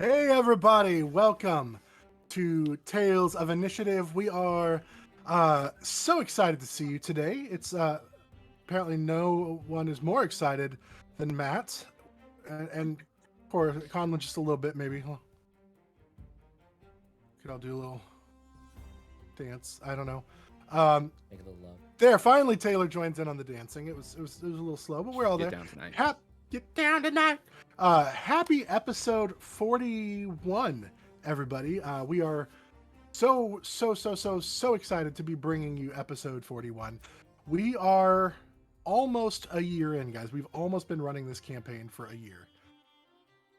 Hey everybody, welcome to Tales of Initiative. We are so excited to see you today. It's apparently no one is more excited than Matt, and for Conlon just a little bit maybe. Could I'll do a little dance? I don't know. Make a little love. There, finally Taylor joins in on the dancing. It was a little slow, but we're all Get there. down tonight. Get down tonight. Happy episode 41, everybody. We are so excited to be bringing you episode 41. We are almost a year in, guys. We've almost been running this campaign for a year.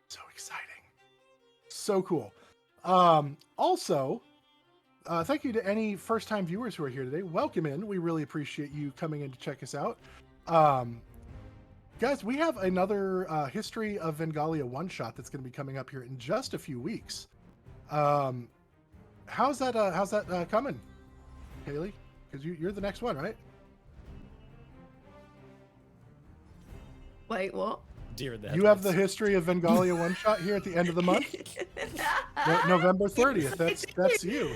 So exciting. So cool. Also, thank you to any first-time viewers who are here today. Welcome in. We really appreciate you coming in to check us out. Guys, we have another History of Vengalia one-shot that's going to be coming up here in just a few weeks. How's that coming, Haley? Because you're the next one, right? Wait, what? Dear that. You have the History of Vengalia one-shot here at the end of the month? November 30th. That's you.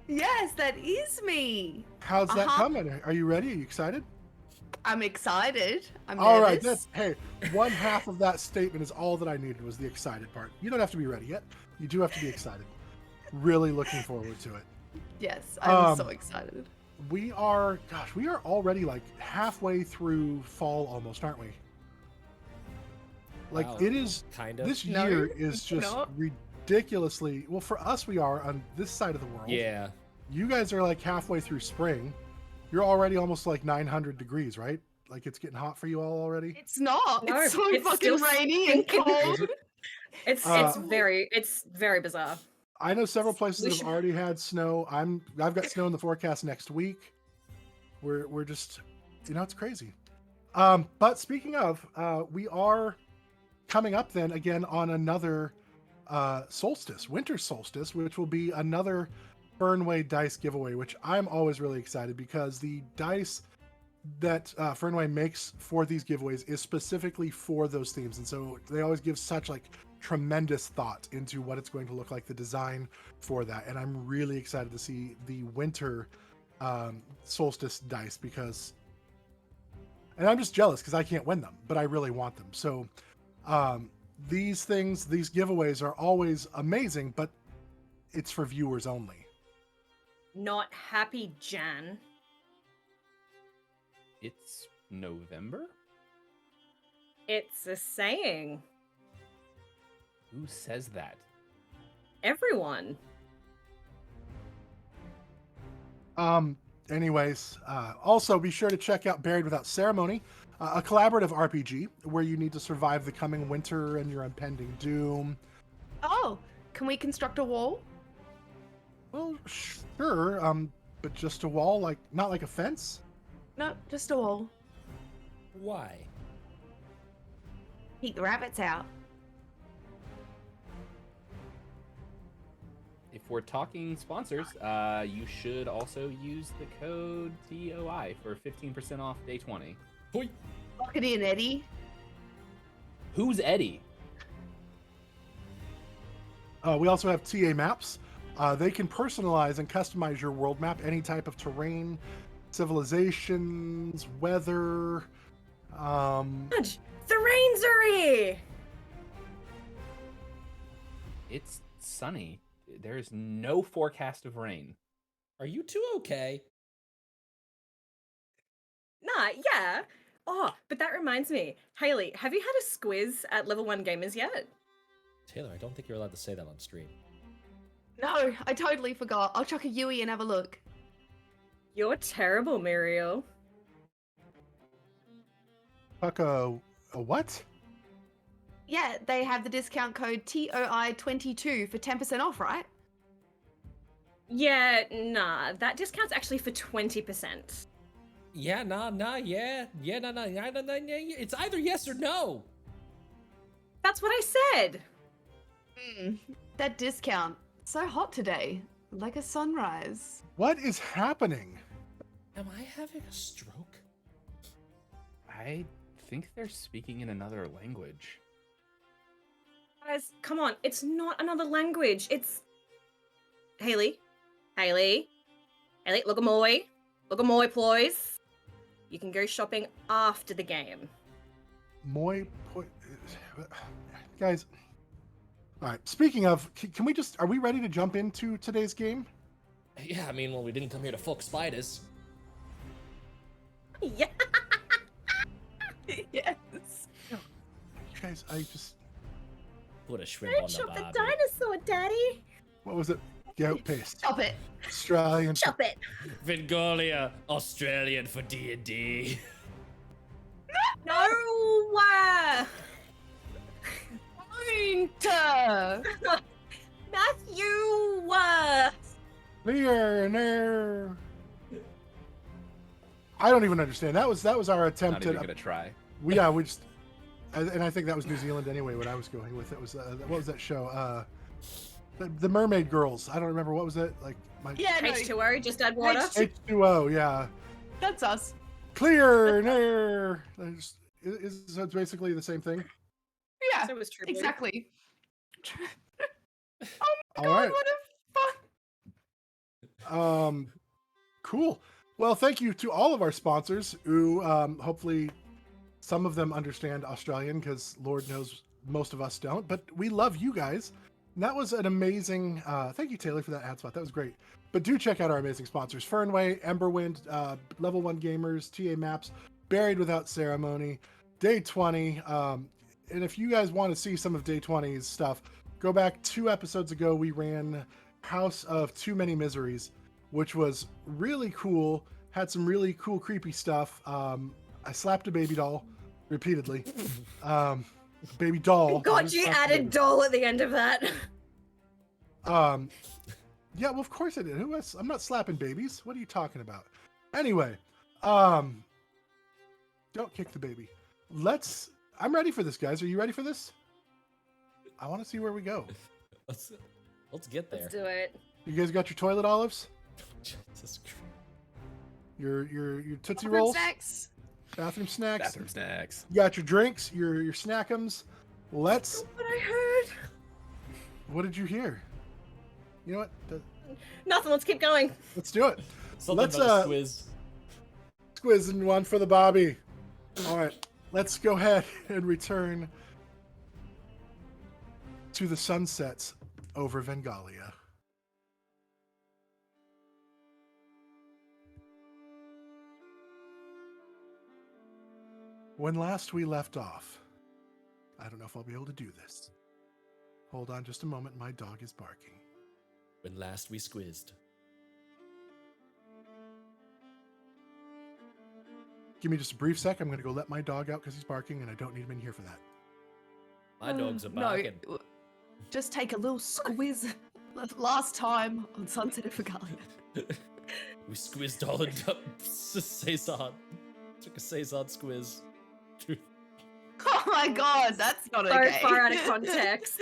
Yes, that is me. How's that coming? Are you ready? Are you excited? I'm excited. I'm all right. nervous. Hey, one half of that statement is all that I needed was the excited part. You don't have to be ready yet. You do have to be excited. Really looking forward to it. Yes, I'm so excited. We are already like halfway through fall almost, aren't we? Like Wow. it is Kind of. this No, year is just not. ridiculously, well, for us we are on this side of the world. Yeah. You guys are like halfway through spring. You're already almost like 900 degrees, right? Like it's getting hot for you all already? It's not. No, it's so it's fucking still rainy and cold. It's very bizarre. I know several places that have already had snow. I've got snow in the forecast next week. We're just, it's crazy. But speaking of, we are coming up then again on another solstice, winter solstice, which will be another Fernway dice giveaway, which I'm always really excited because the dice that Fernway makes for these giveaways is specifically for those themes, and so they always give such like tremendous thought into what it's going to look like, the design for that. And I'm really excited to see the winter solstice dice and I'm just jealous because I can't win them, but I really want them. So these giveaways are always amazing, but it's for viewers only. Not happy, Jan. It's November? It's a saying. Who says that? Everyone. Anyways, also be sure to check out Buried Without Ceremony, a collaborative RPG where you need to survive the coming winter and your impending doom. Oh, can we construct a wall? Well, sure, but just a wall, like not like a fence. No, just a wall. Why? Keep the rabbits out. If we're talking sponsors, you should also use the code TOI for 15% off day 20. Hoi. Lock it in, Eddie. Who's Eddie? We also have TA maps. They can personalize and customize your world map, any type of terrain, civilizations, weather. Fudge, the rains are here! It's sunny. There's no forecast of rain. Are you two okay? Nah, yeah. Oh, but that reminds me. Haley, have you had a squiz at Level 1 Gamers yet? Taylor, I don't think you're allowed to say that on stream. No, I totally forgot. I'll chuck a Yui and have a look. You're terrible, Muriel. Fuck a what? Yeah, they have the discount code TOI22 for 10% off, right? Yeah, nah. That discount's actually for 20%. Yeah, nah, nah, yeah, nah, nah, yeah. It's either yes or no. That's what I said! That discount. So hot today. Like a sunrise. What is happening? Am I having a stroke? I think they're speaking in another language. Guys, come on. It's not another language. It's... Haley? Haley? Haley, look at Moy. Look at Moy, please. You can go shopping after the game. Guys. All right. Speaking of, can we just? Are we ready to jump into today's game? Yeah, I mean, well, we didn't come here to fuck spiders. Yeah. Yes. Guys, I just. Put a shrimp Don't on the shop the barbie. dinosaur, Daddy. What was it? Goat paste. Stop it. Australian. Shop it. Vengalia, Australian for D&D. No. Winter. Matthew. Leonard. I don't even understand. That was our attempt Not even at. gonna try. We just. And I think that was New Zealand anyway. What I was going with, it was what was that show? The Mermaid Girls. I don't remember what was it like. Yeah, no, H2O, just add water. H2O. Yeah. that's us. Clear air. So it's basically the same thing. Yeah, So was true. exactly. All right. What a fun. Cool. Well, thank you to all of our sponsors who hopefully some of them understand Australian, because Lord knows most of us don't, but we love you guys. And that was an amazing, thank you, Taylor, for that ad spot. That was great. But do check out our amazing sponsors: Fernway, Emberwind, Level 1 Gamers, TA Maps, Buried Without Ceremony, Day 20. And if you guys want to see some of Day 20's stuff, go back 2 episodes ago. We ran House of Too Many Miseries, which was really cool. Had some really cool, creepy stuff. I slapped a baby doll repeatedly. Baby doll. God, you added doll at the end of that. Yeah, well, of course I did. Who else? I'm not slapping babies. What are you talking about? Anyway, don't kick the baby. I'm ready for this, guys. Are you ready for this? I want to see where we go. Let's get there. Let's do it. You guys got your toilet olives? Jesus Christ. Your Tootsie Fruit Rolls? snacks. Bathroom snacks? Bathroom snacks. You got your drinks, your snackums. Let's. What I heard. What did you hear? You know what? Nothing. Let's keep going. Let's do it. Something Let's, about a squiz. Squizzing one for the Bobby. All right, let's go ahead and return to the sunsets over Vengalia. When last we left off, I don't know if I'll be able to do this. Hold on just a moment, my dog is barking. When last we squizzed. Give me just a brief sec. I'm going to go let my dog out because he's barking, and I don't need him in here for that. My dogs are No, barking. just take a little squiz. Last time on Sunset of Vengalia. We squizzed all the Saison. Took a Saison squiz. Oh my god, that's not So okay. far out of context.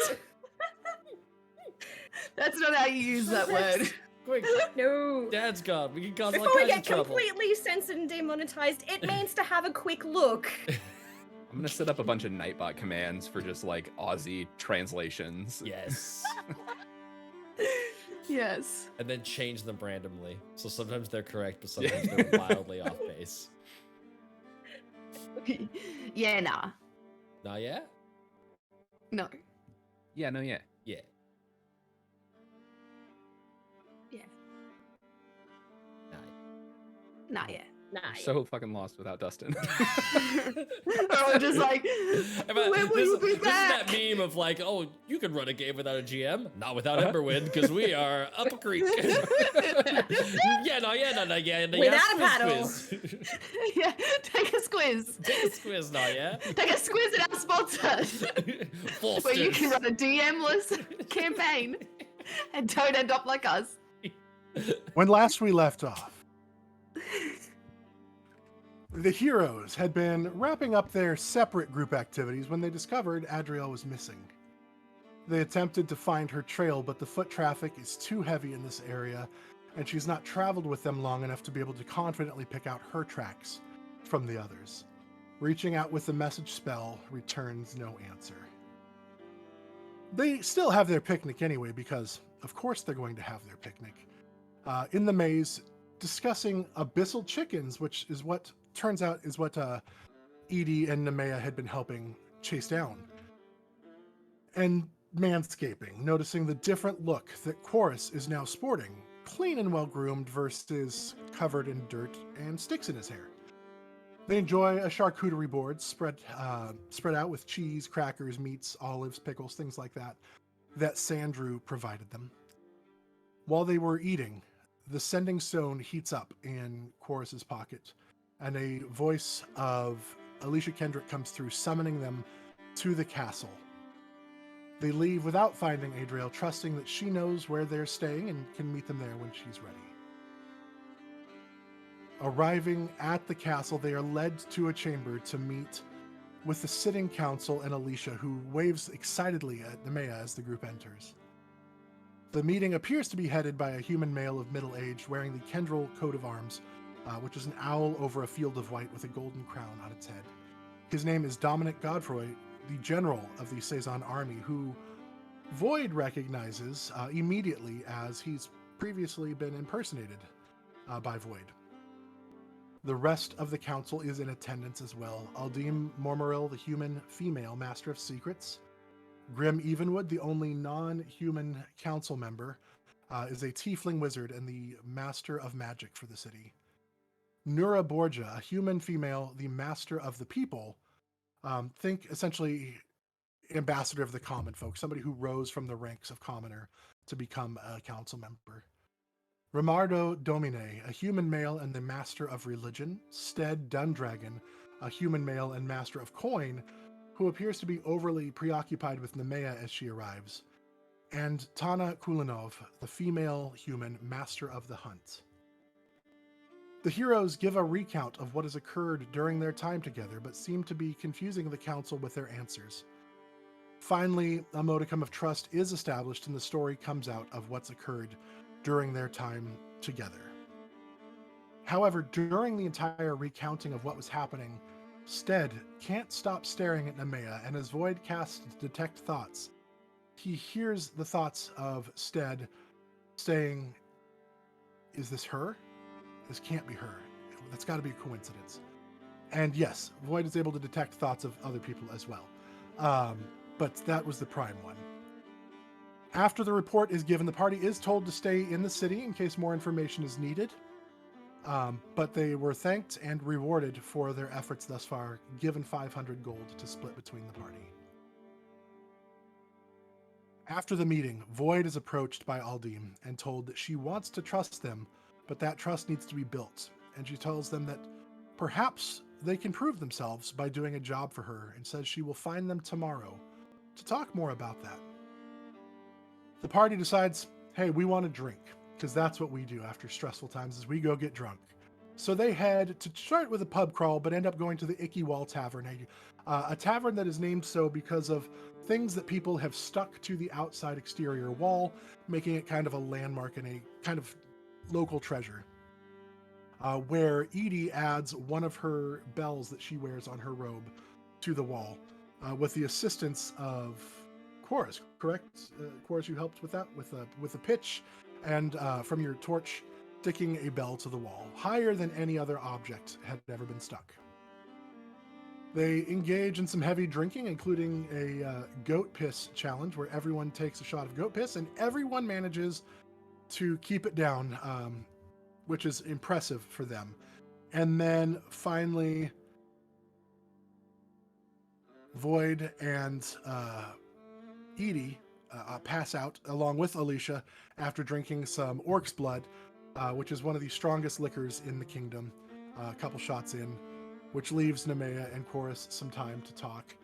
That's not how you use that word. Quick, No. Dad's gone. We can cause all Before we kinds get of trouble. completely censored and demonetized, it means to have a quick look. I'm gonna set up a bunch of Nightbot commands for just like Aussie translations. Yes. Yes. And then change them randomly. So sometimes they're correct, but sometimes they're wildly off base. Yeah, nah. Not yet? No. Yeah, no, yeah. Yeah. Yeah. Nah. Nah, yeah. Nice. So fucking lost without Dustin. I'm just like, when will you be This is that back? meme of like, oh, you can run a game without a GM, not without Emberwind, because we are up a creek. Yeah, no, yeah. Without a paddle. Squiz. Yeah, take a squiz. Take a squiz, no, yeah. Take a squiz at our sponsor. Where you can run a DM-less campaign and don't end up like us. When last we left off, the heroes had been wrapping up their separate group activities when they discovered Adriel was missing. They attempted to find her trail, but the foot traffic is too heavy in this area, and she's not traveled with them long enough to be able to confidently pick out her tracks from the others. Reaching out with the message spell returns no answer. They still have their picnic anyway, because of course they're going to have their picnic. In the maze, discussing abyssal chickens, which is what turns out is what Edie and Nemeia had been helping chase down. And manscaping, noticing the different look that Quoras is now sporting, clean and well-groomed versus covered in dirt and sticks in his hair. They enjoy a charcuterie board spread out with cheese, crackers, meats, olives, pickles, things like that Sandrew provided them. While they were eating, the sending stone heats up in Quoras's pocket, and a voice of Alicia Kendrick comes through, summoning them to the castle. They leave without finding Adriel, trusting that she knows where they're staying and can meet them there when she's ready. Arriving at the castle, they are led to a chamber to meet with the sitting council and Alicia, who waves excitedly at Nemeia as the group enters. The meeting appears to be headed by a human male of middle age wearing the Kendril coat of arms, which is an owl over a field of white with a golden crown on its head. His name is Dominic Godfroy, the general of the Cezanne army, who Void recognizes immediately as he's previously been impersonated by Void. The rest of the council is in attendance as well. Aldim Mormoril, the human female master of secrets. Grim Evenwood, the only non-human council member, is a tiefling wizard and the master of magic for the city. Nura Borgia, a human female, the master of the people. Think essentially ambassador of the common folk, somebody who rose from the ranks of commoner to become a council member. Rimardo Domine, a human male and the master of religion. Stead Dundragon, a human male and master of coin, who appears to be overly preoccupied with Nemeia as she arrives. And Tana Kulinov, the female human master of the hunt. The heroes give a recount of what has occurred during their time together, but seem to be confusing the council with their answers. Finally, a modicum of trust is established and the story comes out of what's occurred during their time together. However, during the entire recounting of what was happening, Stead can't stop staring at Nemeia, and as Void casts Detect Thoughts, he hears the thoughts of Stead saying, "Is this her? This can't be her. That's got to be a coincidence." And yes, Void is able to detect thoughts of other people as well. But that was the prime one. After the report is given, the party is told to stay in the city in case more information is needed. But they were thanked and rewarded for their efforts thus far, given 500 gold to split between the party. After the meeting, Void is approached by Aldim and told that she wants to trust them, but that trust needs to be built. And she tells them that perhaps they can prove themselves by doing a job for her, and says she will find them tomorrow to talk more about that. The party decides, hey, we want to drink, because that's what we do after stressful times, is we go get drunk. So they head to start with a pub crawl, but end up going to the Icky Wall Tavern, a tavern that is named so because of things that people have stuck to the outside exterior wall, making it kind of a landmark and a kind of local treasure. Where Edie adds one of her bells that she wears on her robe to the wall, with the assistance of Quoras, correct? Quoras, you helped with that, with a pitch, and from your torch, sticking a bell to the wall, higher than any other object had ever been stuck. They engage in some heavy drinking, including a goat piss challenge, where everyone takes a shot of goat piss, and everyone manages to keep it down, which is impressive for them. And then finally, Void and Edie pass out along with Alicia after drinking some orc's blood, which is one of the strongest liquors in the kingdom, a couple shots in, which leaves Nemeia and Quoras some time to talk.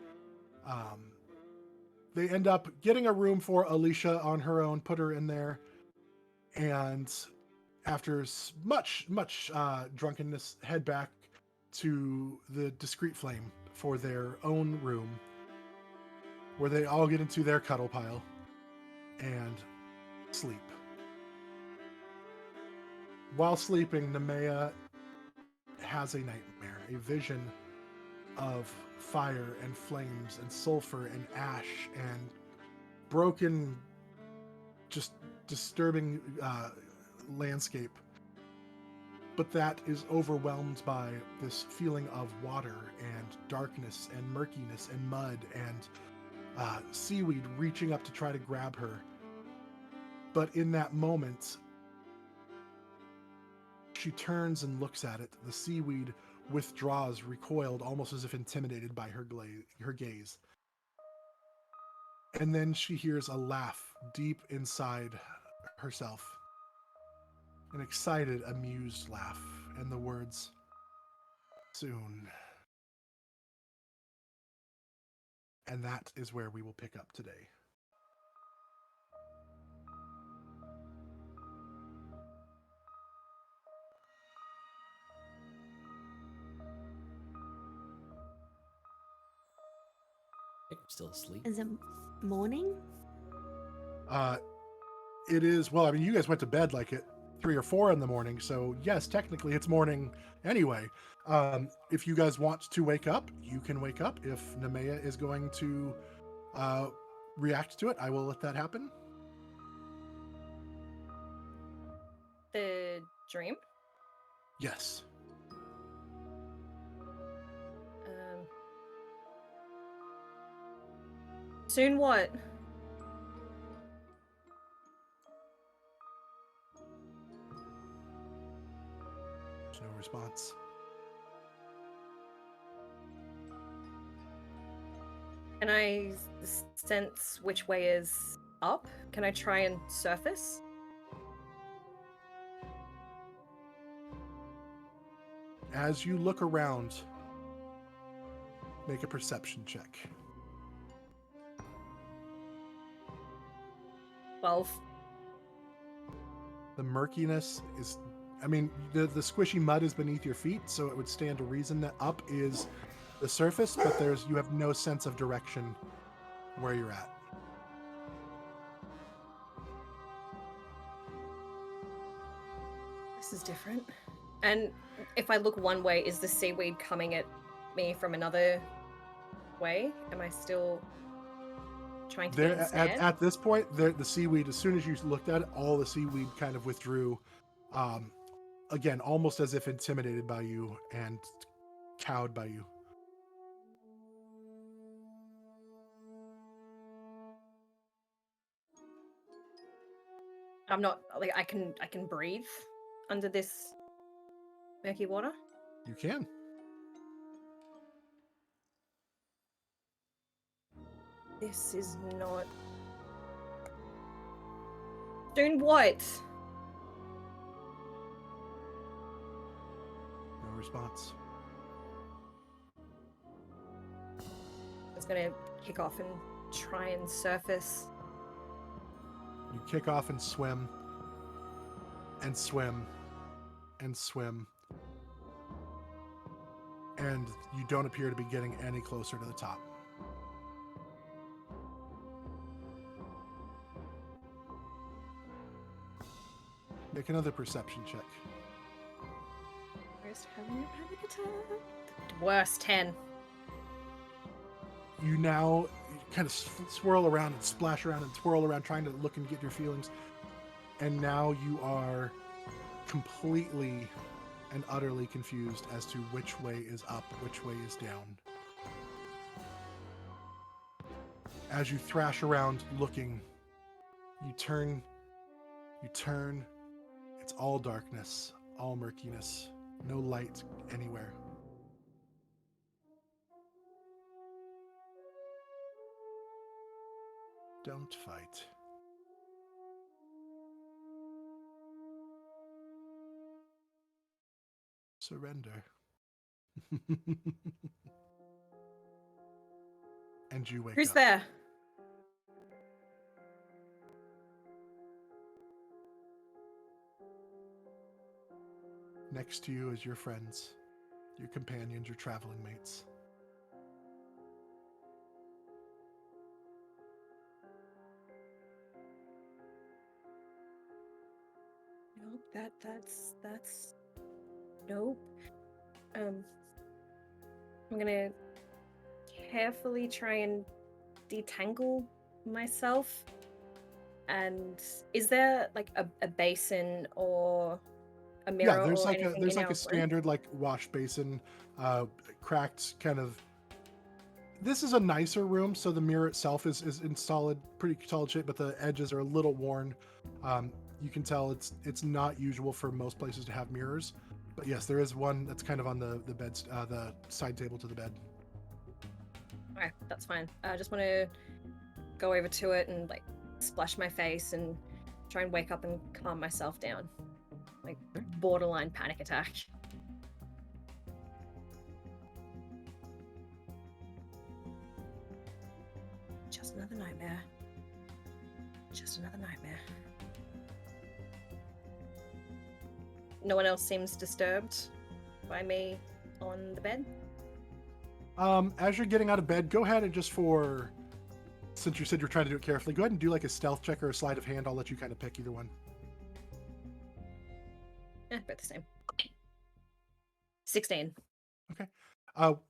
They end up getting a room for Alicia on her own, put her in there, and after much drunkenness, head back to the Discreet Flame for their own room, where they all get into their cuddle pile and sleep. While sleeping, Nemeia has a nightmare, a vision of fire and flames and sulfur and ash and broken, just disturbing landscape. But that is overwhelmed by this feeling of water and darkness and murkiness and mud and seaweed reaching up to try to grab her. But in that moment, she turns and looks at it. The seaweed withdraws, recoiled, almost as if intimidated by her gaze. And then she hears a laugh deep inside herself. An excited, amused laugh, and the words, "Soon." And that is where we will pick up today. I'm still asleep. Is it morning? It is, well, I mean, you guys went to bed like at 3 or 4 in the morning, so yes, technically it's morning anyway. If you guys want to wake up, you can wake up. If Nemeia is going to react to it, I will let that happen. The dream? Yes. Soon what? There's no response. Can I sense which way is up? Can I try and surface? As you look around, make a perception check. 12. The murkiness is, I mean, the squishy mud is beneath your feet, so it would stand to reason that up is the surface, but you have no sense of direction where you're at. This is different. And if I look one way, is the seaweed coming at me from another way? Am I still trying to get ensnared? At this point, the seaweed, as soon as you looked at it, all the seaweed kind of withdrew. Again, almost as if intimidated by you and cowed by you. I'm not like I can breathe under this murky water. You can. This is not. Doing what? No response. I was gonna kick off and try and surface. You kick off and swim, and swim, and swim. And you don't appear to be getting any closer to the top. Make another perception check. Worst having a panic attack. Worst 10. You now kind of swirl around and splash around and twirl around trying to look and get your feelings. And now you are completely and utterly confused as to which way is up, which way is down. As you thrash around looking, you turn, it's all darkness, all murkiness, no light anywhere. Don't fight. Surrender. And you wake Who's up. there? Next to you is your friends, your companions, your traveling mates. Nope, that's nope. I'm gonna carefully try and detangle myself. And is there like a basin or a mirror Yeah, or anything there's in like our a room? standard like wash basin, cracked kind of. This is a nicer room, so the mirror itself is in pretty solid shape, but the edges are a little worn. You can tell it's not usual for most places to have mirrors, but yes, there is one that's kind of on the bed, the side table to the bed. Okay, that's fine. I just want to go over to it and like splash my face and try and wake up and calm myself down. Like borderline panic attack. Just another nightmare. Just another nightmare. No one else seems disturbed by me on the bed. As you're getting out of bed, go ahead and since you said you're trying to do it carefully, go ahead and do like a stealth check or a sleight of hand. I'll let you kind of pick either one. Both the same. 16. Okay.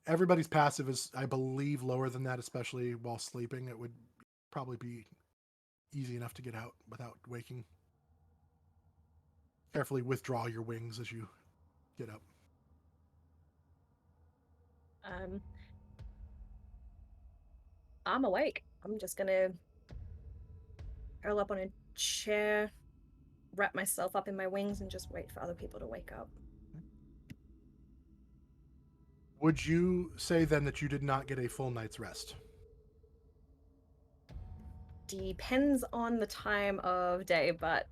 Everybody's passive is, I believe, lower than that, especially while sleeping. It would probably be easy enough to get out without waking. Carefully withdraw your wings as you get up. I'm awake. I'm just gonna curl up on a chair, wrap myself up in my wings, and just wait for other people to wake up. Would you say then that you did not get a full night's rest? Depends on the time of day, but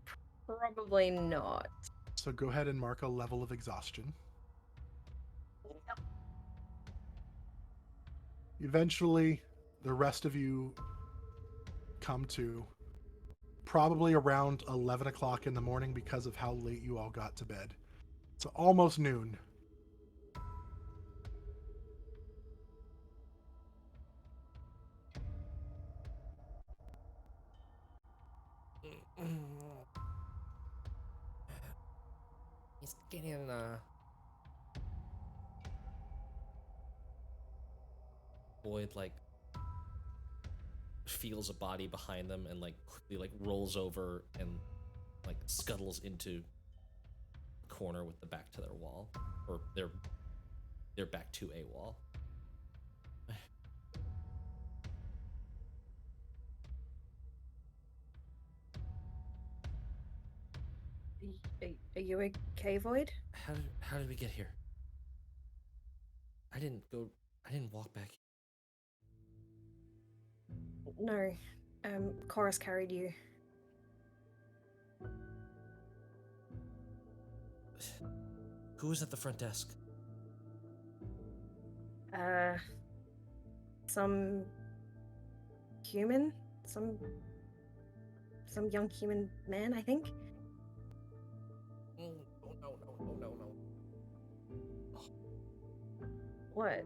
probably not. So go ahead and mark a level of exhaustion. Eventually, the rest of you come to probably around 11 o'clock in the morning because of how late you all got to bed. So almost noon. He's getting Boyd like feels a body behind them and like quickly like rolls over and like scuttles into the corner with the back to their wall, or their back to a wall. Are you okay, Void? How did we get here? I didn't walk back. No. Quoras carried you. Who was at the front desk? Some human? Some young human man, I think. Oh no. What?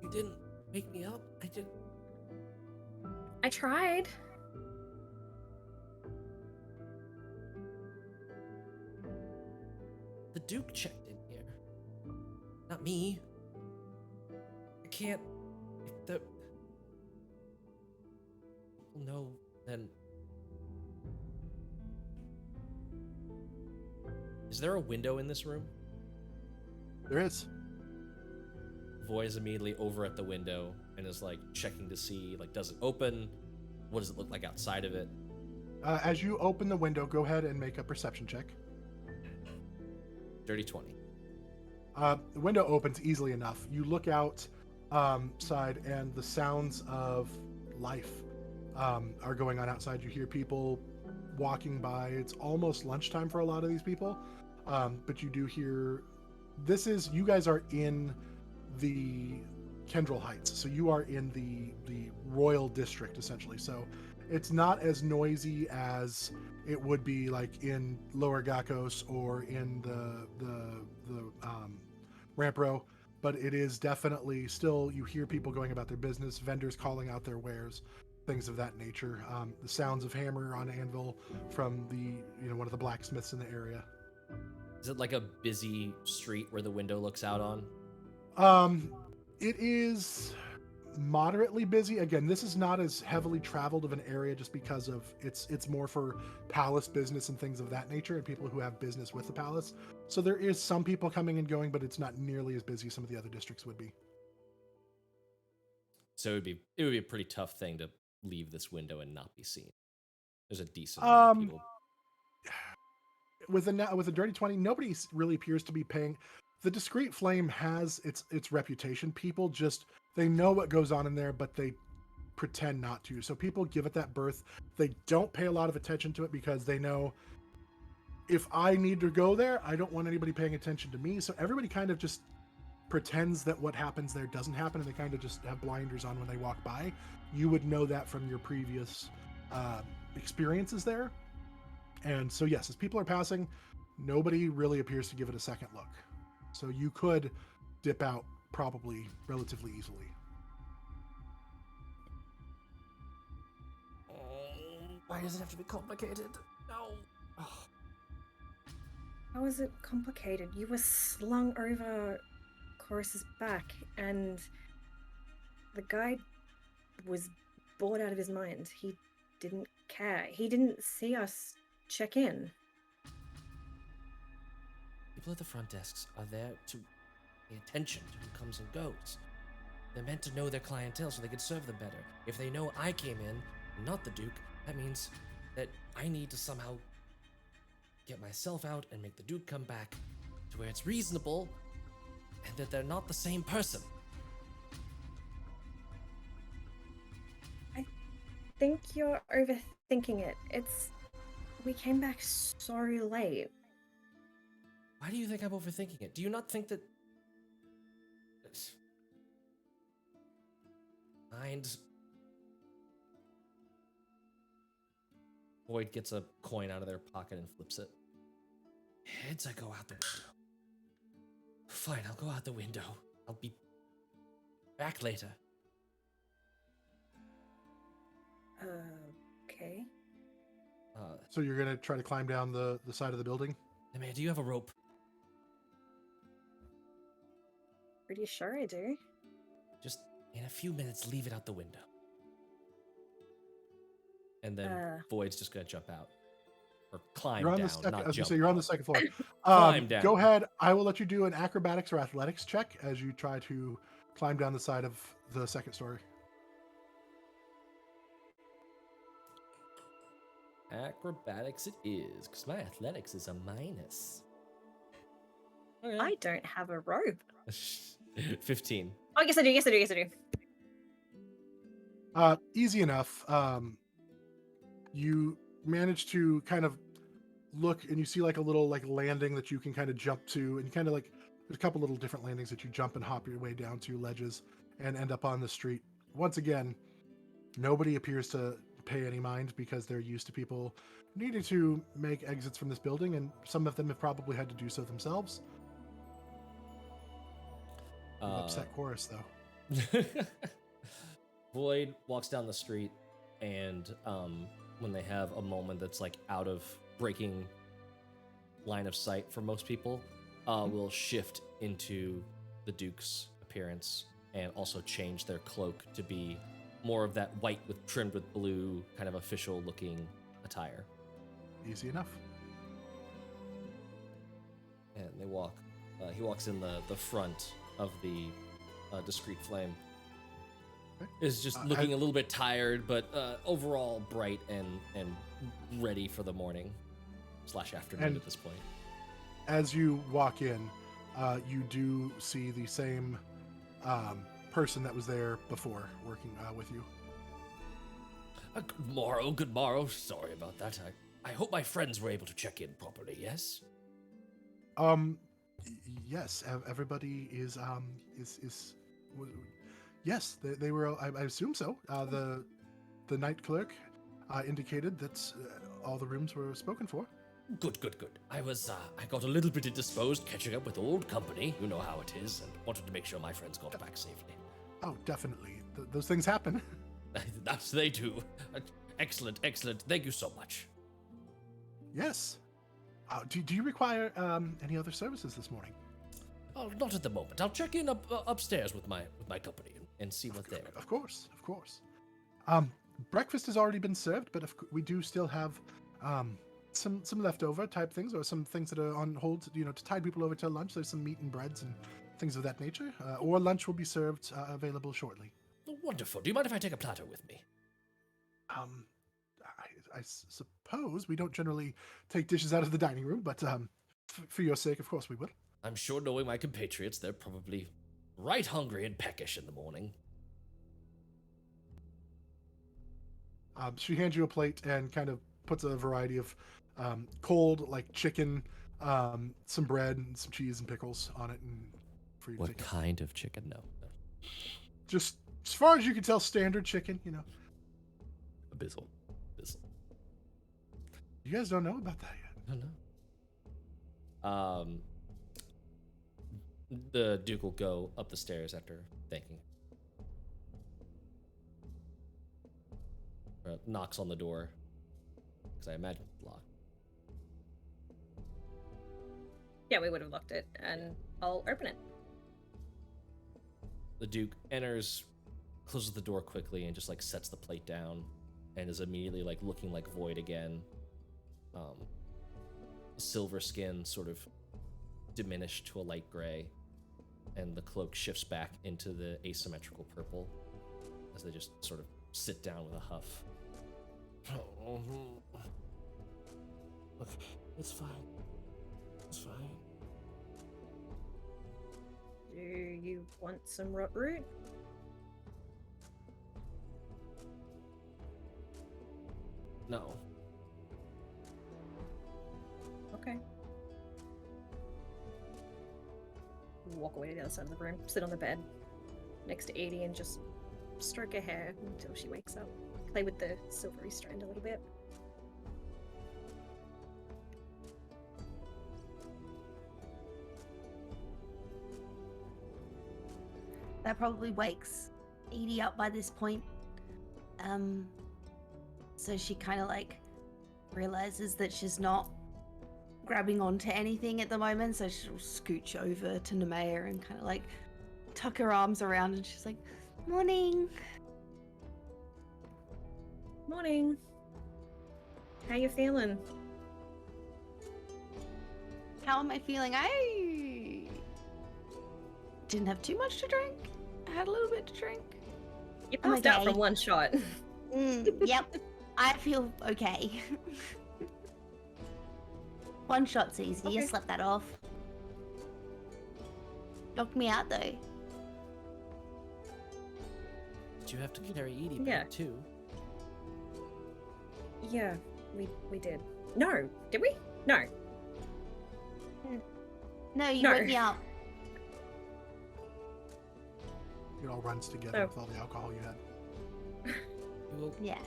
You didn't wake me up? I tried. The Duke checked in here. Not me. I can't. If the. No, then. Is there a window in this room? There is. Voy is immediately over at the window and is like checking to see, like, does it open? What does it look like outside of it? As you open the window, go ahead and make a perception check. Dirty 20. The window opens easily enough. You look out side, and the sounds of life are going on outside. You hear people walking by. It's almost lunchtime for a lot of these people, but you do hear. You guys are in the Kendrell Heights, so you are in the Royal District essentially. So it's not as noisy as it would be like in Lower Gakos or in the Ramp Row, but it is definitely still, you hear people going about their business, vendors calling out their wares, things of that nature. The sounds of hammer on anvil from one of the blacksmiths in the area. Is it like a busy street where the window looks out on? It is moderately busy. Again, this is not as heavily traveled of an area just because of it's more for palace business and things of that nature and people who have business with the palace. So there is some people coming and going, but it's not nearly as busy as some of the other districts would be. So it would be a pretty tough thing to leave this window and not be seen. There's a decent amount of people. With a dirty 20, nobody really appears to be paying. The discreet flame has its reputation. People just they know what goes on in there, but they pretend not to. So people give it that berth. They don't pay a lot of attention to it because they know if I need to go there, I don't want anybody paying attention to me. So everybody kind of just pretends that what happens there doesn't happen, and they kind of just have blinders on when they walk by. You would know that from your previous experiences there. And so yes, as people are passing, nobody really appears to give it a second look. So you could dip out probably relatively easily. Why does it have to be complicated? No. Oh. How is it complicated? You were slung over Quoras's back, and the guy was bored out of his mind. He didn't care. He didn't see us check in. People at the front desks are there to pay attention to who comes and goes. They're meant to know their clientele so they can serve them better. If they know I came in, and not the Duke, that means that I need to somehow get myself out and make the Duke come back to where it's reasonable and that they're not the same person. I think you're overthinking it. We came back so late. Why do you think I'm overthinking it? Do you not think that... Mind. Void gets a coin out of their pocket and flips it. Heads, I go out the window. Fine, I'll go out the window. I'll be back later. Okay. So you're gonna try to climb down the side of the building? Nemeia, do you have a rope? Pretty sure I do. Just in a few minutes, leave it out the window. And then Void's just gonna jump out. Or climb You're on down, the second. not I was gonna jump say you're on out. the second floor. Climb down. Go ahead. I will let you do an acrobatics or athletics check as you try to climb down the side of the second story. Acrobatics it is, because my athletics is a minus. Okay. I don't have a rope. 15. Oh, yes I do, yes I do, yes I do. Easy enough. You manage to kind of look and you see like a little like landing that you can kind of jump to, and kind of like there's a couple little different landings that you jump and hop your way down to, ledges, and end up on the street. Once again, nobody appears to pay any mind because they're used to people needing to make exits from this building, and some of them have probably had to do so themselves. Upset Chorus though. Void walks down the street, and when they have a moment that's like out of breaking line of sight for most people, will shift into the Duke's appearance and also change their cloak to be more of that white with trimmed with blue kind of official looking attire. Easy enough. And they walk. He walks in the front of the discreet flame. Okay. Is just looking a little bit tired, but overall bright and ready for the morning / afternoon And at this point. As you walk in, you do see the same person that was there before working with you. Good morrow. Sorry about that. I hope my friends were able to check in properly, yes? Yes, everybody is yes, they were. I assume so. The night clerk indicated that all the rooms were spoken for. Good. I got a little bit indisposed catching up with old company. You know how it is, and wanted to make sure my friends got back safely. Oh, definitely. Those things happen. That's they do. Excellent. Thank you so much. Yes. Do you require any other services this morning? Oh, not at the moment. I'll check in upstairs with my company and see what they're. Of course, of course. Breakfast has already been served, but we do still have some leftover type things, or some things that are on hold, to tide people over till lunch. There's some meat and breads and things of that nature. Or lunch will be served, available shortly. Wonderful. Do you mind if I take a platter with me? I suppose we don't generally take dishes out of the dining room, but for your sake, of course we will. I'm sure, knowing my compatriots, they're probably right hungry and peckish in the morning. She hands you a plate and kind of puts a variety of cold, like chicken, some bread, and some cheese and pickles on it, and for you to What take. kind of chicken? No. Just as far as you can tell, standard chicken. Abyssal. You guys don't know about that yet. No. The Duke will go up the stairs after thanking. Knocks on the door, because I imagine it's locked. Yeah, we would have locked it, and I'll open it. The Duke enters, closes the door quickly, and just like sets the plate down, and is immediately like looking like void again. Silver skin sort of diminished to a light gray, and the cloak shifts back into the asymmetrical purple as they just sort of sit down with a huff. Look, it's fine. It's fine. Do you want some root? No. Okay. Walk away to the other side of the room, sit on the bed next to Edie, and just stroke her hair until she wakes up. Play with the silvery strand a little bit. That probably wakes Edie up by this point. So she kind of like realizes that she's not grabbing onto anything at the moment, so she'll scooch over to Nemeia and kind of like tuck her arms around, and she's like, "Morning." Morning. How you feeling? How am I feeling? I didn't have too much to drink. I had a little bit to drink. You passed out okay. from one shot. Yep. I feel okay. One shot's easy. You Okay. slept that off. Knocked me out though. Did you have to carry Edie Yeah. back too? Yeah, we did. No, did we? No. No, you No. woke me up. It all runs together Oh. with all the alcohol you had. Yeah.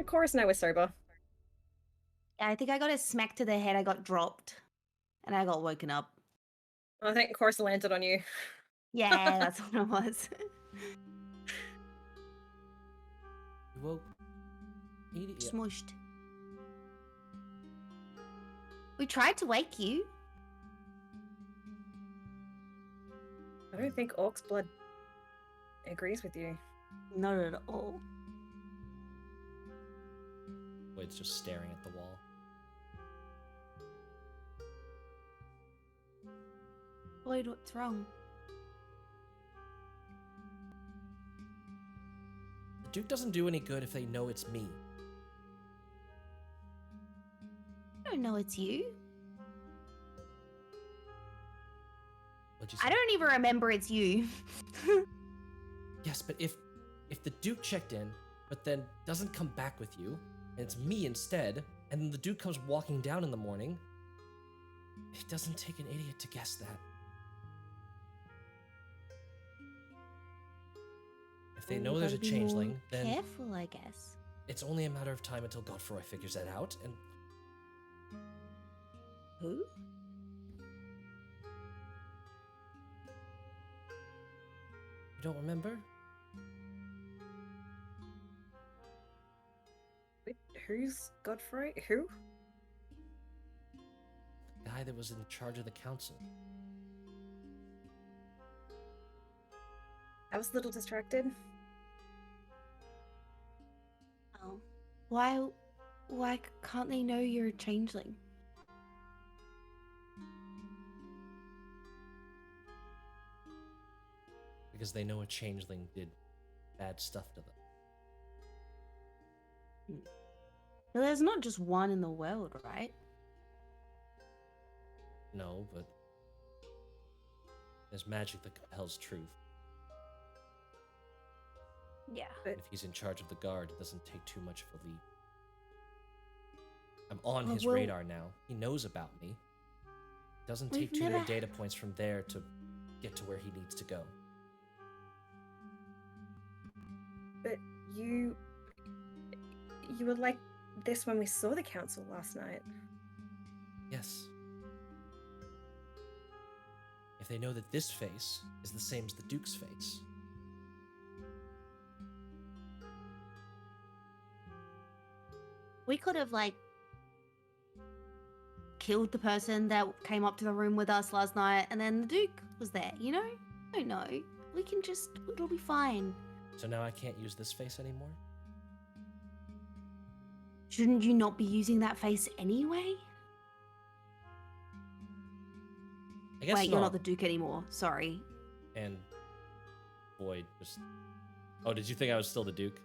Chorus and I were sober. I think I got a smack to the head. I got dropped, and I got woken up. I think Chorus landed on you. Yeah, that's what it was. You woke Edie. Yeah. Smushed. We tried to wake you. I don't think Orc's blood agrees with you. Not at all. Wade's just staring at the wall. Lloyd, what's wrong? The Duke doesn't do any good if they know it's me. I don't know it's you. What'd you say? I don't even remember it's you. Yes, but if the Duke checked in, but then doesn't come back with you, and it's me instead, and then the Duke comes walking down in the morning, it doesn't take an idiot to guess that. If they know there's a Gotta be more changeling, then careful, I guess. it's only a matter of time until Godfrey figures that out, and Who? you don't remember? Wait, who's Godfrey? Who? The guy that was in charge of the council. I was a little distracted. Oh. Why can't they know you're a changeling? Because they know a changeling did bad stuff to them. But there's not just one in the world, right? No, but there's magic that compels truth. Yeah. And if he's in charge of the guard, it doesn't take too much of a leap. I'm on his well- radar now. He knows about me. It doesn't take We've too many never- data points from there to get to where he needs to go. But you were like this when we saw the council last night. Yes. If they know that this face is the same as the Duke's face, We could have, like, killed the person that came up to the room with us last night, and then the Duke was there, you know? I don't know. We can just, it'll be fine. so now I can't use this face anymore? Shouldn't you not be using that face anyway? I guess Wait, you're not the Duke anymore. Sorry. And Void just... Oh, did you think I was still the Duke?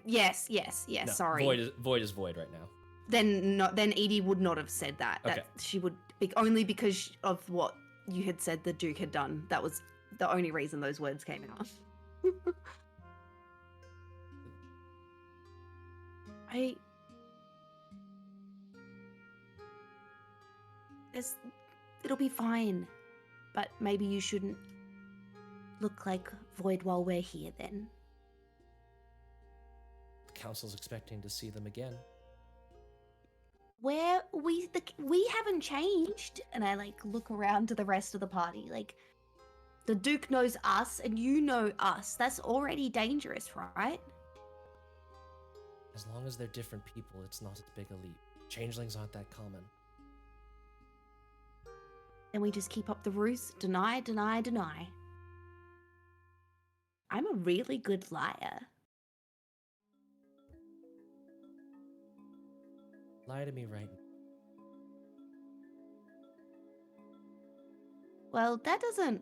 Yes, No, sorry. Void is Void right now. Then Edie would not have said that. Okay. That she would only because of what you had said the Duke had done. That was the only reason those words came out. It'll be fine. But maybe you shouldn't look like Void while we're here then. The council's expecting to see them again. Where we haven't changed, and I like look around to the rest of the party. Like, the Duke knows us, and you know us. That's already dangerous, right? As long as they're different people, it's not as big a leap. Changelings aren't that common. Then we just keep up the ruse, deny. I'm a really good liar. Lie to me right now. Well, that doesn't.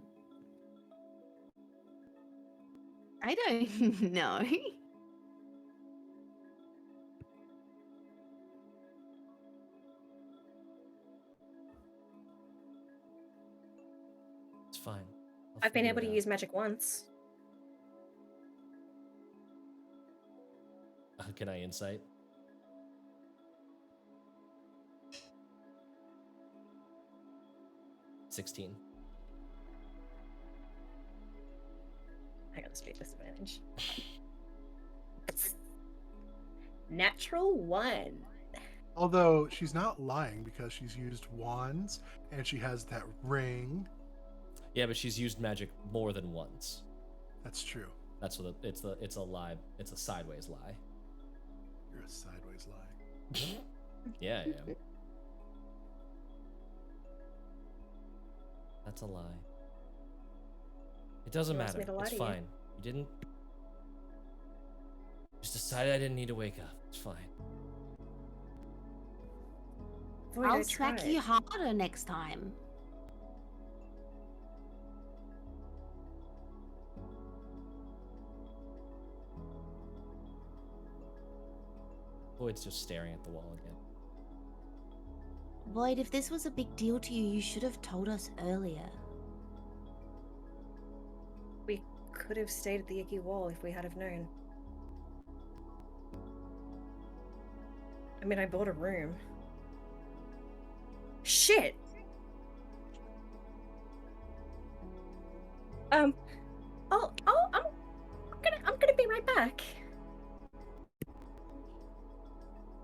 I don't know. It's fine. I've been figure able it to out. use magic once. Can I insight? $16. I got a straight disadvantage. Natural 1. Although she's not lying because she's used wands and she has that ring. Yeah, but she's used magic more than once. That's true. That's what it's a lie. It's a sideways lie. You're a sideways lie. Yeah, I am. That's a lie. It doesn't He wants matter. me to lie It's to you. fine. You didn't. Just decided I didn't need to wake up. It's fine. Void, I'll I smack tried. you harder next time. Void's just staring at the wall again. Void, if this was a big deal to you, you should have told us earlier. We could have stayed at the icky wall if we had have known. I mean, I bought a room. Shit! I'm gonna be right back.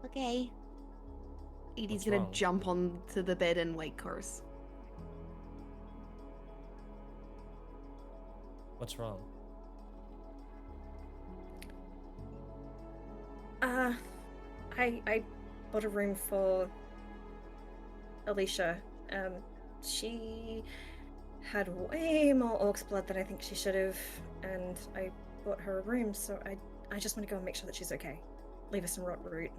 Okay. Edie's What's gonna wrong? jump onto the bed and wake Chorus. What's wrong? I bought a room for Alicia. She had way more orc's blood than I think she should have, and I bought her a room, so I just want to go and make sure that she's okay. Leave her some rot root.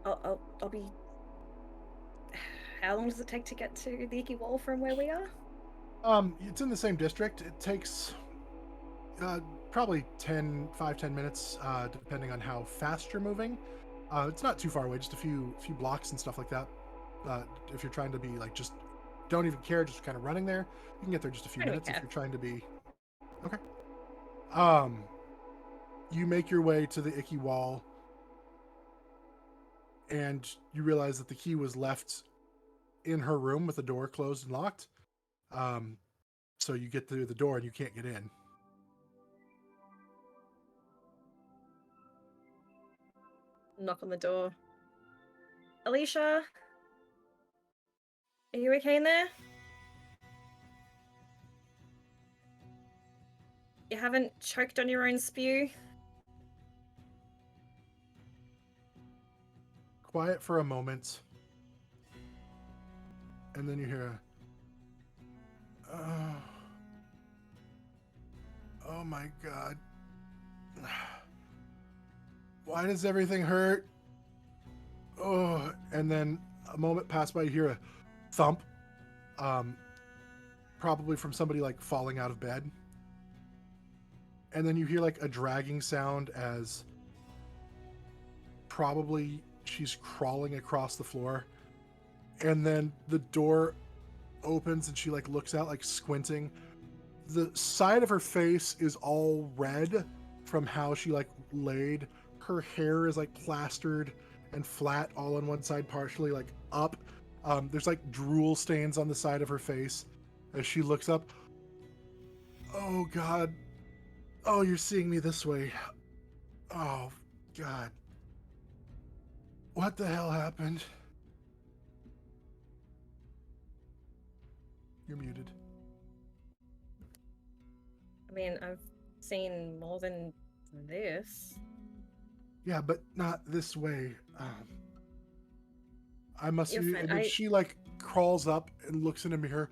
I'll be... How long does it take to get to the Icky Wall from where we are? It's in the same district. It takes probably 10 minutes, depending on how fast you're moving. It's not too far away, just a few blocks and stuff like that. If you're trying to be like, just don't even care, just kind of running there, you can get there just a few minutes. If you're trying to be okay. You make your way to the Icky Wall, and you realize that the key was left in her room with the door closed and locked. So you get through the door and you can't get in. Knock on the door. Alicia? Are you okay in there? You haven't choked on your own spew? Quiet for a moment. And then you hear a... Oh my god. Why does everything hurt? Oh, and then a moment passed by, you hear a thump. Probably from somebody like falling out of bed. And then you hear like a dragging sound as probably she's crawling across the floor. And then the door opens and she like looks out, like squinting. The side of her face is all red from how she like laid. Her hair is like plastered and flat all on one side, partially like up. There's like drool stains on the side of her face as she looks up. Oh god. Oh, you're seeing me this way. Oh god. What the hell happened? You're muted. I mean, I've seen more than this. Yeah, but not this way. I must You're be. fine. And then she like crawls up and looks in a mirror.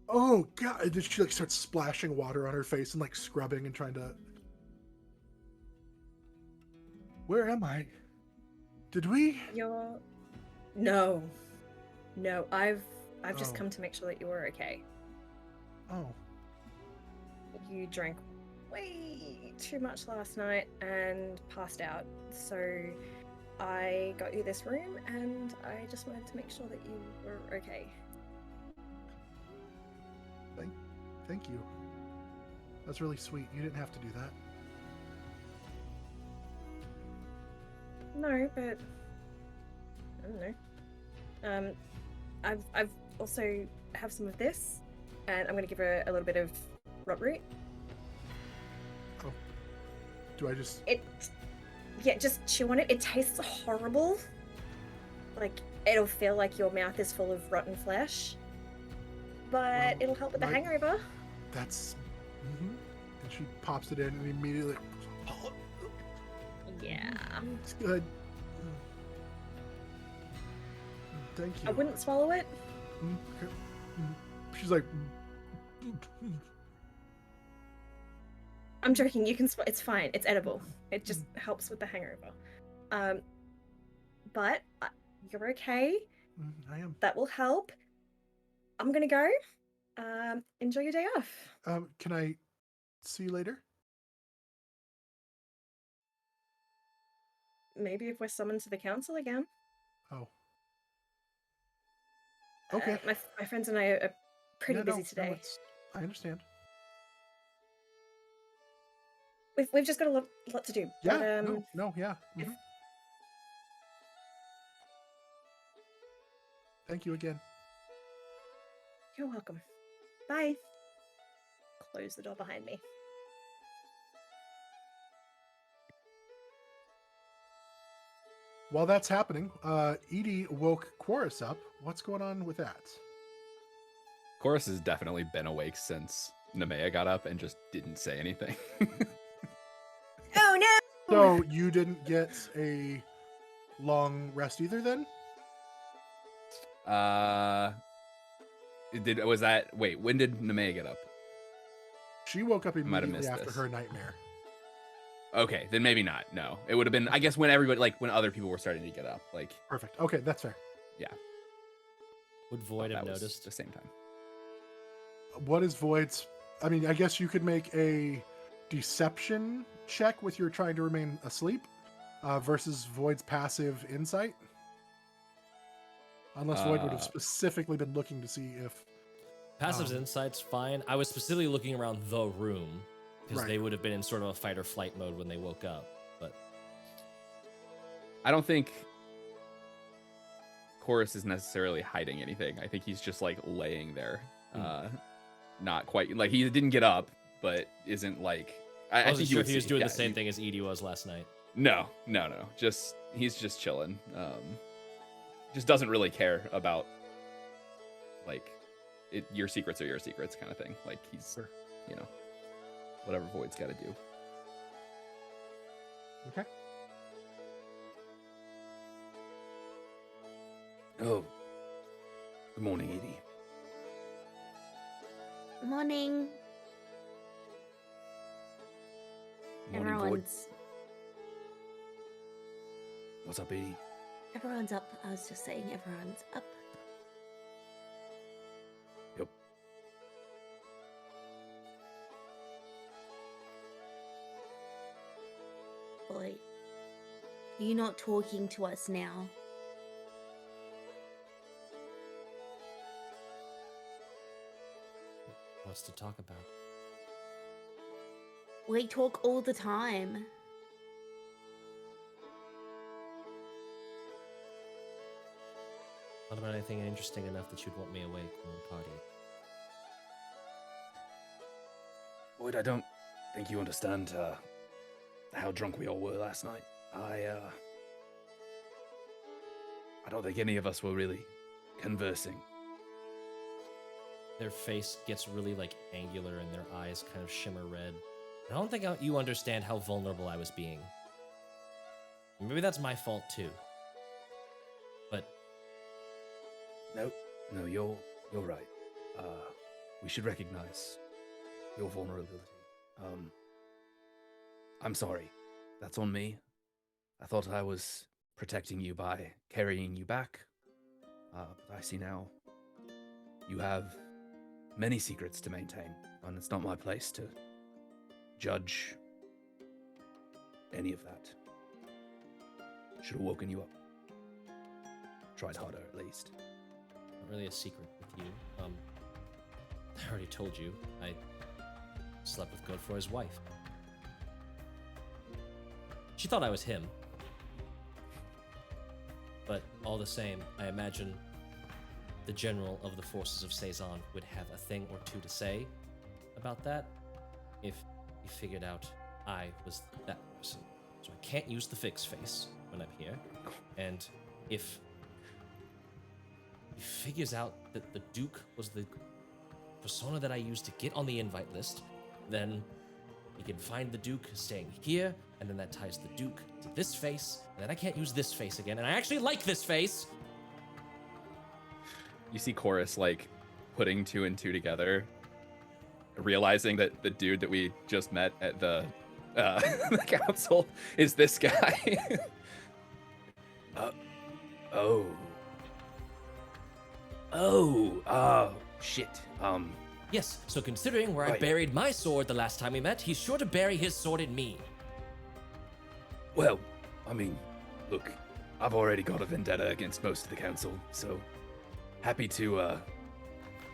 Oh god! And then she like starts splashing water on her face and like scrubbing and trying to. Where am I? Did we? No. I've just Oh. come to make sure that you were okay. Oh. You drank way too much last night and passed out, so I got you this room, and I just wanted to make sure that you were okay. Thank you. That's really sweet. You didn't have to do that. No, but I don't know. I've also have some of this, and I'm gonna give her a little bit of rot root. Oh. Do I just? Just chew on it. It tastes horrible. Like, it'll feel like your mouth is full of rotten flesh, but Well, it'll help with the hangover. That's. Mm-hmm. And she pops it in and immediately. Yeah. It's good. Thank you. I wouldn't swallow it. Okay. She's like. I'm joking. You can. It's fine. It's edible. It just helps with the hangover. But you're okay. I am. That will help. I'm gonna go. Enjoy your day off. Can I see you later? Maybe if we're summoned to the council again. Oh. Okay. My friends and I are pretty busy today. I understand. We've just got a lot to do. Yeah. But, no, yeah. Mhm. Thank you again. You're welcome. Bye. Close the door behind me. While that's happening, Edie woke Quoras up. What's going on with that? Quoras has definitely been awake since Nemeia got up and just didn't say anything. Oh no! So you didn't get a long rest either then? When did Nemeia get up? She woke up Might have immediately missed after this. her nightmare. Okay, then maybe not. No, it would have been, I guess, when everybody, like, when other people were starting to get up. Like, Perfect. Okay, that's fair. Would Void have that was noticed? the same time. What is Void's? I mean, I guess you could make a deception check with your trying to remain asleep versus Void's passive insight. Unless Void would have specifically been looking to see if Passive's insight's fine. I was specifically looking around the room because Right. they would have been in sort of a fight or flight mode when they woke up. But I don't think Quoras is necessarily hiding anything. I think he's just like laying there, not quite like he didn't get up, but isn't like. I think wasn't you sure would if he was see- doing yeah, the same you- thing as Edie was last night. No. Just he's just chilling. Just doesn't really care about like your secrets are your secrets kind of thing. Like he's, you know, whatever Void's got to do. Okay. Oh, good morning, Edie. Morning. Morning, Void. What's up, Edie? Everyone's up. I was just saying everyone's up. Yep. Boy, are you not talking to us now? What's to talk about? We talk all the time. Not about anything interesting enough that you'd want me awake when we party. Void, I don't think you understand how drunk we all were last night. I don't think any of us were really conversing. Their face gets really like angular and their eyes kind of shimmer red. I don't think you understand how vulnerable I was being. Maybe that's my fault too. But No, you're right. We should recognize your vulnerability. I'm sorry. That's on me. I thought I was protecting you by carrying you back. But I see now you have many secrets to maintain, and it's not my place to judge any of that. Should have woken you up. Tried harder, at least. not really a secret with you. I already told you I slept with Godfrey's wife. She thought I was him. But all the same, I imagine the general of the forces of Cezanne would have a thing or two to say about that if he figured out I was that person. So I can't use the fixed face when I'm here. And if he figures out that the Duke was the persona that I used to get on the invite list, then he can find the Duke staying here, and then that ties the Duke to this face, and then I can't use this face again, and I actually like this face! You see Chorus like putting two and two together, realizing that the dude that we just met at the the council is this guy. Shit. Yes, so considering where I Right. buried my sword the last time we met, he's sure to bury his sword in me. Well, I mean, look, I've already got a vendetta against most of the council, so happy to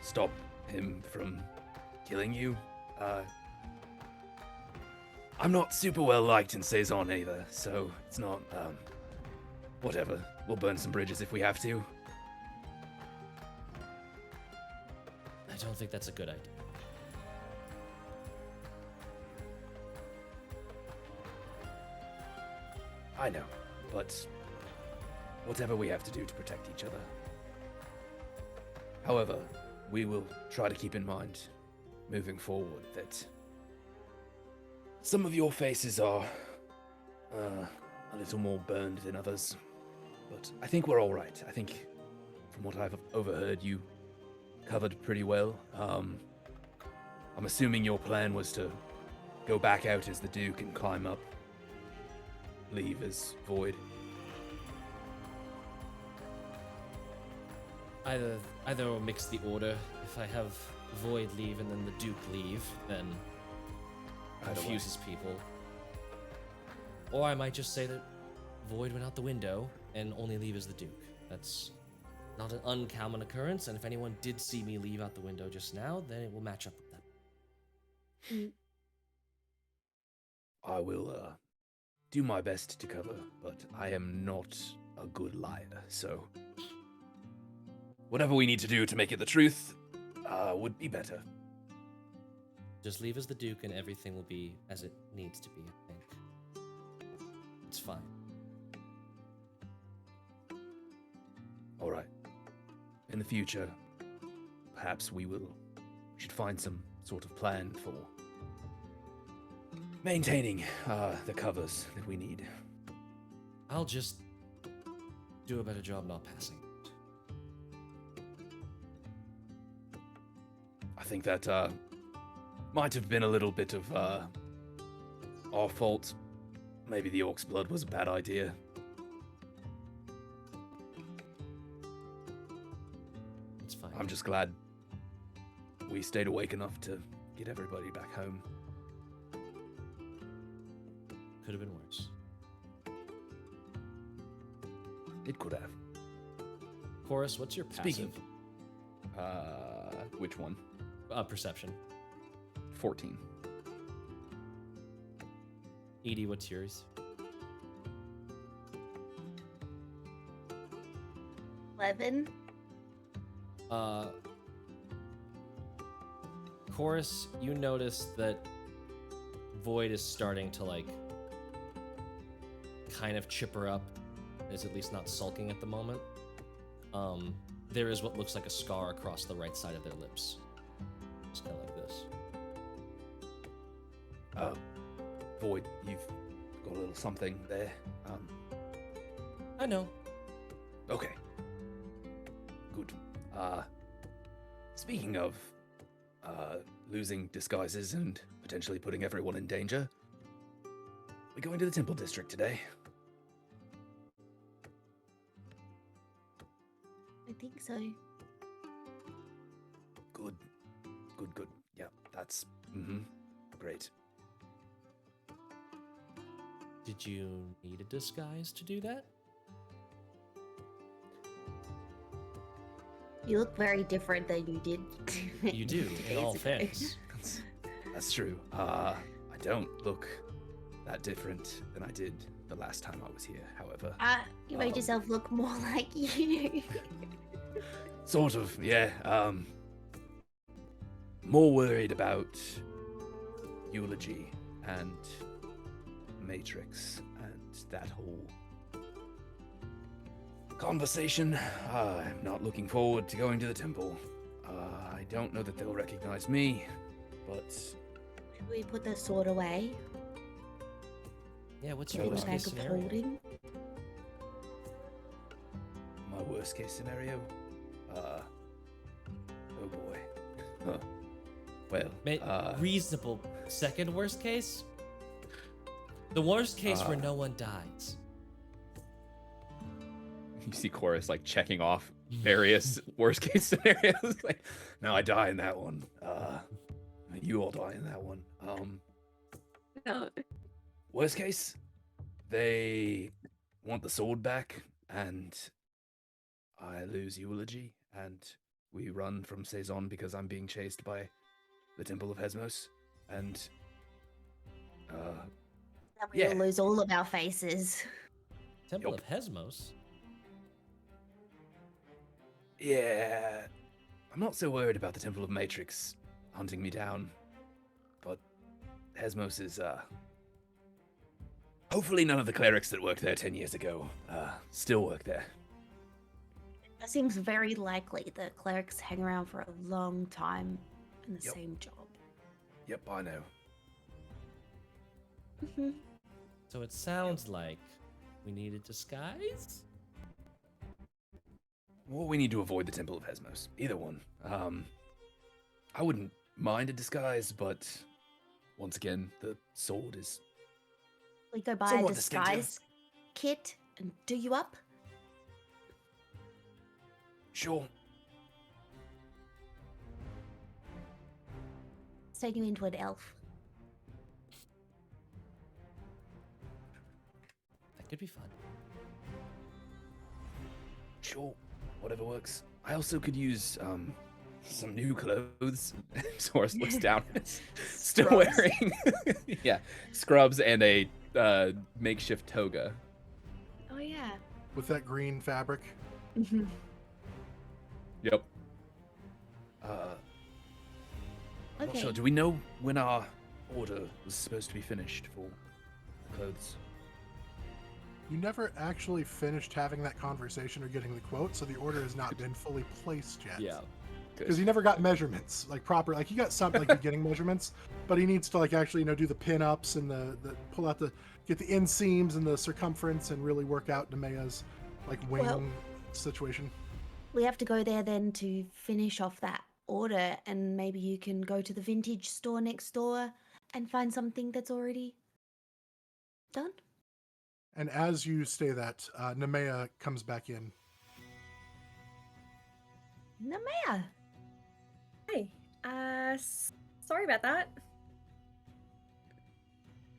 stop him from killing you. I'm not super well liked in Cezanne either, so it's not, whatever. We'll burn some bridges if we have to. I don't think that's a good idea. I know, but whatever we have to do to protect each other. However, we will try to keep in mind, moving forward, that some of your faces are a little more burned than others. But I think we're all right. I think from what I've overheard, you covered pretty well. I'm assuming your plan was to go back out as the Duke and climb up, leave as Void. Either or mix the order. If I have Void leave and then the Duke leave, then confuses people. Or I might just say that Void went out the window and only leave as the Duke. That's not an uncommon occurrence, and if anyone did see me leave out the window just now, then it will match up with them. I will do my best to cover, but I am not a good liar, so whatever we need to do to make it the truth would be better. Just leave as the Duke and everything will be as it needs to be, I think. It's fine. All right. In the future, perhaps we should find some sort of plan for maintaining the covers that we need. I'll just do a better job not passing. I think that might have been a little bit of our fault. Maybe the Orc's blood was a bad idea. It's fine. I'm just glad we stayed awake enough to get everybody back home. Could have been worse. It could have. Chorus, what's your passive? Speaking. Which one? Perception. 14. Edie, what's yours? 11. Chorus, you notice that Void is starting to, like, kind of chipper up. Is at least not sulking at the moment. There is what looks like a scar across the right side of their lips. Just kind of like this. Void, you've got a little something there. I know. Okay. Good. Speaking of losing disguises and potentially putting everyone in danger, we're going to the Temple District today. I think so. Good. Good. Yeah, that's great. Did you need a disguise to do that? You look very different than you did. You do, in all days ago. fairness. That's true. I don't look that different than I did the last time I was here, however. You made yourself look more like you. Sort of, yeah. More worried about eulogy and Matrix and that whole conversation. I'm not looking forward to going to the temple. I don't know that they'll recognize me, but Should we put the sword away? Yeah, what's Put your it in worst the case bag of scenario? holding? my worst case scenario, oh boy. Huh. Well, Reasonable second worst case? The worst case where no one dies. You see Chorus like checking off various worst case scenarios. Like, no, I die in that one. You all die in that one. No. Worst case, they want the sword back, and I lose eulogy, and we run from Saison because I'm being chased by the Temple of H.E.R.O.E.S. And That we Yeah. will lose all of our faces. Temple Yup. of H.E.R.O.E.S. yeah, I'm not so worried about the Temple of Matrix hunting me down, but H.E.R.O.E.S is hopefully none of the clerics that worked there 10 years ago still work there. That seems very likely. The clerics hang around for a long time in the Yep. same job. Yep, I know. So it sounds like we need a disguise? Well, we need to avoid the Temple of H.E.R.O.E.S. Either one. I wouldn't mind a disguise, but once again, the sword is We go buy a somewhat distinctive. disguise kit and do you up. Sure. Let's take you into an elf. That could be fun. Sure. Whatever works. I also could use some new clothes. Soros looks down. Still Scrubs. wearing Yeah, scrubs and a makeshift toga. Oh yeah. With that green fabric. Mhm. Yep. Not Okay. sure. Do we know when our order was supposed to be finished for the clothes? You never actually finished having that conversation or getting the quote, so the order has not been fully placed yet. Yeah. Because he never got measurements, like proper, like he got some like beginning measurements, but he needs to like actually do the pin ups and the pull out get the inseams and the circumference and really work out Nemeia's like wing Well- situation. We have to go there then to finish off that order, and maybe you can go to the vintage store next door and find something that's already done. And as you say that, Nemeia comes back in. Nemeia. Hey, sorry about that.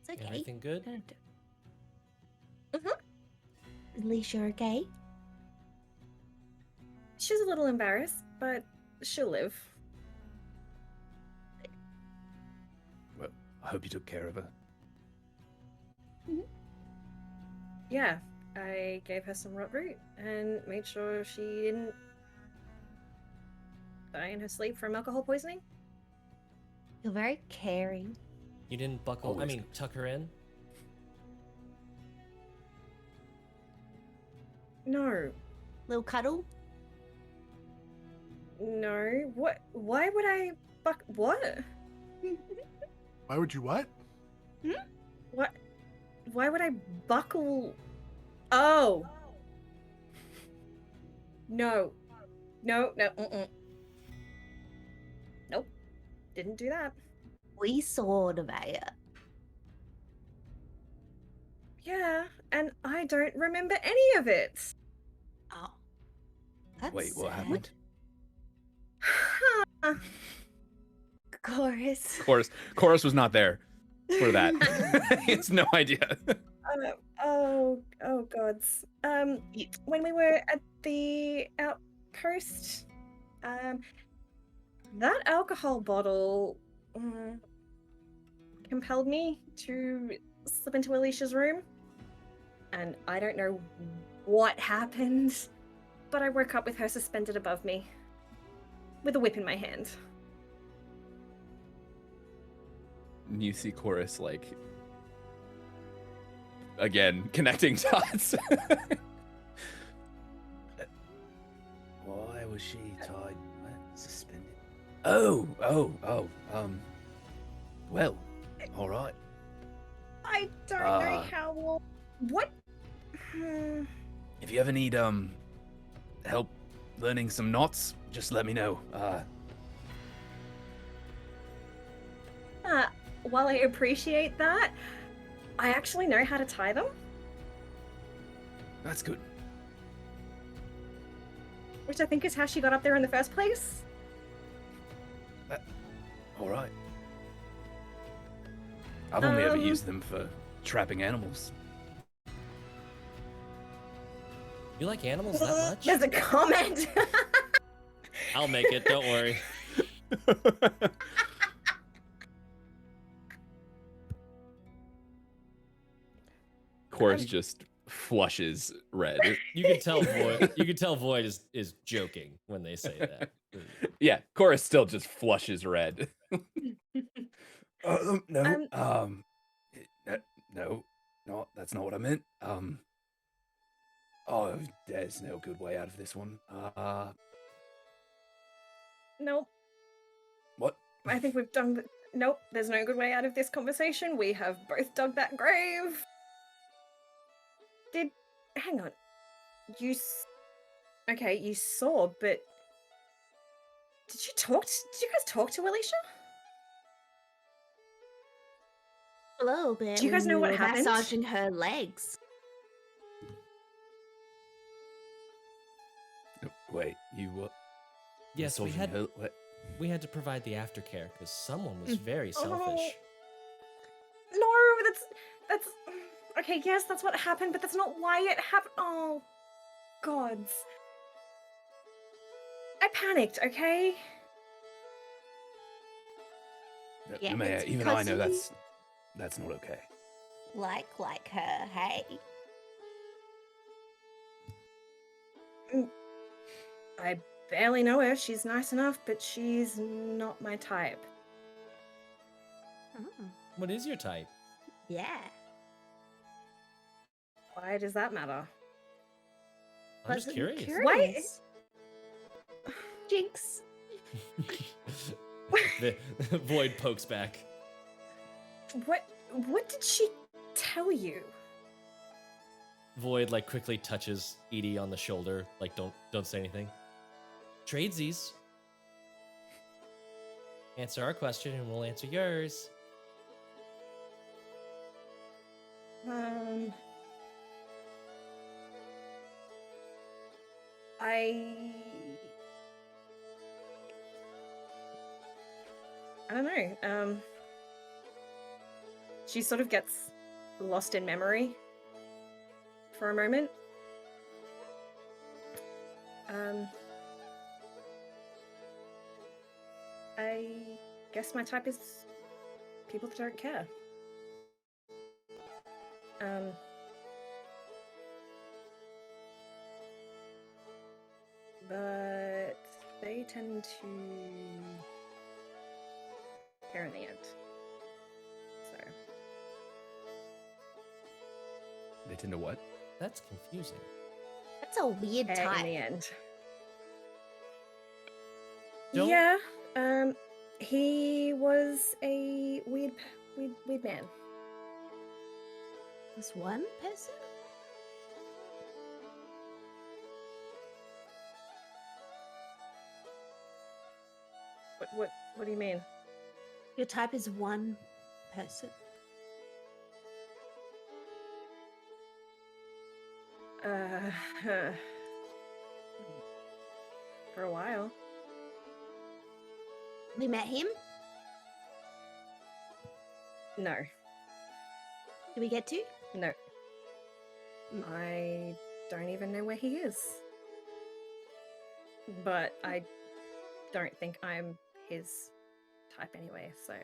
It's okay. Everything good? Is Alicia okay? She's a little embarrassed, but she'll live. Well, I hope you took care of her. Yeah, I gave her some rot root and made sure she didn't die in her sleep from alcohol poisoning. You're very caring. You didn't buckle, Always. tuck her in? No, Little cuddle. no. What? Why would I what? Why would you what? What? Why would I buckle? Oh. No. No, no, Nope. Didn't do that. We saw Nemeia. Yeah, and I don't remember any of it. Oh. That's Wait, what sad. happened? Chorus. Chorus was not there for that. He has no idea. Oh gods. When we were at the outpost, that alcohol bottle compelled me to slip into Alicia's room, and I don't know what happened, but I woke up with her suspended above me, with a whip in my hand. You see Chorus like again connecting dots. Why was she tied? Suspended? Oh. Well, all right. I don't know Ah. how long. What? If you ever need help learning some knots, just let me know. While I appreciate that, I actually know how to tie them, That's good. which I think is how she got up there in the first place. All right. I've only ever Um, used them for trapping animals. You like animals that much? There's a comment. I'll make it, don't worry. Chorus just flushes red. You can tell Void is joking when they say that. Yeah, Chorus still just flushes red. No, Um, no, that's not what I meant. Oh, there's no good way out of this one. Nope. What? I think we've done. Nope. There's no good way out of this conversation. We have both dug that grave. Hang on. Okay, you saw, but did you guys talk to Alicia? A little bit. Do you guys when know we what were happened? Massaging her legs. Wait, you Yes, we massaging had her- what? we had to provide the aftercare because someone was very selfish. No, that's okay. Yes, that's what happened, but that's not why it happened. Oh, gods! I panicked. Okay. Yeah, Nemeia, it's even I because know you- that's not okay. Like her, hey? I barely know her. She's nice enough, but she's not my type. Oh, What is your type? yeah. Why does that matter? I'm just Wasn't curious. Why- Jinx. The Void pokes back. What did she tell you? Void like quickly touches Edie on the shoulder, like don't say anything. Tradesies. Answer our question and we'll answer yours. I don't know. She sort of gets lost in memory for a moment. I guess my type is people that don't care. But they tend to care in the end. So They tend to what? That's confusing. That's a weird care in type. the end. Don't- Yeah. He was a weird man. This one person? What do you mean? Your type is one person. For a while. We met him. No. Did we get to? No. I don't even know where he is. But I don't think I'm his type anyway, so.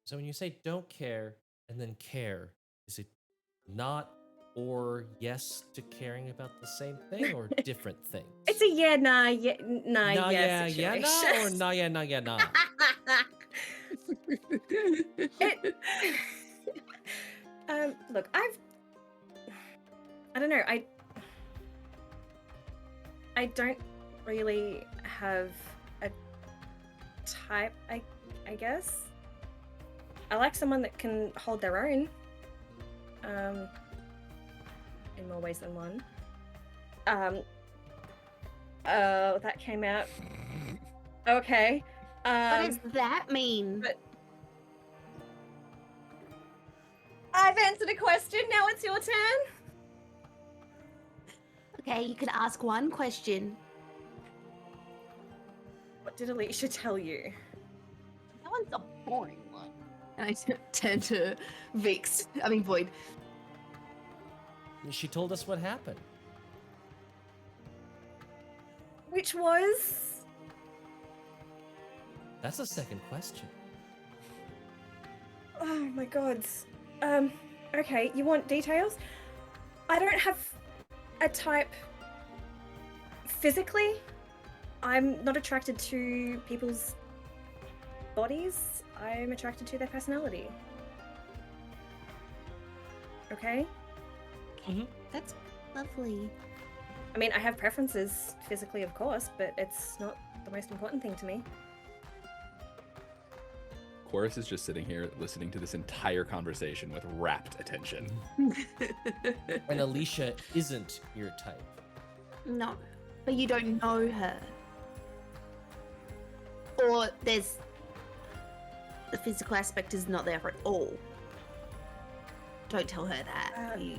So when you say don't care and then care, is it not or yes to caring about the same thing or different things? It's a yeah, nah, yeah, nah, nah, yeah, yeah, nah, or situation. nah, yeah, nah, yeah, nah. Look, I don't know, I don't really have a type, I guess. I like someone that can hold their own. In more ways than one. That came out. Okay. What does that mean? but- I've answered a question, now it's your turn. Okay, you could ask one question. What did Alicia tell you? That one's a boring one. And I turn to Void. She told us what happened. Which was? That's a second question. Oh my god. Okay, you want details? I don't have a type physically. I'm not attracted to people's bodies. I'm attracted to their personality. Okay? Mhm. That's lovely. I mean, I have preferences physically, of course, but it's not the most important thing to me. Quoras is just sitting here listening to this entire conversation with rapt attention. And Alicia isn't your type. No, but you don't know her. Or there's... The physical aspect is not there at all. Don't tell her that. You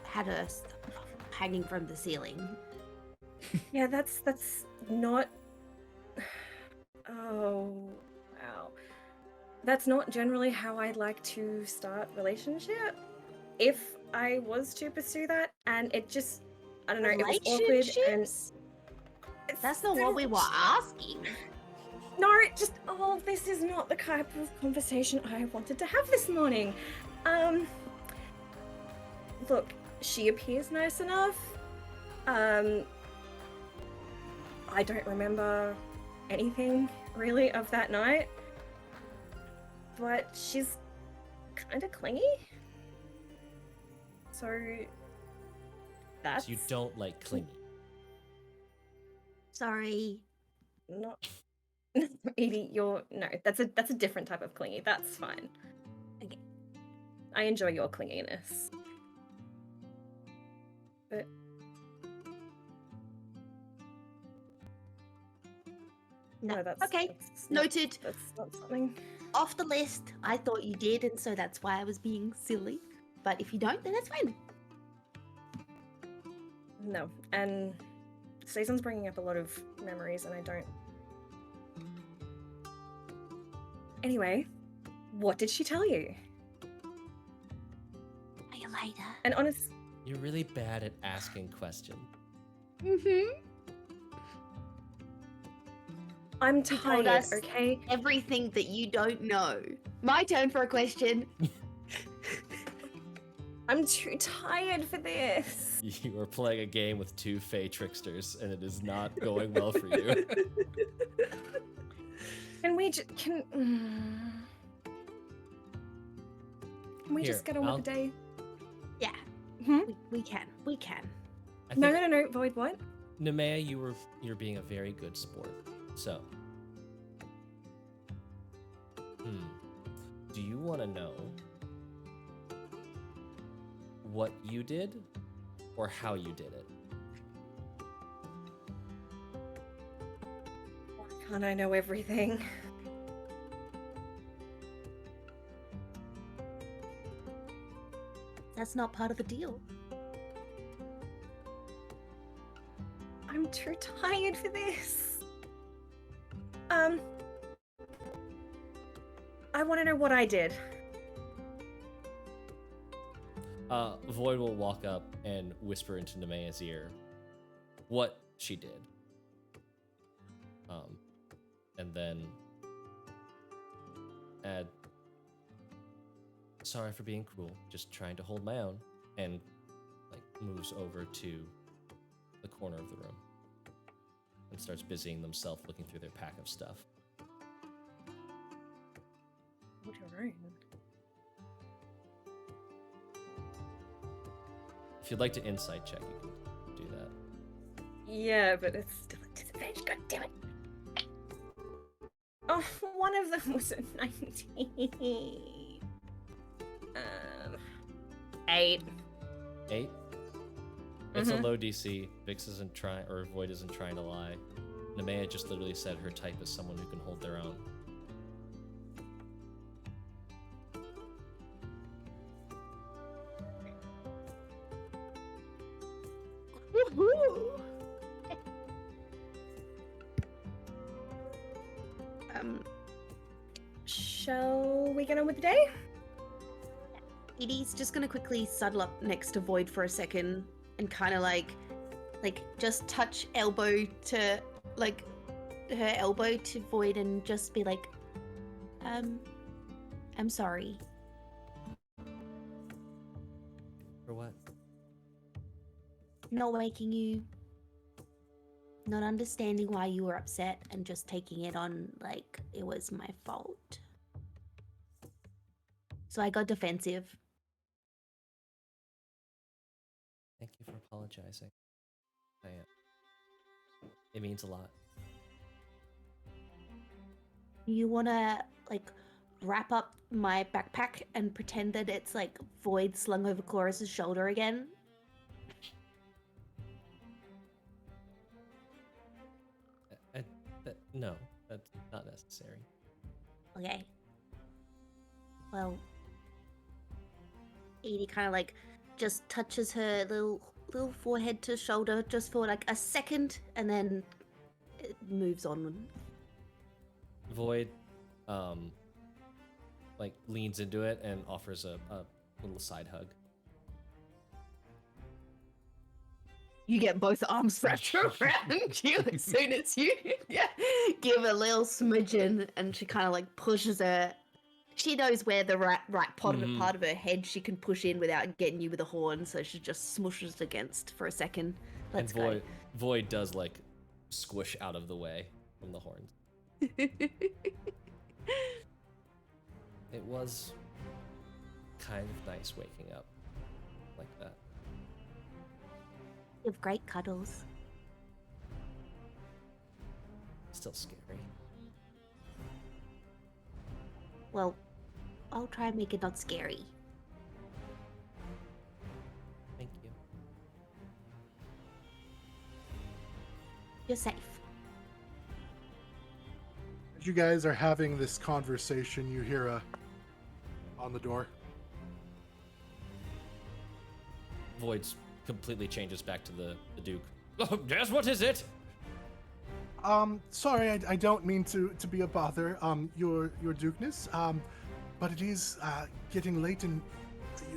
had her hanging from the ceiling. Yeah, that's not... Oh, wow. That's not generally how I'd like to start relationship. If I was to pursue that, and it just, I don't know, it was awkward and... Relationships? That's not what we were asking. No, just, oh, this is not the type of conversation I wanted to have this morning. Look, she appears nice enough. I don't remember anything really of that night, but she's kind of clingy. So that's... So you don't like clingy. Sorry. Not... Edie, you're... No, that's a different type of clingy. That's fine. Okay. I enjoy your clinginess. But... No, that's... okay. That's not, Noted. that's not something... Off the list. I thought you did, and so that's why I was being silly. But if you don't, then that's fine. No, and Season's bringing up a lot of memories, and I don't... Anyway, what did she tell you? See you later. And honest... You're really bad at asking questions. Mm-hmm. I'm told tired, us- okay? Everything that you don't know. My turn for a question. I'm too tired for this. You are playing a game with two Fey tricksters, and it is not going well for you. Can we just... Can we Here, just get on with the day? Yeah. Hmm? We can. We can. I No, think, no, Void, what? Nemeia, you're being a very good sport. So, do you want to know what you did or how you did it? Why can't I know everything? That's not part of the deal. I'm too tired for this. I want to know what I did. Void will walk up and whisper into Nemeia's ear what she did. And then add, sorry for being cruel, just trying to hold my own, and moves over to the corner of the room and starts busying themselves looking through their pack of stuff. What a room. If you'd like to insight check, you can do that. Yeah, but it's still a disadvantage. God damn it. Oh, one of them was a 19. 8. 8? It's a Mhm. low DC. Vix isn't trying, or Void isn't trying to lie. Nemeia just literally said her type is someone who can hold their own. Woohoo! Shall we get on with the day? Edie's just gonna quickly settle up next to Void for a second and kind of like just touch elbow to her elbow to Void and just be like, I'm sorry. For what? Not waking you. Not understanding why you were upset and just taking it on like it was my fault. So I got defensive. Thank you for apologizing. I am. It means a lot. You wanna wrap up my backpack and pretend that it's Void slung over Quoras' shoulder again? No, that's not necessary. Okay. Well, Edie kind of like just touches her little forehead to shoulder just for like a second, and then it moves on. Void, like leans into it and offers a little side hug. You get both arms wrapped around you as soon as you Give a little smidgen, and she kind of like pushes her. She knows where the right part of her head she can push in without getting you with a horn, so she just smushes against for a second. Let's and Void does like squish out of the way from the horns. go. It was kind of nice waking up like that. You have great cuddles. Still scary. Well, I'll try and make it not scary. Thank you. You're safe. As you guys are having this conversation, you hear a on the door. Void's completely changes back to the Duke. Oh, yes, what is it? Sorry, I don't mean to be a bother, your Dukeness, but it is getting late and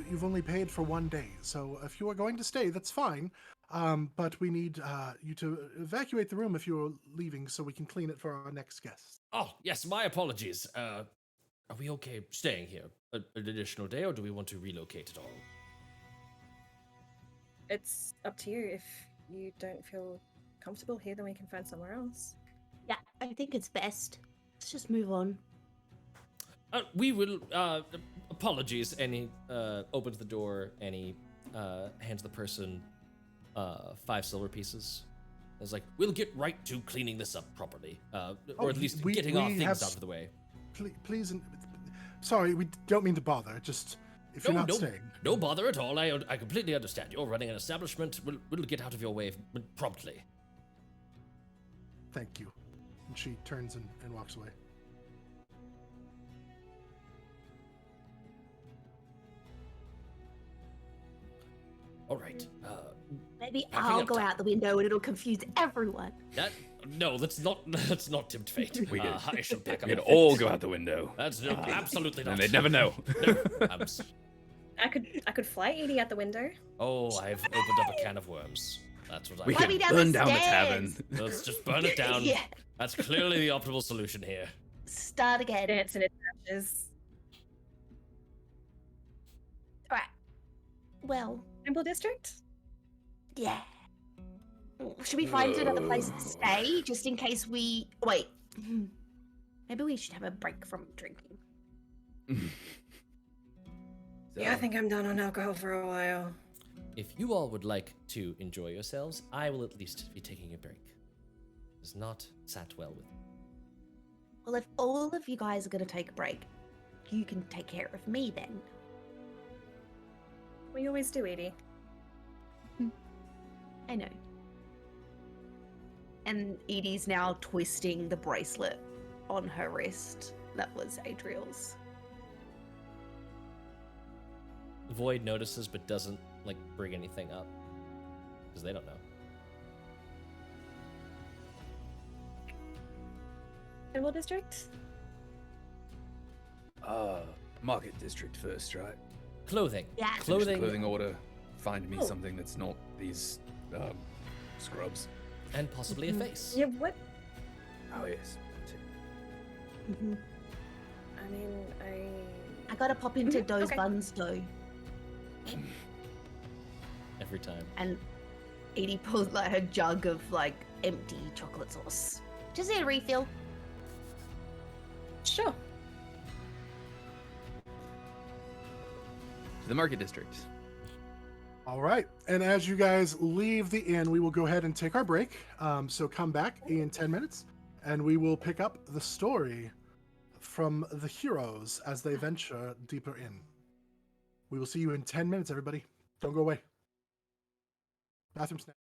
you've only paid for 1 day, so if you are going to stay, that's fine, but we need you to evacuate the room if you're leaving so we can clean it for our next guest. Oh, yes, my apologies. Are we okay staying here an additional day, or do we want to relocate at all? It's up to you. If you don't feel comfortable here, then we can find somewhere else. Yeah, I think it's best. Let's just move on. We will, apologies, and he opens the door, and he hands the person 5 silver pieces. It's like, we'll get right to cleaning this up properly, or at least getting our things out of the way. Please, sorry, we don't mean to bother, just if you're not staying. No bother at all, I completely understand. You're running an establishment, we'll get out of your way promptly. Thank you. And she turns and walks away. All right. Maybe Packing I'll up go time. out the window and it'll confuse everyone. No, let's not tempt fate. I shall pack up. We could all go out the window. That's no, absolutely not. And they'd never know. No, I could fly Edie out the window. Oh, I've opened up a can of worms. That's what We I Fly could me down burn the down the stairs. tavern. Let's just burn it down. Yeah. That's clearly the optimal solution here. Start again. Dance in its ashes. Alright. Well, Temple District? yeah. Should we find another place to stay, just in case we... Wait. Maybe we should have a break from drinking. Yeah, I think I'm done on alcohol for a while. If you all would like to enjoy yourselves, I will at least be taking a break. It has not sat well with me. Well, if all of you guys are going to take a break, you can take care of me then. We always do, Edie. I know. And Edie's now twisting the bracelet on her wrist. That was Adriel's. Void notices but doesn't like bring anything up because they don't know. Temple District? Market district first, right? Clothing. Yeah. Finish the Clothing clothing order. Find me Oh. something that's not these scrubs. and possibly a face. Yeah, what? Oh yes. Mm-hmm. I mean, I gotta pop into Mhm, Those okay. Buns Dough. Every time. And Edie pulls like her jug of like empty chocolate sauce. Just need a refill. Sure. To the market district. All right. And as you guys leave the inn, we will go ahead and take our break. So come back in 10 minutes and we will pick up the story from the heroes as they venture deeper in. We will see you in 10 minutes, everybody. Don't go away. Bathroom snack.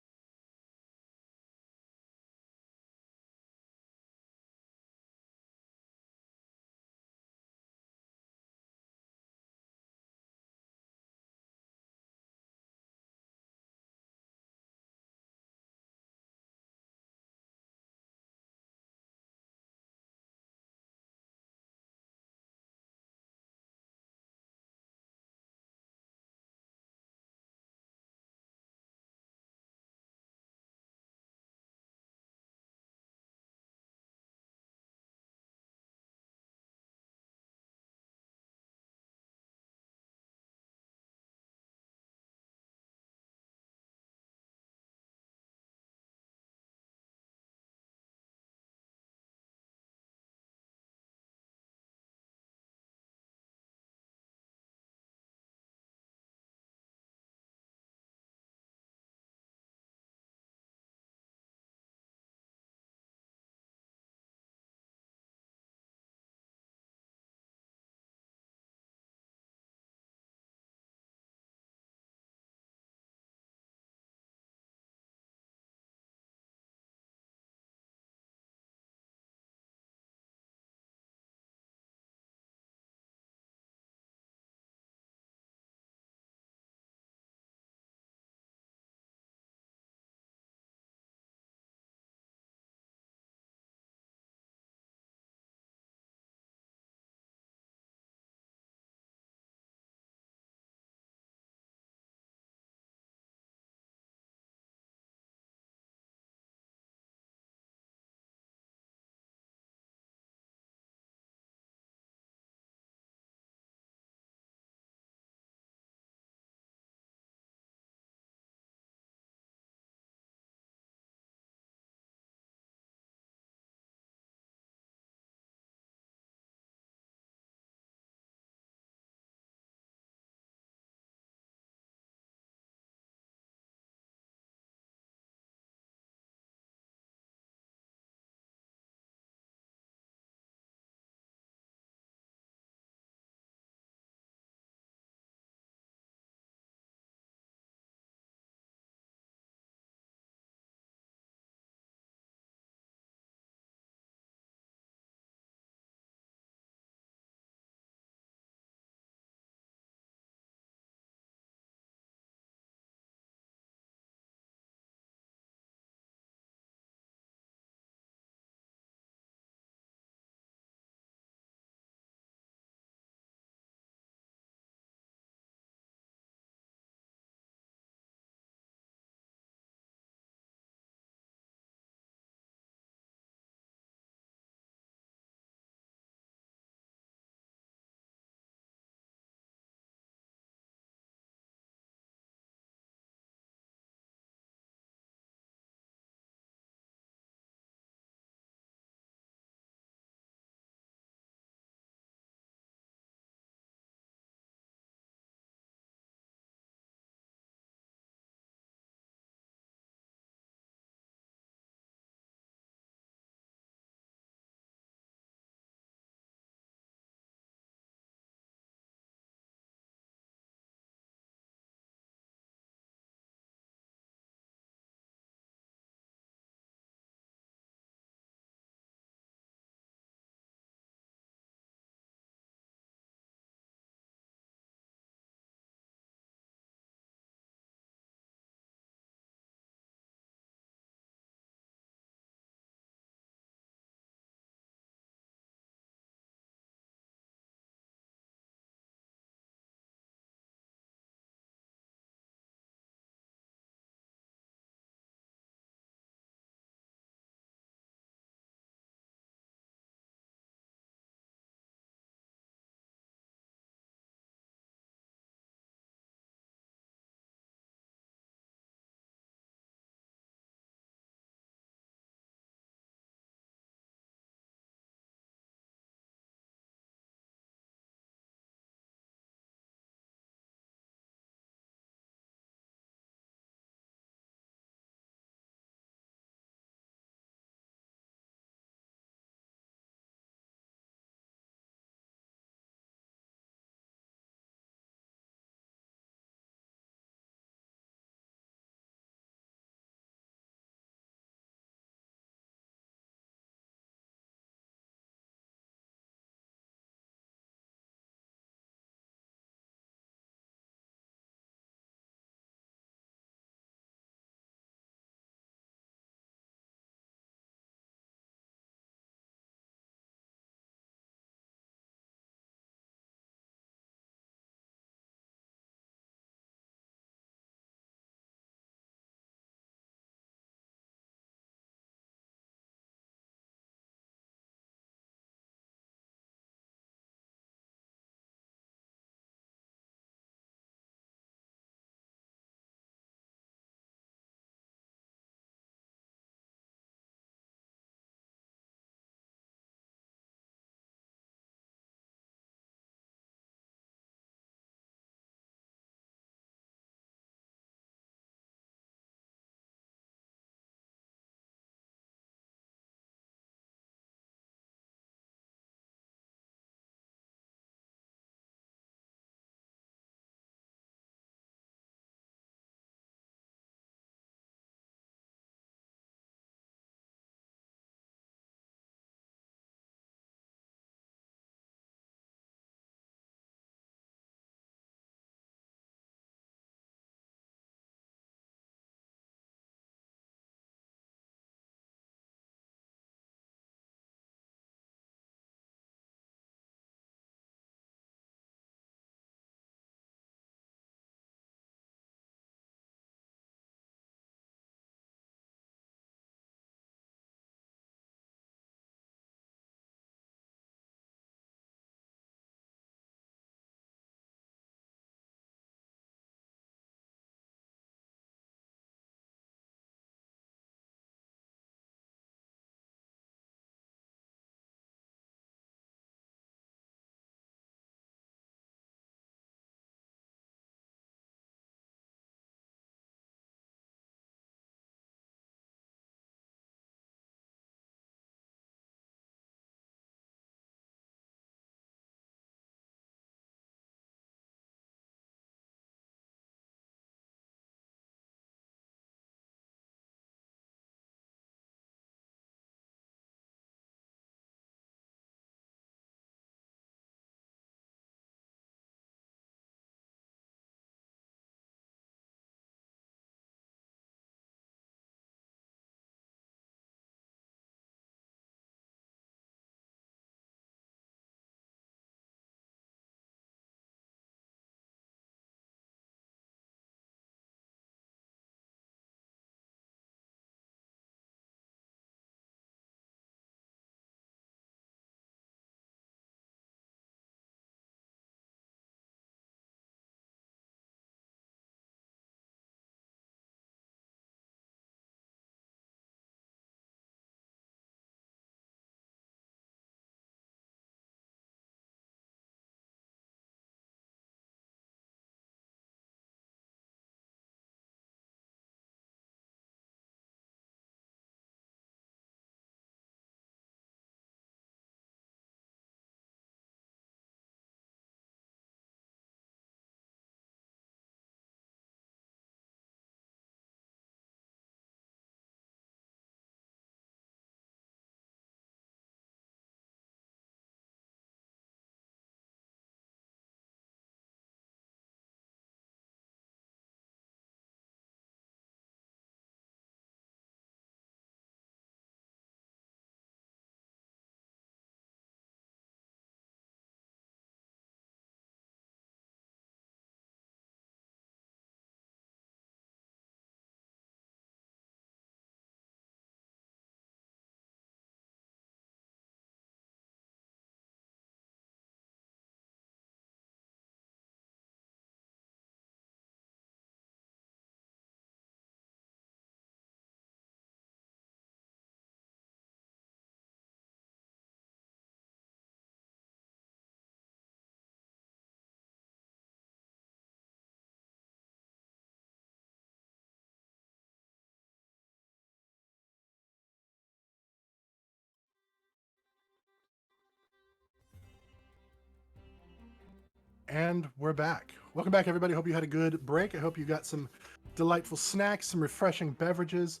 And we're back. Welcome back, everybody. Hope you had a good break. I hope you got some delightful snacks, some refreshing beverages.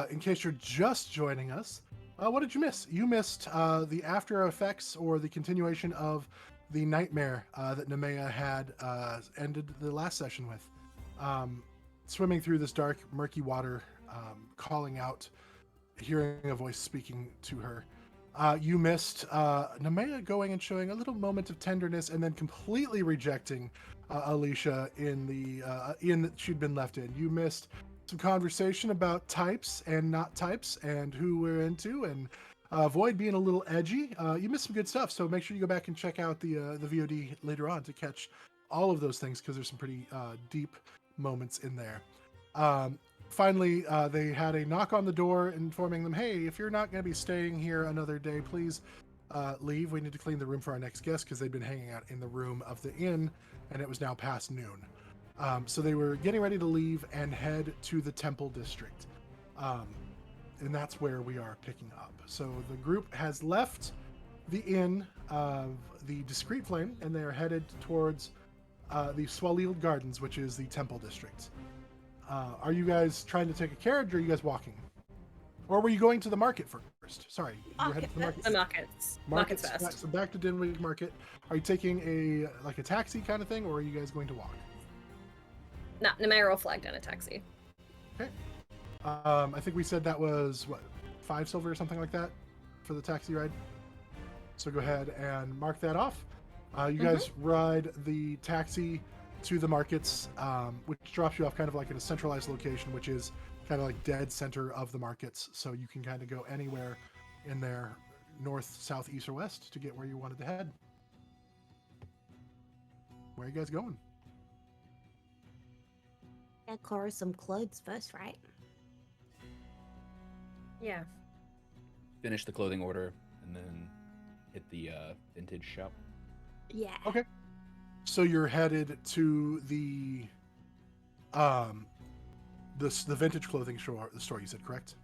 In case you're just joining us, what did you miss? You missed the after effects or the continuation of the nightmare that Nemeia had ended the last session with. Swimming through this dark, murky water, calling out, hearing a voice speaking to her. You missed Nemeia going and showing a little moment of tenderness and then completely rejecting Alicia in the inn that she'd been left in. You missed some conversation about types and not types and who we're into, and Void being a little edgy. You missed some good stuff, so make sure you go back and check out the VOD later on to catch all of those things, because there's some pretty deep moments in there. Finally, they had a knock on the door informing them, hey, if you're not going to be staying here another day, please leave. We need to clean the room for our next guest, because they've been hanging out in the room of the inn, and it was now past noon. So they were getting ready to leave and head to the temple district. And that's where we are picking up. So the group has left the inn of the Discreet Flame, and they are headed towards the Swaliled Gardens, which is the temple district. Are you guys trying to take a carriage, or are you guys walking? Or were you going to the market first? Sorry, you were headed to the market. The markets. Markets first. So back to Dinwiddie Market. Are you taking a taxi kind of thing, or are you guys going to walk? Nah, Nemeia will flag down a taxi. Okay. I think we said that was, what, 5 silver or something like that for the taxi ride? So go ahead and mark that off. You guys ride the taxi to the markets, which drops you off kind of like in a centralized location, which is kind of like dead center of the markets. So you can kind of go anywhere in there, north, south, east, or west, to get where you wanted to head. Where are you guys going? Get Quoras some clothes first, right? Yeah. Finish the clothing order and then hit the vintage shop. Yeah. Okay. So you're headed to the vintage clothing store you said, correct?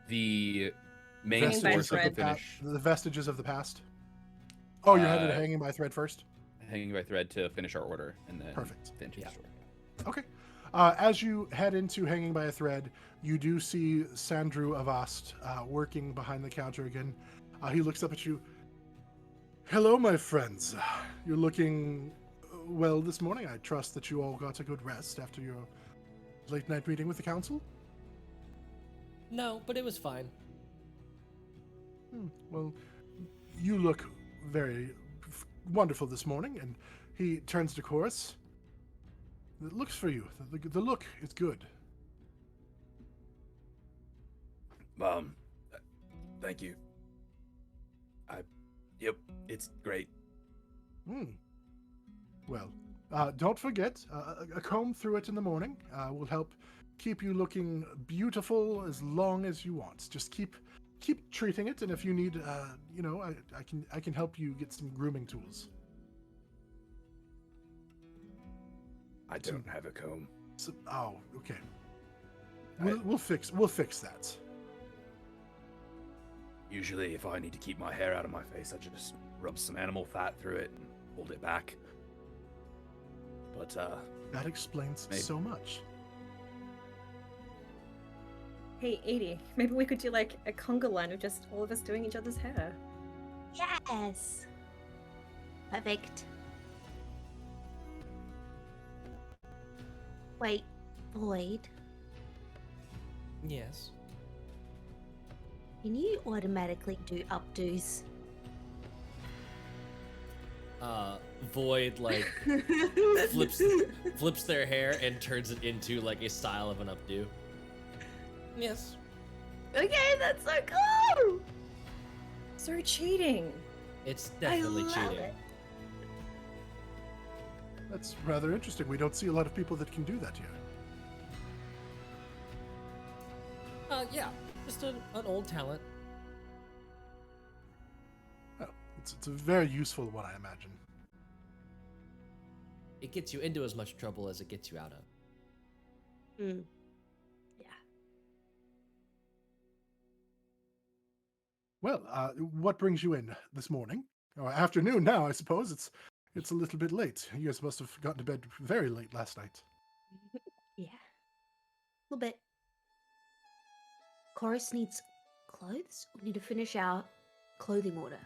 The main Hanging by source of the thread. finish. The vestiges of the past. Oh, you're headed to Hanging by Thread first? Hanging by thread to finish our order, and then Perfect. vintage Yeah. store. Okay. As you head into Hanging by a Thread, you do see Sandru Avast working behind the counter again. He looks up at you. Hello, my friends. You're looking well this morning. I trust that you all got a good rest after your late night meeting with the council? No, but it was fine. Well, you look very wonderful this morning. And he turns to Quoras. It looks for you. The look is good. Thank you. Yep, it's great. Well, don't forget, a comb through it in the morning will help keep you looking beautiful as long as you want. Just keep treating it, and if you need, I can help you get some grooming tools. I don't have a comb. So, oh, okay. We'll fix that. Usually, if I need to keep my hair out of my face, I just rub some animal fat through it and hold it back. But, That explains maybe. so much. Hey, Edie, maybe we could do like a conga line of just all of us doing each other's hair. Yes. Perfect. Wait, Void, Yes. can you automatically do updos? Void like flips their hair and turns it into like a style of an updo. Yes. Okay, that's so cool! So cheating. It's definitely love cheating. it. That's rather interesting. We don't see a lot of people that can do that here. Yeah, just an old talent. Well, it's a very useful one, I imagine. It gets you into as much trouble as it gets you out of. Yeah. Well, what brings you in this morning? Or afternoon now, I suppose. It's a little bit late. You guys must have gotten to bed very late last night. Yeah. A little bit. Chorus needs clothes. We need to finish our clothing order.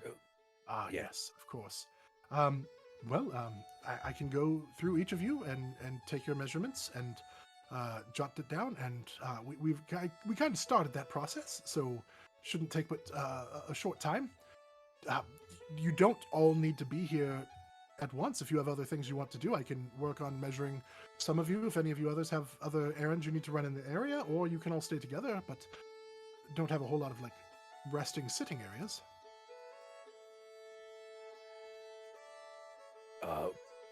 Ah, Yeah. yes, of course. I can go through each of you and take your measurements and jot it down. And we kind of started that process, so shouldn't take but a short time. You don't all need to be here at once. If you have other things you want to do, I can work on measuring some of you. If any of you others have other errands you need to run in the area, or you can all stay together, but don't have a whole lot of like resting, sitting areas.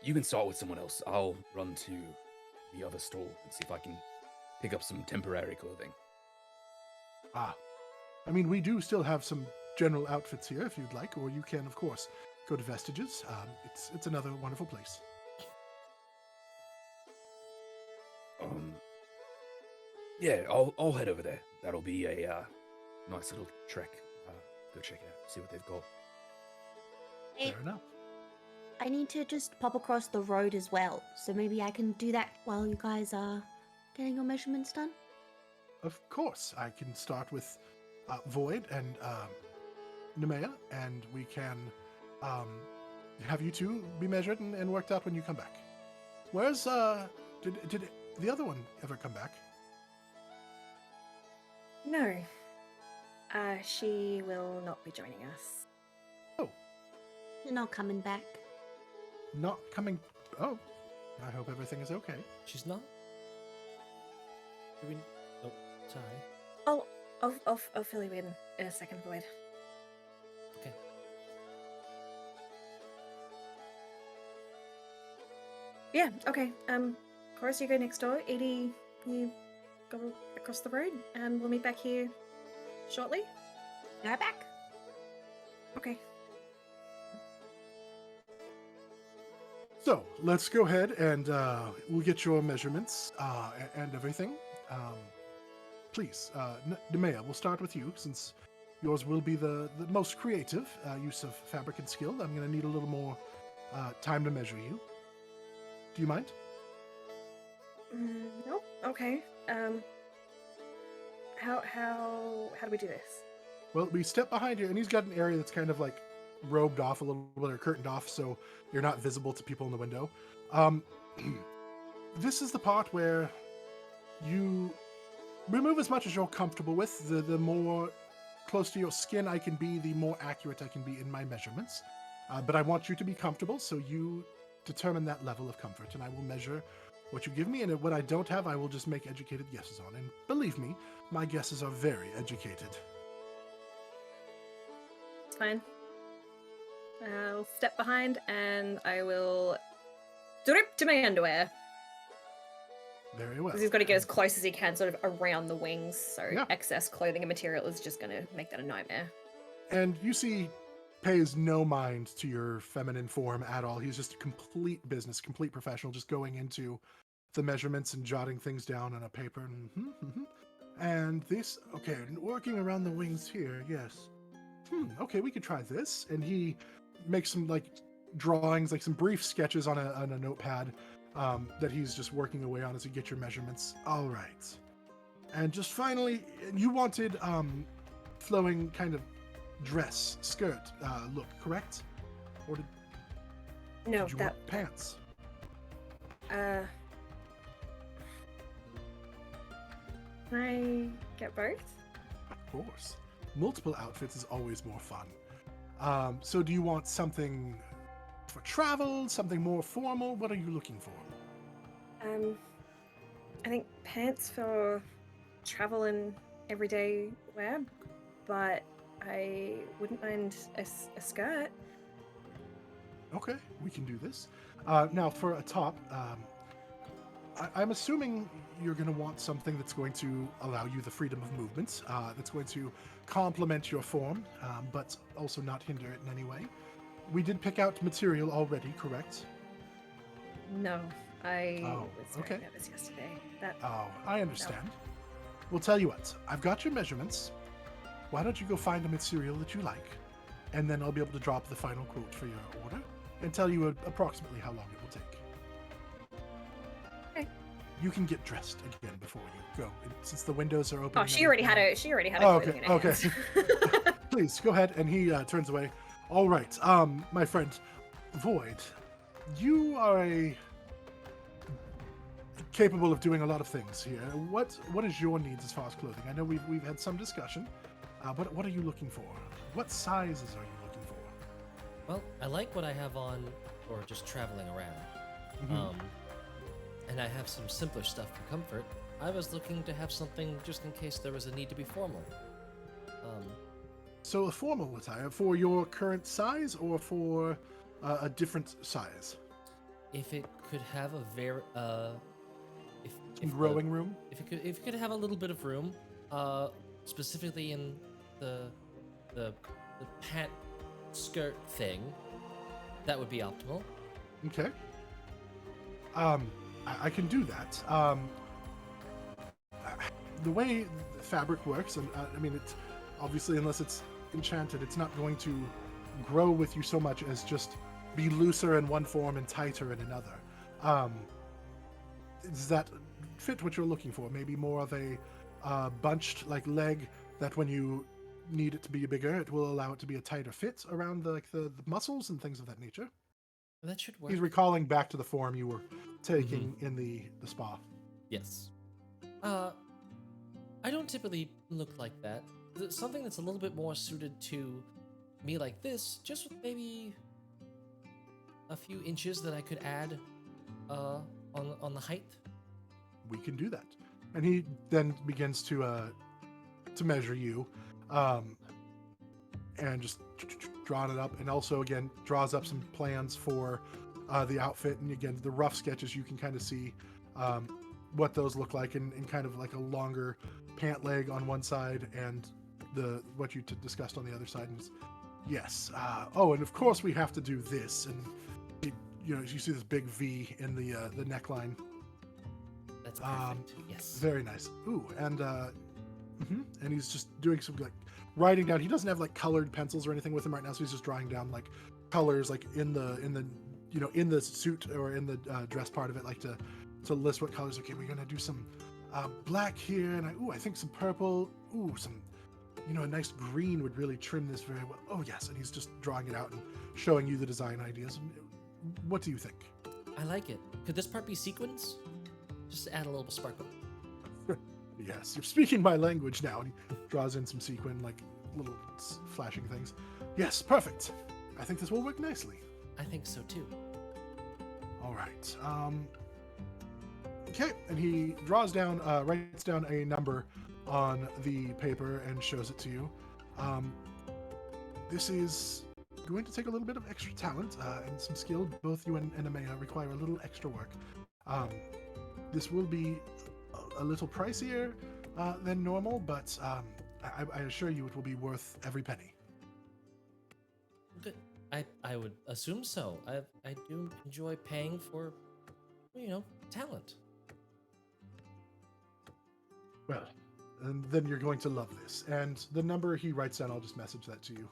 You can start with someone else. I'll run to the other stall and see if I can pick up some temporary clothing. Ah, I mean, we do still have some general outfits here if you'd like, or you can, of course, go to Vestiges. It's another wonderful place. Yeah, I'll head over there. That'll be a nice little trek. Go check it out, see what they've got. Fair enough. I need to just pop across the road as well, so maybe I can do that while you guys are getting your measurements done. Of course, I can start with Void and Nemeia, and we can have you two be measured and worked out when you come back. Where's did the other one ever come back? No. She will not be joining us. Oh, You're not coming back. not coming. Oh, I hope everything is okay. She's not. Oh, sorry. Oh, I'll fill you in a second, Void. Okay. Yeah, okay. Chorus, you go next door. Edie, you go across the road, and we'll meet back here shortly. Go back. Okay. So let's go ahead and we'll get your measurements and everything. Please, Nemeia, we'll start with you since yours will be the most creative use of fabric and skill. I'm going to need a little more time to measure you. Do you mind? Nope. Okay. How do we do this? Well, we step behind you, and he's got an area that's kind of like robed off a little bit or curtained off, so you're not visible to people in the window. This is the part where you remove as much as you're comfortable with. The more close to your skin I can be, the more accurate I can be in my measurements. But I want you to be comfortable, so you determine that level of comfort, and I will measure what you give me, and what I don't have, I will just make educated guesses on. And believe me, my guesses are very educated. It's fine. I'll step behind and I will drip to my underwear. Very well. Because he's got to get as close as he can, sort of around the wings, so Yeah. excess clothing and material is just going to make that a nightmare. And you see, pays no mind to your feminine form at all. He's just a complete business, complete professional, just going into the measurements and jotting things down on a paper. And this, okay, working around the wings here, yes. Okay, we could try this. And he makes some like drawings, like some brief sketches on a notepad that he's just working away on as you get your measurements. All right. And just finally, you wanted flowing kind of dress, skirt look, correct? Or did No, you that want pants? Can I get both? Of course. Multiple outfits is always more fun. So do you want something for travel, something more formal? What are you looking for? I think pants for travel and everyday wear, but I wouldn't mind a skirt. Okay, we can do this. Now, for a top, I'm assuming you're going to want something that's going to allow you the freedom of movement, that's going to complement your form, but also not hinder it in any way. We did pick out material already, correct? No, I Oh, was very okay. nervous yesterday. That Oh, I understand. We'll tell you what, I've got your measurements. Why don't you go find a material that you like, and then I'll be able to drop the final quote for your order. and tell you approximately how long it will take. Okay. You can get dressed again before you go, since the windows are open. Oh, she already had a Oh, clothing in okay, her okay. hands. Please go ahead, and he turns away. All right, my friend, Void, you are capable of doing a lot of things here. What is your needs as far as clothing? I know we've had some discussion. What are you looking for? What sizes are you looking for? Well, I like what I have on, or just traveling around. Mhm. And I have some simpler stuff for comfort. I was looking to have something just in case there was a need to be formal. So a formal attire for your current size, or for a different size? If it could have a very Some growing room. if it could have a little bit of room, specifically in the pant skirt thing, that would be optimal. Okay. I can do that. The way the fabric works, and I mean, it's obviously, unless it's enchanted, it's not going to grow with you so much as just be looser in one form and tighter in another. Does that fit what you're looking for? Maybe more of a bunched like leg that when you need it to be bigger, it will allow it to be a tighter fit around the muscles and things of that nature. That should work. He's recalling back to the form you were taking in the spa. Yes. I don't typically look like that. Something that's a little bit more suited to me like this, just with maybe a few inches that I could add on the height. We can do that. And he then begins to measure you, and just drawing it up, and also again draws up some plans for the outfit, and again the rough sketches you can kind of see what those look like, in kind of like a longer pant leg on one side and what you discussed on the other side. And yes, and of course we have to do this, and you see this big V in the neckline. That's perfect. Yes. Very nice. Ooh, and and he's just doing some like writing down. He doesn't have like colored pencils or anything with him right now, so he's just drawing down like colors, like in the suit or in the dress part of it, like to list what colors. Okay, we're gonna do some black here, and I think some purple. Ooh, some a nice green would really trim this very well. Oh yes, and he's just drawing it out and showing you the design ideas. What do you think? I like it. Could this part be sequins? Just to add a little sparkle. Yes, you're speaking my language now. And he draws in some sequin, like little flashing things. Yes, perfect. I think this will work nicely. I think so too. All right. Okay, and he writes down a number on the paper and shows it to you. This is going to take a little bit of extra talent and some skill. Both you and Nemeia require a little extra work. This will be a little pricier than normal, but I assure you it will be worth every penny. Good. I would assume so. I do enjoy paying for, talent. Well, and then you're going to love this. And the number he writes down, I'll just message that to you.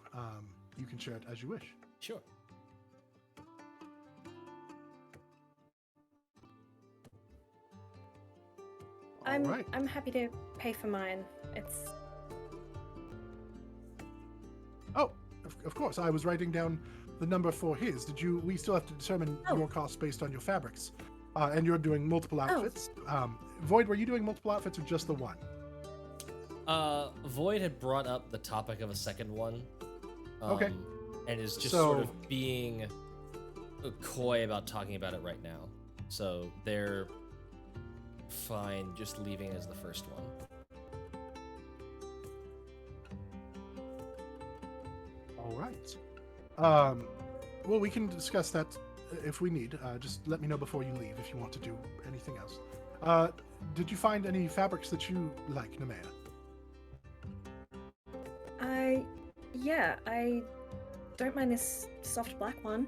You can share it as you wish. Sure. I'm happy to pay for mine. It's Of course, I was writing down the number for his. We still have to determine your cost based on your fabrics. And you're doing multiple outfits. Void, were you doing multiple outfits or just the one? Void had brought up the topic of a second one. Okay. And is just sort of being coy about talking about it right now. So they're fine just leaving as the first one. All right. Well, we can discuss that if we need. Just let me know before you leave if you want to do anything else. Did you find any fabrics that you like, Nemeia? I don't mind this soft black one.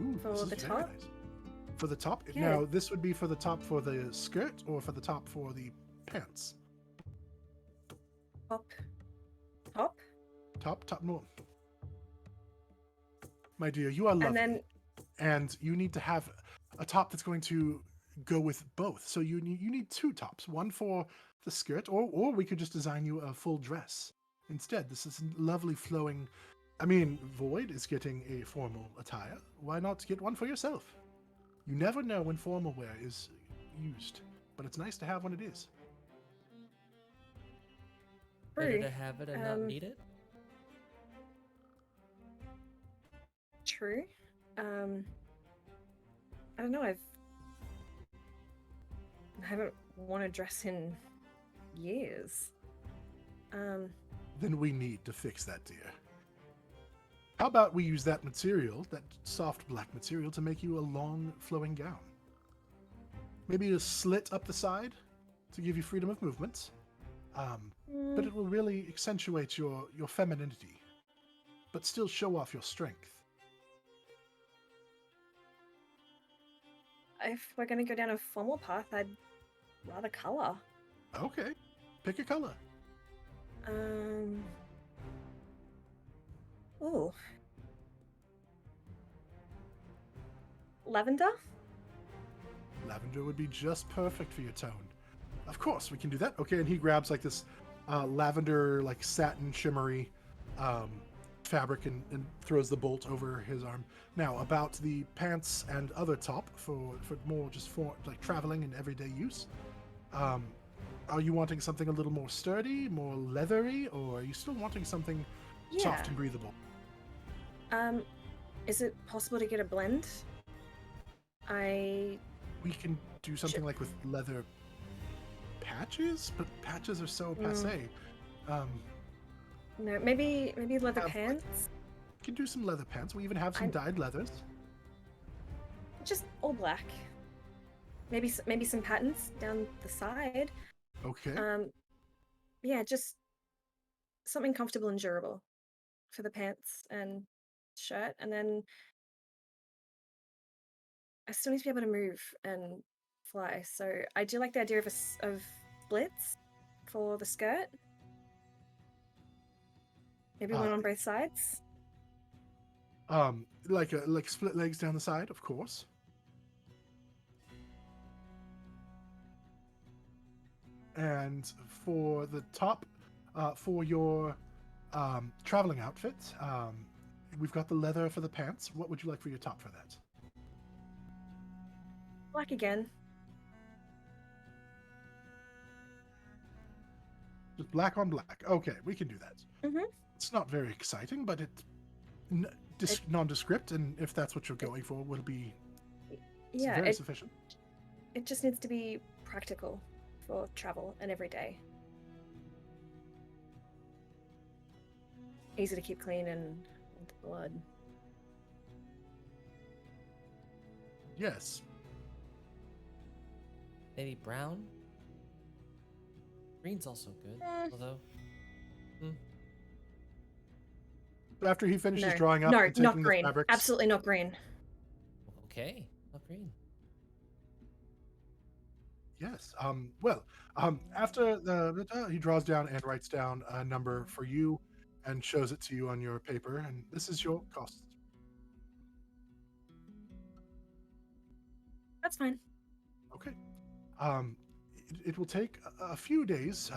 Ooh, For this is the very top? nice. For the top? Yeah. Now, this would be for the top for the skirt or for the top for the pants? Top? Top, no. My dear, you are lovely. And then And you need to have a top that's going to go with both. So you need two tops, one for the skirt, or we could just design you a full dress instead. This is lovely flowing. I mean, Void is getting a formal attire. Why not get one for yourself? You never know when formal wear is used, but it's nice to have when it is. Better true. to have it and not need it. True. I don't know. I haven't worn a dress in years. Then we need to fix that, dear. How about we use that material, that soft black material, to make you a long flowing gown? Maybe a slit up the side to give you freedom of movement. But it will really accentuate your femininity, but still show off your strength. If we're going to go down a formal path, I'd rather color. Okay, pick a color. Ooh. Lavender? Lavender would be just perfect for your tone. Of course, we can do that. Okay, and he grabs like this lavender, like satin shimmery fabric and throws the bolt over his arm. Now, about the pants and other top for more just for like traveling and everyday use. Are you wanting something a little more sturdy, more leathery, or are you still wanting something soft and breathable? Is it possible to get a blend? We can do something like with leather patches, but patches are so passe. No, maybe leather Have, like- pants. We can do some leather pants. We even have some dyed leathers. Just all black. Maybe some patterns down the side. Okay. Yeah, just something comfortable and durable for the pants and shirt, and then I still need to be able to move and fly. So I do like the idea of of splits for the skirt. Maybe one on both sides. Like split legs down the side, of course. And for the top, for your traveling outfit, we've got the leather for the pants. What would you like for your top for that? Black again. Just black on black. Okay, we can do that. Mhm. It's not very exciting, but it's nondescript, and if that's what you're going for, will be Yeah, very sufficient. it just needs to be practical for travel and every day. Easy to keep clean and with blood. Yes. Maybe brown? Green's also good, although... After he finishes No, drawing up no, and taking not the green. fabrics, Absolutely not green. Okay, not green. yes. After he draws down and writes down a number for you and shows it to you on your paper, and this is your cost. That's fine. Okay. It will take a few days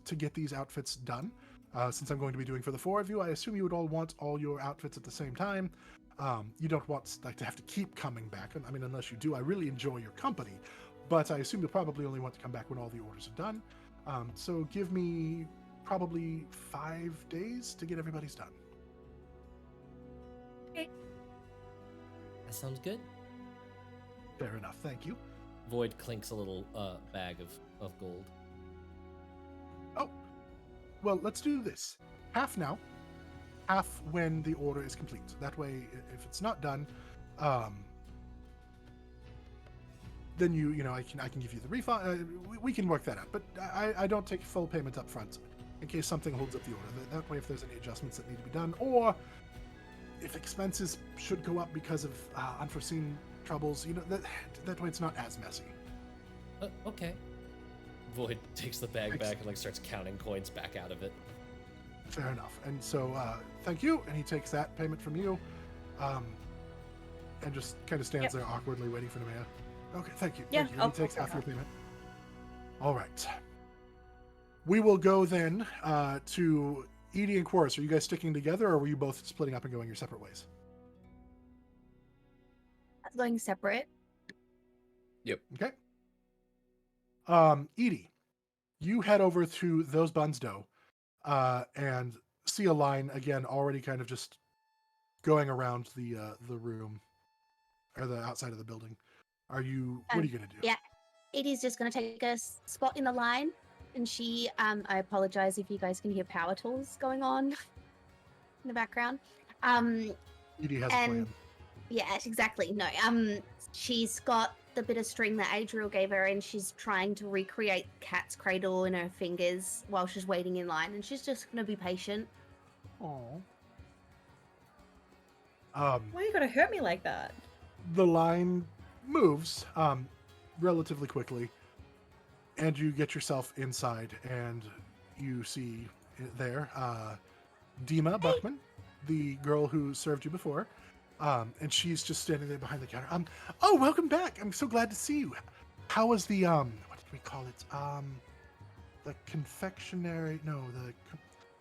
to get these outfits done. Since I'm going to be doing for the four of you, I assume you would all want all your outfits at the same time. You don't want to have to keep coming back. I mean, unless you do. I really enjoy your company, but I assume you'll probably only want to come back when all the orders are done. So give me probably 5 days to get everybody's done. Okay. That sounds good. Fair enough. Thank you. Void clinks a little bag of gold. Oh, well, let's do this. Half now, half when the order is complete. That way, if it's not done, then I can give you the refund. We can work that out. But I don't take full payment up front in case something holds up the order. That way, if there's any adjustments that need to be done, or if expenses should go up because of unforeseen troubles, that way it's not as messy. Okay. Void takes the bag back and starts counting coins back out of it. Fair enough. And so, thank you. And he takes that payment from you. and just kind of stands there awkwardly waiting for Nemeia. Okay, thank you. Yeah, Thank you. I'll He takes take half your that. payment. All right. We will go then to Edie and Quoras. Are you guys sticking together, or were you both splitting up and going your separate ways? Going separate. Okay. Edie, you head over to Those Buns Dough and see a line again already kind of just going around the room or the outside of the building. What are you gonna do? Yeah, Edie's just gonna take a spot in the line, and she. I apologize if you guys can hear power tools going on in the background. Edie has a and plan. yeah, exactly. No, she's got the bit of string that Adriel gave her, and she's trying to recreate cat's cradle in her fingers while she's waiting in line, and she's just gonna be patient. Oh. Why you gotta hurt me like that? The line moves relatively quickly, and you get yourself inside, and you see there Dima Buckman, the girl who served you before, and she's just standing there behind the counter. Oh, welcome back! I'm so glad to see you. How was the what did we call it? The confectionery? No, the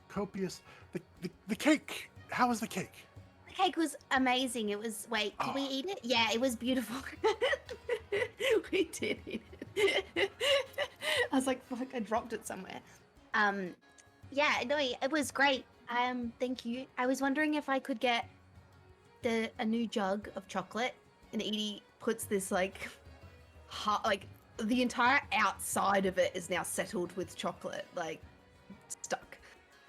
copious the cake. How was the cake? The cake was amazing. It was. Wait, did we eat it? Yeah, it was beautiful. We did eat it. I was like, fuck, I dropped it somewhere. Yeah, no, it was great. Thank you. I was wondering if I could get a new jug of chocolate, and Edie puts this like the entire outside of it is now settled with chocolate, like stuck.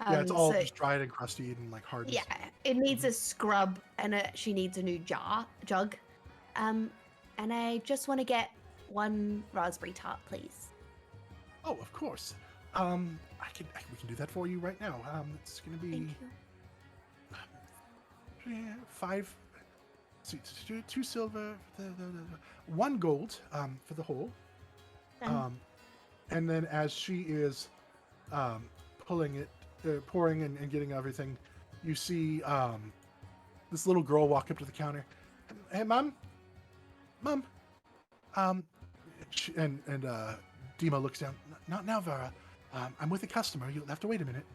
Yeah, it's all just dried and crusty and like hard. Yeah, it needs a scrub, and she needs a new jug. And I just want to get one raspberry tart, please. Oh, of course. We can do that for you right now. It's gonna be Thank you. 5, 2 silver, one gold for the whole. And then as she is pulling it, pouring and getting everything, you see this little girl walk up to the counter. Hey, mom. And Dima looks down. Not now, Vera. I'm with a customer. You'll have to wait a minute.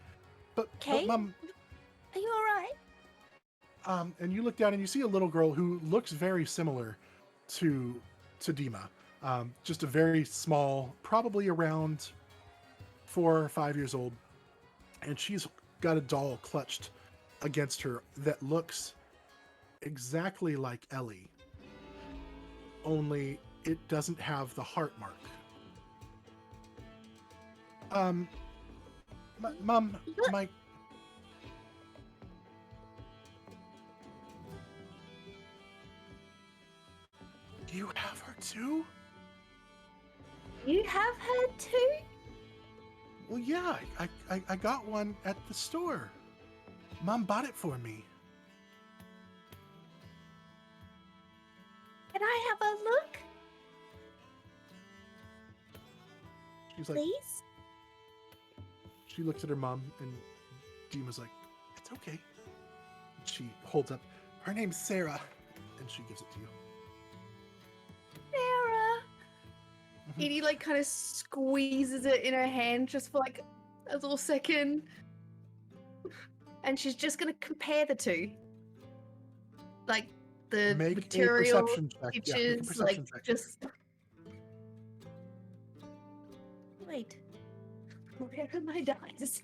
But mom, are you all right? and you look down and you see a little girl who looks very similar to Dima. Just a very small, probably around 4 or 5 years old, and she's got a doll clutched against her that looks exactly like Ellie, only it doesn't have the heart mark. Mom, my... You have her too? You have her too? Well, yeah, I got one at the store. Mom bought it for me. Can I have a look? She's like, Please? she looks at her mom, and Dima's like, it's okay. And she holds up, her name's Sarah, and she gives it to you. Sarah. Mhm. Edie like kind of squeezes it in her hand just for like a little second. And she's just gonna compare the two. Like the Make material a perception check. Yeah, make a pictures, perception like check. just wait. Where are my dice?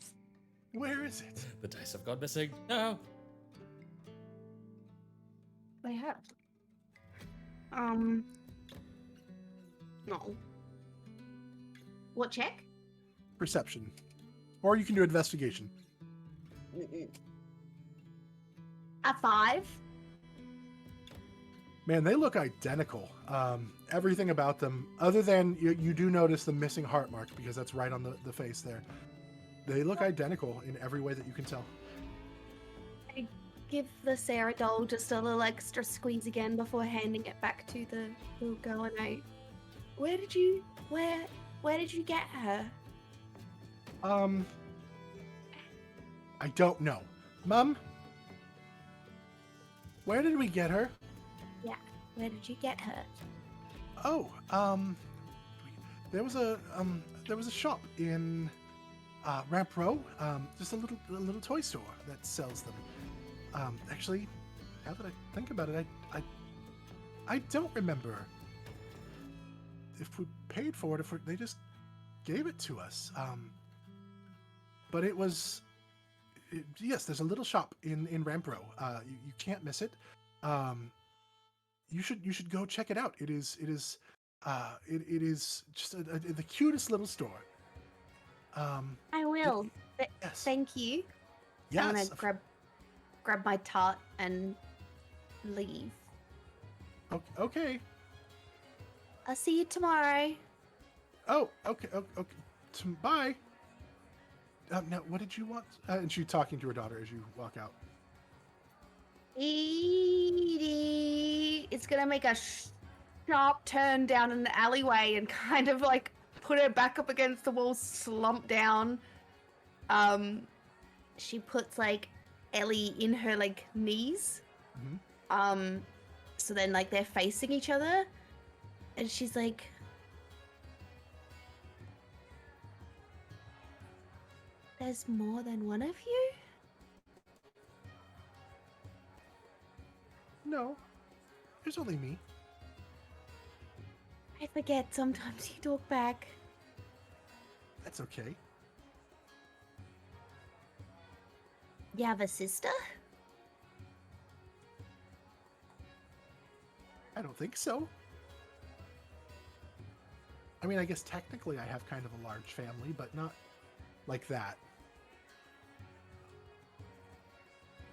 Where is it? The dice have gone missing. No. They have. No. What check? Perception. Or you can do investigation. A 5. Man, they look identical. Everything about them, other than you do notice the missing heart mark because that's right on the face there. They look identical in every way that you can tell. I give the Sarah doll just a little extra squeeze again before handing it back to the little girl, and where did you get her? I don't know. Mom? Where did we get her? Where did you get her? Oh, there was a shop in Ramp Row, just a little toy store that sells them. Actually, now that I think about it, I don't remember if we paid for it, they just gave it to us. But it was, yes, there's a little shop in Ramp Row. You can't miss it. You should go check it out. It is just the cutest little store. I will. Yes. Thank you. Yes. I'm gonna grab my tart and leave. Okay. I'll see you tomorrow. Oh, okay. Bye. Now, what did you want? And she's talking to her daughter as you walk out. Edie is gonna make a sharp turn down in the alleyway and kind of like put her back up against the wall, slump down. She puts like Ellie in her like knees. Mm-hmm. So then like they're facing each other, and she's like, "There's more than one of you?" No, there's only me. I forget sometimes you talk back. That's okay. You have a sister? I don't think so. I mean, I guess technically I have kind of a large family, but not like that.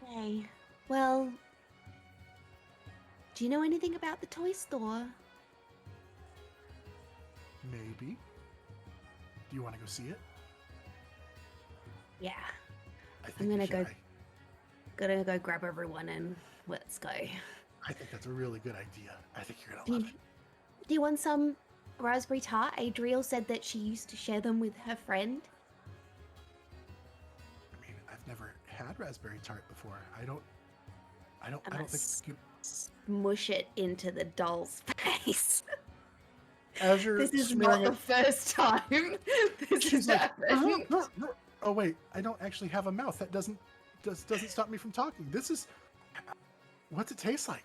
Okay. Well, do you know anything about the toy store? Maybe. Do you want to go see it? Yeah. I think I'm you gonna should. gonna go grab everyone and let's go. I think that's a really good idea. I think you're Do gonna you, love it. do you want some raspberry tart? Adriel said that she used to share them with her friend. I mean, I've never had raspberry tart before. I don't I'm think gonna it's good. smush it into the doll's face. As you're This is smearing not the first time this she's has like, happened. oh wait, I don't actually have a mouth. That doesn't stop me from talking. This is, what's it taste like?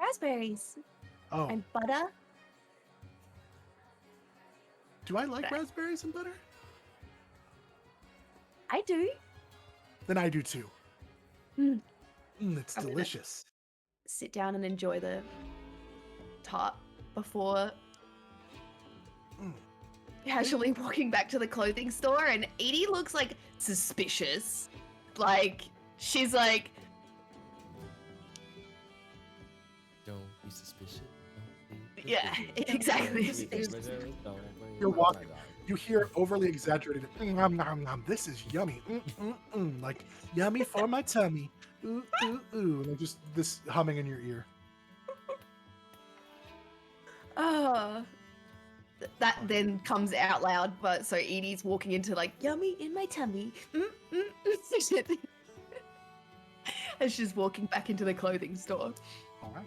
Raspberries Oh, and butter. do I like raspberries and butter? I do. Then I do too. Mm. It's I'm gonna- delicious. Sit down and enjoy the tart before Mm. casually walking back to the clothing store, and Edie looks like suspicious. Like she's like, Don't be suspicious. Don't be yeah, suspicious. exactly. Don't be suspicious. Don't be You're walking. suspicious. You hear overly exaggerated, nom, nom, nom. This is yummy. Like yummy for my tummy. Ooh, ooh, ooh. Like just this humming in your ear. oh. That then comes out loud, but so Edie's walking into like yummy in my tummy. As she's walking back into the clothing store. All right.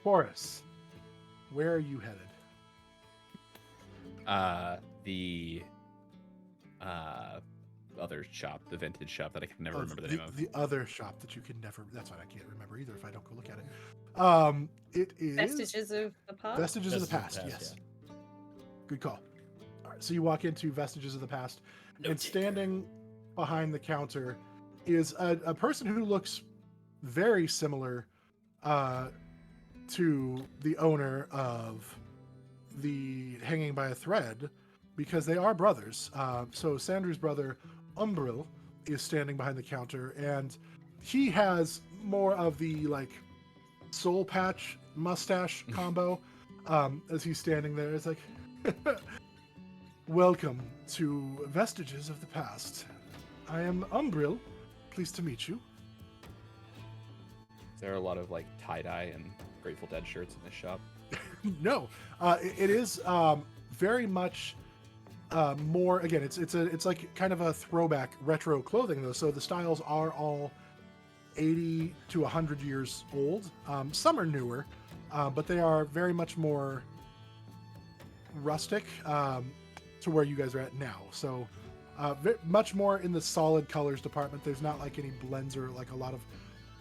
Quoras, where are you headed? The other shop, the vintage shop that I can never Oh, remember the name of. The other shop that you can never. That's what I can't remember either if I don't go look at it. It is Vestiges of the past. Vestiges of the Past. Yes. Good call. All right, so you walk into Vestiges of the Past, and standing behind the counter is a person who looks very similar to the owner of the Hanging by a Thread, because they are brothers. So Sandru's brother, Umbril, is standing behind the counter, and he has more of the like soul patch mustache combo. As he's standing there, it's like, welcome to Vestiges of the Past. I am Umbril. Pleased to meet you. There are a lot of like tie-dye and Grateful Dead shirts in this shop. No, it is very much more. Again, it's like kind of a throwback retro clothing though. So the styles are all 80 to 100 years old. Some are newer, but they are very much more rustic to where you guys are at now. So much more in the solid colors department. There's not like any blends or like a lot of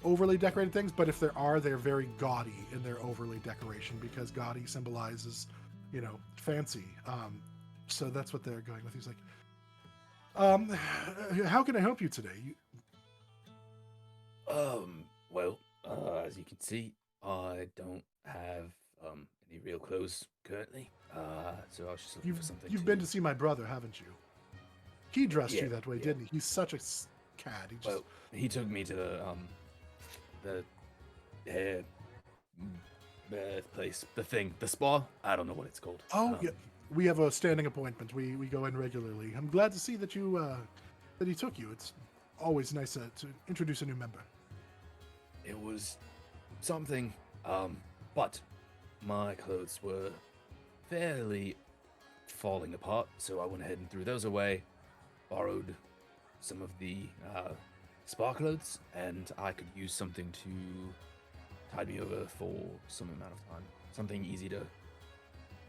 overly decorated things, but if there are, they're very gaudy in their overly decoration because gaudy symbolizes, you know, fancy. So that's what they're going with. He's like, how can I help you today? Well, as you can see, I don't have any real clothes currently. So I was just looking for something. You've been to see my brother, haven't you? He dressed you that way, yeah. didn't he? He's such a cad. He just... Well, he took me to the hair place, the spa. I don't know what it's called. Oh, yeah. We have a standing appointment. We go in regularly. I'm glad to see that you that he took you. It's always nice to introduce a new member. It was something, but my clothes were fairly falling apart, so I went ahead and threw those away, borrowed some of the spa clothes, and I could use something to tide me over for some amount of time. Something easy to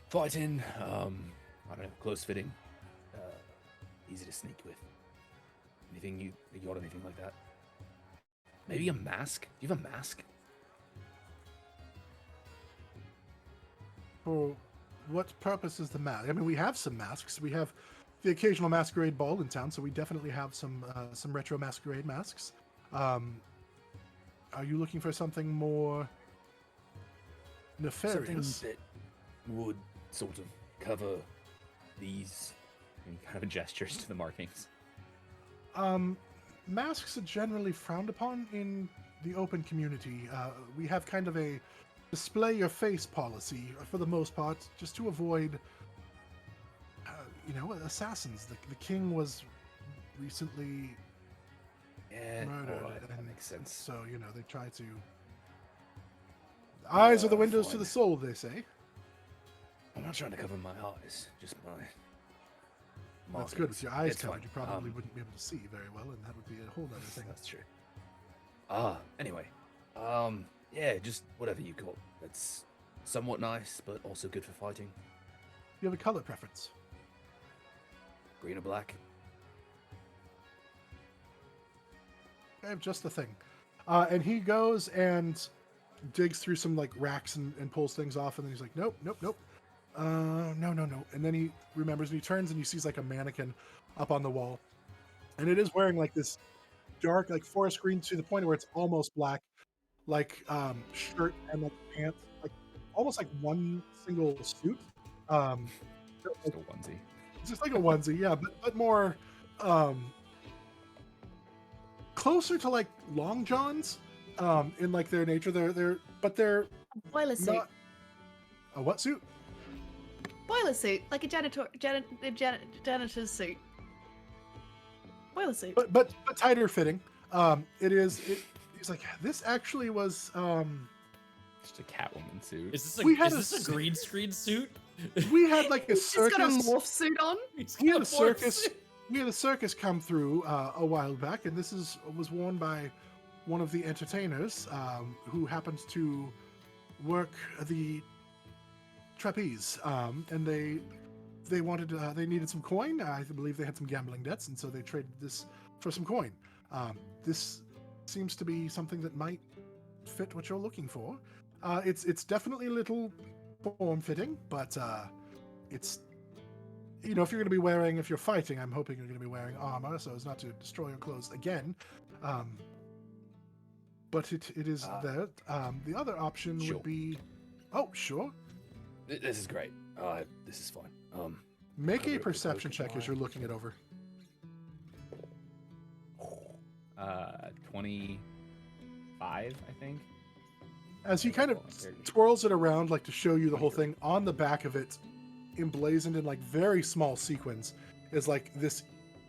fight in, I don't know, close fitting, easy to sneak with. Anything you got anything like that? Maybe a mask? Do you have a mask? For what purpose is the mask? I mean, we have some masks. We have the occasional masquerade ball in town, so we definitely have some retro masquerade masks. Are you looking for something more nefarious? Something that would sort of cover these, And he kind of gestures to the markings. Masks are generally frowned upon in the open community. We have kind of a display your face policy for the most part, just to avoid, assassins. The king was recently murdered. Alright, that makes sense. So, they try to... Eyes are the windows to the soul, they say. I'm not trying to cover my eyes, just my... That's good. With your eyes It's covered, fine. you probably wouldn't be able to see very well, and that would be a whole other thing. That's true. Anyway. Yeah, just whatever you got. That's somewhat nice, but also good for fighting. You have a color preference? Green or black? I have just the thing. And he goes and digs through some like racks and pulls things off, and then he's like, nope. No. And then he remembers and he turns and he sees like a mannequin up on the wall. And it is wearing like this dark, like forest green to the point where it's almost black, like shirt and like pants, like almost like one single suit. Just a onesie. Just like a onesie, yeah, but more closer to like long johns in like their nature. They're Boiler suit. not a what suit? Boiler suit, like a janitor's suit. Boiler suit. But tighter fitting. He's like, this actually was Just a Catwoman suit. Is We this had a green screen suit? we had like a He's got a circus. morph suit on. We had a circus. We had a circus come through a while back, and this was worn by one of the entertainers who happens to work the trapeze, and they wanted they needed some coin. I believe they had some gambling debts, and so they traded this for some coin. This seems to be something that might fit what you're looking for. It's definitely a little form-fitting, but it's if you're going to be wearing, if you're fighting, I'm hoping you're going to be wearing armor so as not to destroy your clothes again. But it is there. The other option Sure. would be, oh sure, This is great. This is fine. make Cover a it with perception broken check as you're looking it over. 25, I think. As he kind of twirls it around, like to show you the whole thing, on the back of it, emblazoned in like very small sequins, is like this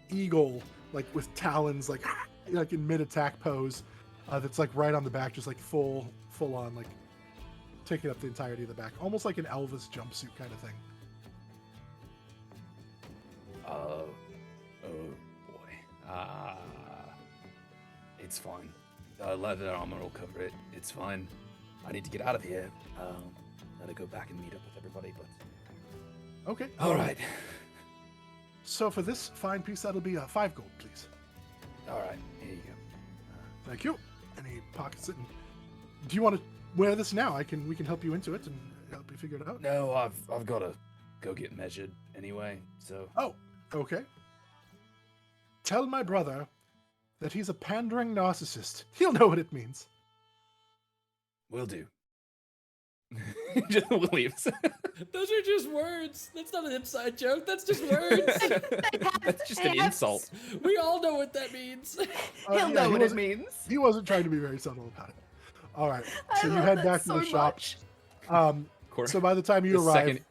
eagle, like with talons, like in mid-attack pose. That's like right on the back, just like full on, like taking up the entirety of the back, almost like an Elvis jumpsuit kind of thing. Oh boy. It's fine. Leather armor will cover it. It's fine. I need to get out of here. Gotta go back and meet up with everybody, but... Okay. All right. So for this fine piece, that'll be 5 gold, please. All right, here you go. Thank you. And he pockets it. And do you want to wear this now? We can help you into it and help you figure it out. No, I've got to go get measured anyway, so... Oh, okay. Tell my brother that he's a pandering narcissist. He'll know what it means. Will do. Just leaves. Those are just words. That's not an inside joke. That's just words. That's just an insult. We all know what that means. He'll know what it means. He wasn't trying to be very subtle about it. All right. So you love head that back to so the shop. much. So by the time you The arrive, second-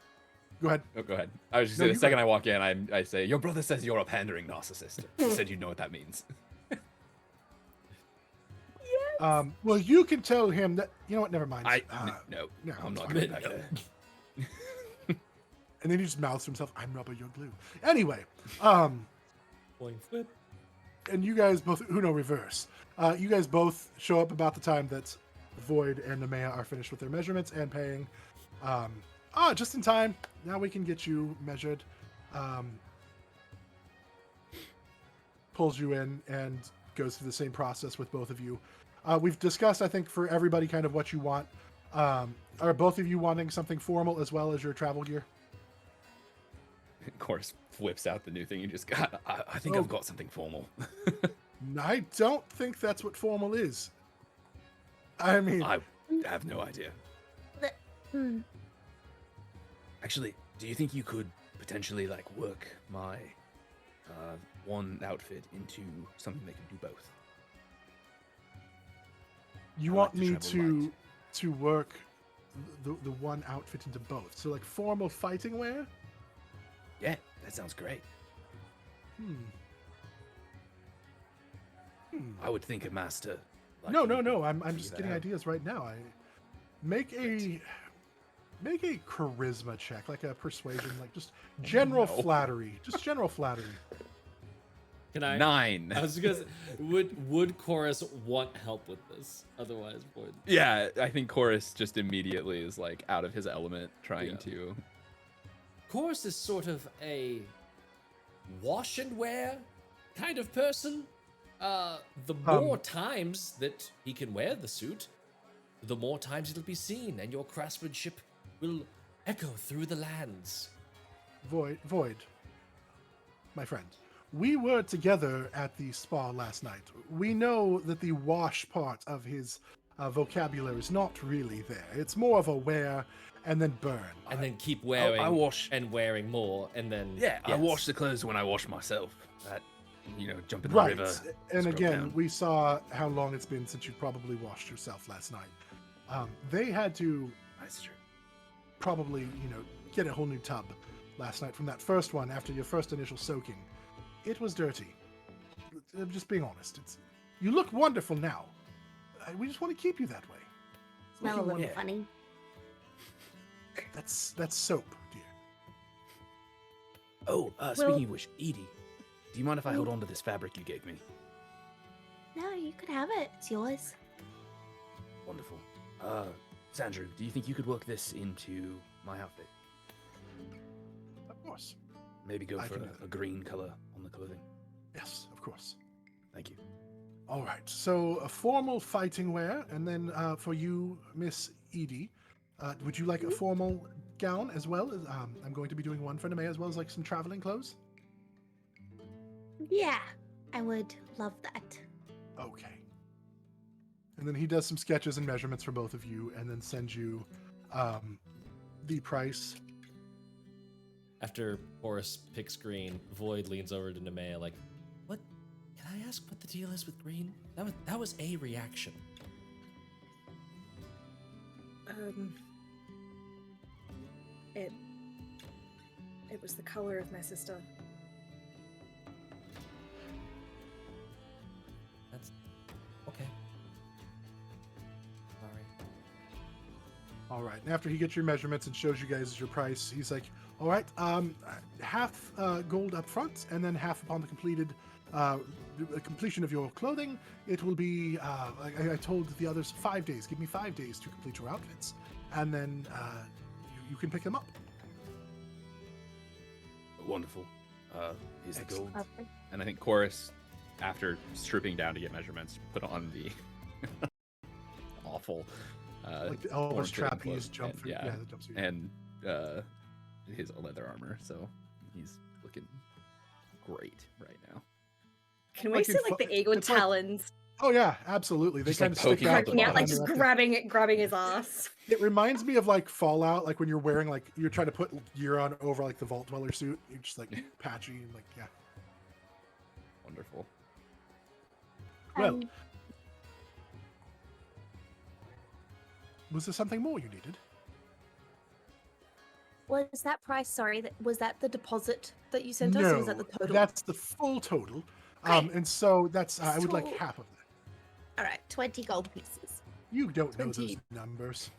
go ahead. Oh, go ahead. I was just No, saying, you the go second I walk in, I say, your brother says you're a pandering narcissist. He said you know what that means. Well, you can tell him that. You know what? Never mind. No, no, I'm it's not fine. going back there. And then he just mouths to himself, "I'm rubber, you're glue." Anyway, Boing flip. and you guys both, Uno reverse. You guys both show up about the time that Void and Nemeia are finished with their measurements and paying. Just in time. Now we can get you measured. Pulls you in and goes through the same process with both of you. We've discussed, I think, for everybody kind of what you want. Are both of you wanting something formal as well as your travel gear? Of course, whips out the new thing you just got. I think I've got something formal. I don't think that's what formal is. I mean, I have no idea. Actually, do you think you could potentially work my one outfit into something that can do both? you I want like to me travel light. to work the one outfit into both. So like formal fighting wear? Yeah, that sounds great. I would think a master. like No, you no, could no. I'm figure just that getting out. ideas right now. I make a charisma check, like a persuasion, like just general no. flattery. Just general flattery. Can I? 9. I was gonna say, would Chorus want help with this? Otherwise, would. Yeah, I think Chorus just immediately is out of his element, trying Yeah. to. Chorus is sort of a wash and wear kind of person. The more times that he can wear the suit, the more times it'll be seen, and your craftsmanship will echo through the lands. Void, my friend. We were together at the spa last night. We know that the wash part of his vocabulary is not really there. It's more of a wear and then burn. And then keep wearing I wash. and wearing more, and then Yeah, I yes. wash the clothes when I wash myself. Jump in the Right. river. And scrub again, down. we saw how long it's been since you probably washed yourself last night. They had to That's true. probably, get a whole new tub last night from that first one after your first initial soaking. It was dirty. I'm just being honest. You look wonderful now. We just want to keep you that way. Smell a Looking little Yeah. funny. That's soap, dear. Oh, speaking of which, Edie, do you mind if I hold on to this fabric you gave me? No, you could have it. It's yours. Wonderful. Sandra, do you think you could work this into my outfit? Of course. Maybe go I for can do a green color on the clothing. Yes, of course. Thank you. All right. So a formal fighting wear, and then for you, Miss Edie, would you like a formal gown as well? I'm going to be doing one for Nemeia as well as like some traveling clothes. Yeah, I would love that. Okay. And then he does some sketches and measurements for both of you, and then sends you the price. After Chorus picks green, Void leans over to Nemeia like, "What? Can I ask what the deal is with green? That was a reaction." It was the color of my sister. That's okay. Sorry. All right. And after he gets your measurements and shows you guys your price, he's like, "All right, half gold up front, and then half upon the completion of your clothing. It will be. I told the others 5 days. Give me 5 days to complete your outfits, and then you can pick them up." Wonderful. Here's the gold. Okay. And I think Quoras, after stripping down to get measurements, put on the awful Like the Elvis form-fitting trapeze clothes jump. and, The jumpsuit. and his leather armor. So he's looking great right now. Can we Like see in like fu- the eagle it's like- talons Oh yeah, absolutely. They Just, kind like, of stick poking out. out the poking out, like bottom. just grabbing his ass? It reminds me of like Fallout, like when you're wearing like you're trying to put gear on over like the Vault Dweller suit. You're just like patchy and like yeah. Wonderful. Well, Um, was there something more you needed? was that price? Sorry, was that the deposit that you sent us, or was that the total? That's the full total. Great. And so that's I would like So- half of that. All right, 20 gold pieces. You don't know those 20. numbers.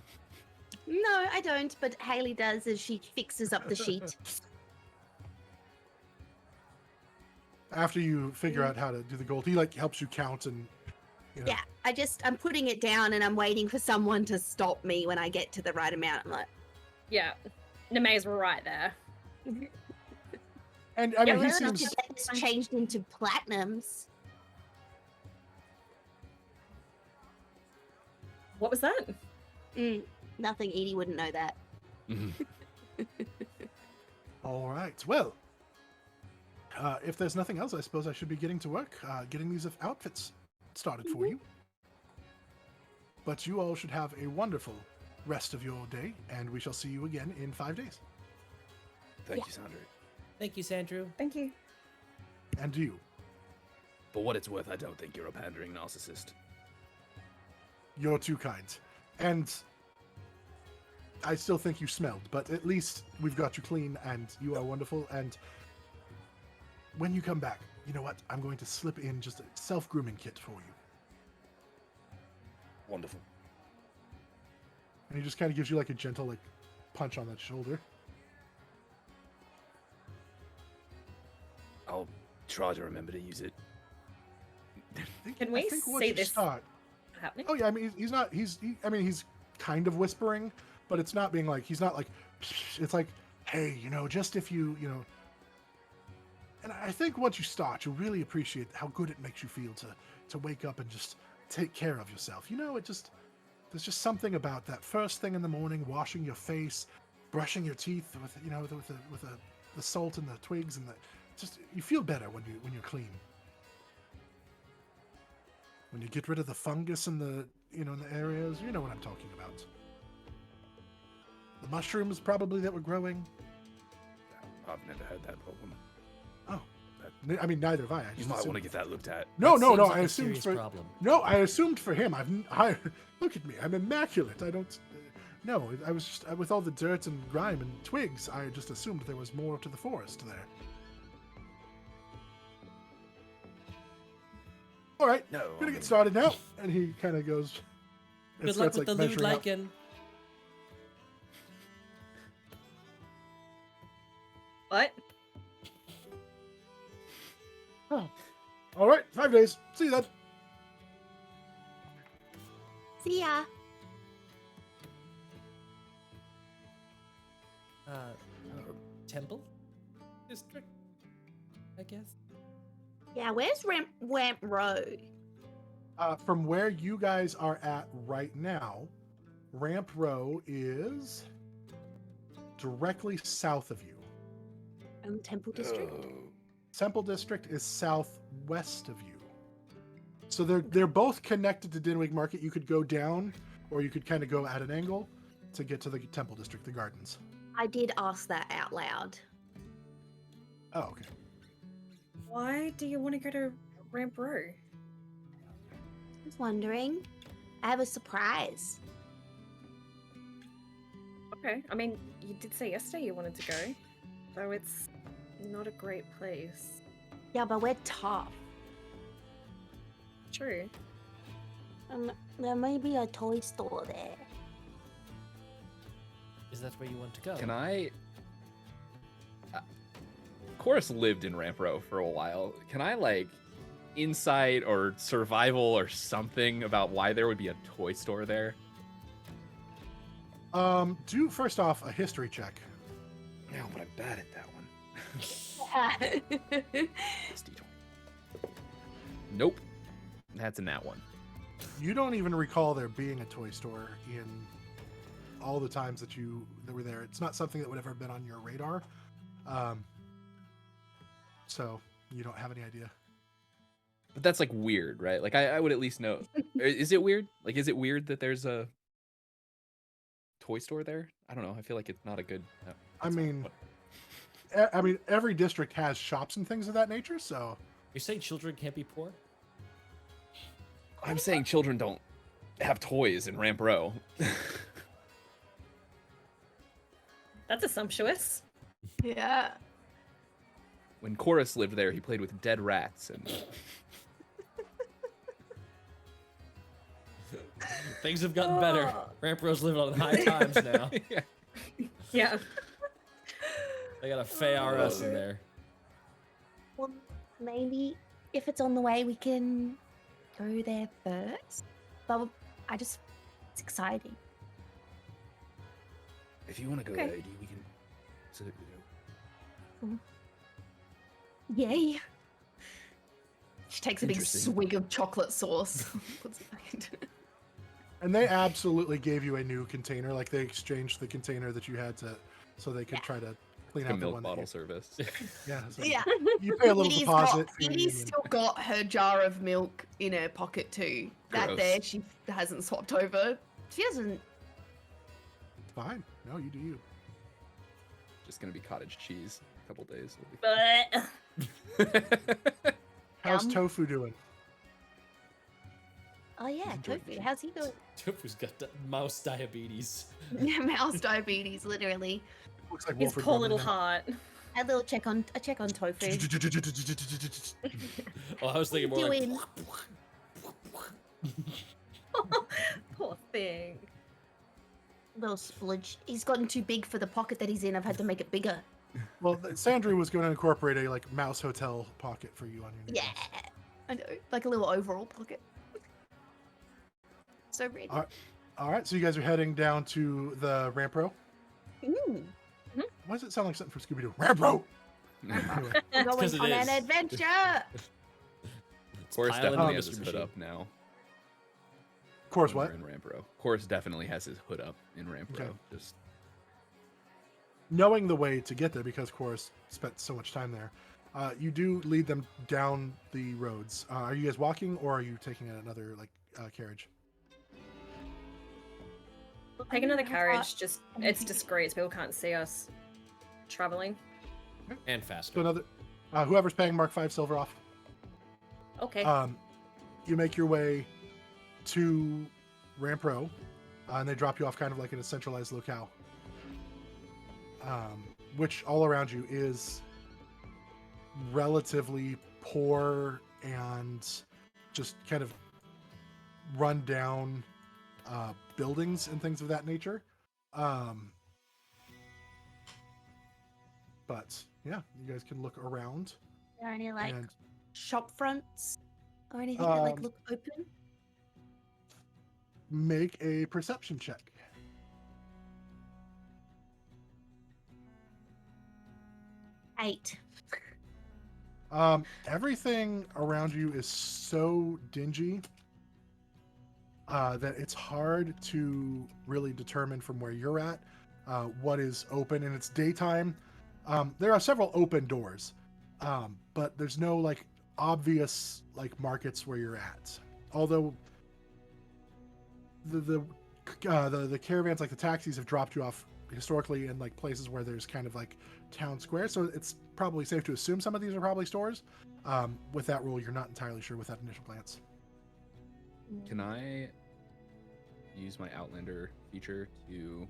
No, I don't, but Haley does as she fixes up the sheet. After you figure out how to do the gold, he like helps you count and you know. Yeah, I'm putting it down and I'm waiting for someone to stop me when I get to the right amount. I'm like, Yeah. Nemeia's right there. And I mean, he "Well, not seems to get this changed into platinums." What was that? Nothing, Edie wouldn't know that. all right. Well, if there's nothing else, I suppose I should be getting to work, getting these outfits started for you. But you all should have a wonderful rest of your day, and we shall see you again in 5 days. Thank you, Sandra. Thank you, Sandrew. Thank you. And you. For what it's worth, I don't think you're a pandering narcissist. You're too kind. And I still think you smelled, but at least we've got you clean and you are wonderful. And when you come back, you know what? I'm going to slip in just a self-grooming kit for you. Wonderful. And he just kind of gives you like a gentle like punch on that shoulder. I'll try to remember to use it. Can we once see you this start- happening? Oh yeah, I mean he's not. I mean he's kind of whispering, but it's not being like he's not like. It's like, hey, just if you. And I think once you start, you'll really appreciate how good it makes you feel to wake up and just take care of yourself. There's just something about that first thing in the morning, washing your face, brushing your teeth with the salt and the twigs and you feel better when you're clean. When you get rid of the fungus in the in the areas, you know what I'm talking about. The mushrooms probably that were growing. I've never had that problem. Oh, I mean neither have I. You might want to get that looked at. No. Seems like I a assumed serious for problem. no. I assumed for him. I look at me. I'm immaculate. I don't. No, I was just with all the dirt and grime and twigs. I just assumed there was more to the forest there. All right, No, gonna get started now. And he kind of goes. and Good luck starts, with the lewd measuring out. lichen. What? All right, 5 days. See you then. See ya. Temple district, I guess. Yeah, where's Ramp Road? From where you guys are at right now, Ramp Row is directly south of you. Temple District. Temple District is southwest of you. So they're both connected to Dinwig Market. You could go down, or you could kind of go at an angle to get to the Temple District, the gardens. I did ask that out loud. Oh, okay. Why do you want to go to Ramp Row? I was wondering. I have a surprise. Okay, I mean, you did say yesterday you wanted to go, though it's not a great place. Yeah, but we're tough. True. There may be a toy store there. Is that where you want to go? Can I? Chorus lived in Ramp Row for a while. Can I like insight or survival or something about why there would be a toy store there? Do first off a history check. No, but I'm bad at that one. Nope. That's a nat one. You don't even recall there being a toy store in all the times that were there. It's not something that would ever have been on your radar. So you don't have any idea. But that's like weird, right? Like I would at least know. Is it weird? Like, is it weird that there's a toy store there? I don't know. I feel like it's not a good. I mean, every district has shops and things of that nature. So You're saying children can't be poor? I'm saying children don't have toys in Ramp Row. That's assumptuous. Yeah. When Chorus lived there, he played with dead rats and. Things have gotten better. Ramp Row's living on high times now. Yeah. They got a H.E.R.O.E.S in there. Well, maybe if it's on the way, we can go there first. But it's exciting. If you want to go Okay. there, AD, we can. So, Yay! She takes a big Interesting. swig of chocolate sauce. Puts it back into it. And they absolutely gave you a new container. Like they exchanged the container that you had so they could try to clean Like a out the milk one. bottle service. Yeah. So Yeah. You pay a little Edie's deposit. got- Edie's still got her jar of milk in her pocket too. That Gross. there she hasn't swapped over. She doesn't. Fine. No, you do you. Just gonna be cottage cheese. A couple days. But How's Yum. Tofu doing? Oh yeah, enjoying Tofu. cheese. How's he doing? Tofu's got mouse diabetes. Mouse diabetes, literally. Looks like his Wolford poor Grumman little now. heart. A little check on Tofu. Oh, I was thinking more like. Doing. Poor thing. Little spludge. He's gotten too big for the pocket that he's in. I've had to make it bigger. Well, Sandra was going to incorporate a like mouse hotel pocket for you on your new Yeah. mouse. I know, like a little overall pocket. So ready. All right, so you guys are heading down to the Ramp Row. Ooh. Why does it sound like something from Scooby Doo? Ramp Row. Anyway, We're 'cause going it on is. an adventure. Chorus Piling definitely on has his Mr. hood Machine. up now. of course, when what? we're in Ramp Row. Chorus definitely has his hood up in Ramp Okay. Row. Just Knowing the way to get there, because of course spent so much time there, you do lead them down the roads. Are you guys walking, or are you taking another carriage? Take another I've got carriage. Just it's anything- discreet. People can't see us traveling. And So faster. another, whoever's paying Mark 5 silver off. Okay. You make your way to Ramp Row, and they drop you off kind of like in a centralized locale, which all around you is relatively poor and just kind of run down buildings and things of that nature. But yeah, you guys can look around Are there any like and shop fronts or anything that like Um, look open? make a perception check. Eight. Everything around you is so dingy that it's hard to really determine from where you're at what is open. And it's daytime. There are several open doors, but there's no like obvious like markets where you're at. Although the caravans, like the taxis, have dropped you off historically in like places where there's kind of like town square, so it's probably safe to assume some of these are probably stores. With that rule, you're not entirely sure with that initial glance. can I use my Outlander feature to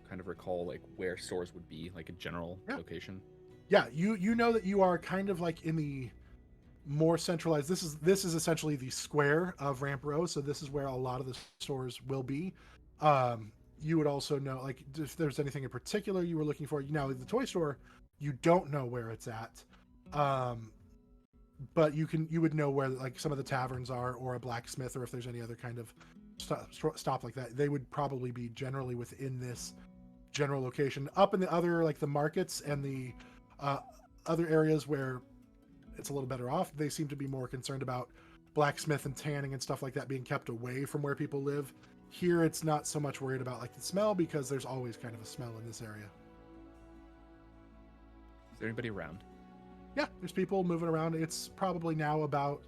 kind of recall like where stores would be, like a general Yeah. location? Yeah, you know that you are kind of like in the more centralized. This is essentially the square of Ramp Row, so this is where a lot of the stores will be. you would also know, like, if there's anything in particular you were looking for. Now, the toy store, you don't know where it's at, but you would know where, like, some of the taverns are, or a blacksmith, or if there's any other kind of stop like that. They would probably be generally within this general location. Up in the other, like, the markets and the other areas where it's a little better off, they seem to be more concerned about blacksmith and tanning and stuff like that being kept away from where people live. Here, it's not so much worried about, like, the smell, because there's always kind of a smell in this area. Is there anybody around? Yeah, there's people moving around. It's probably now about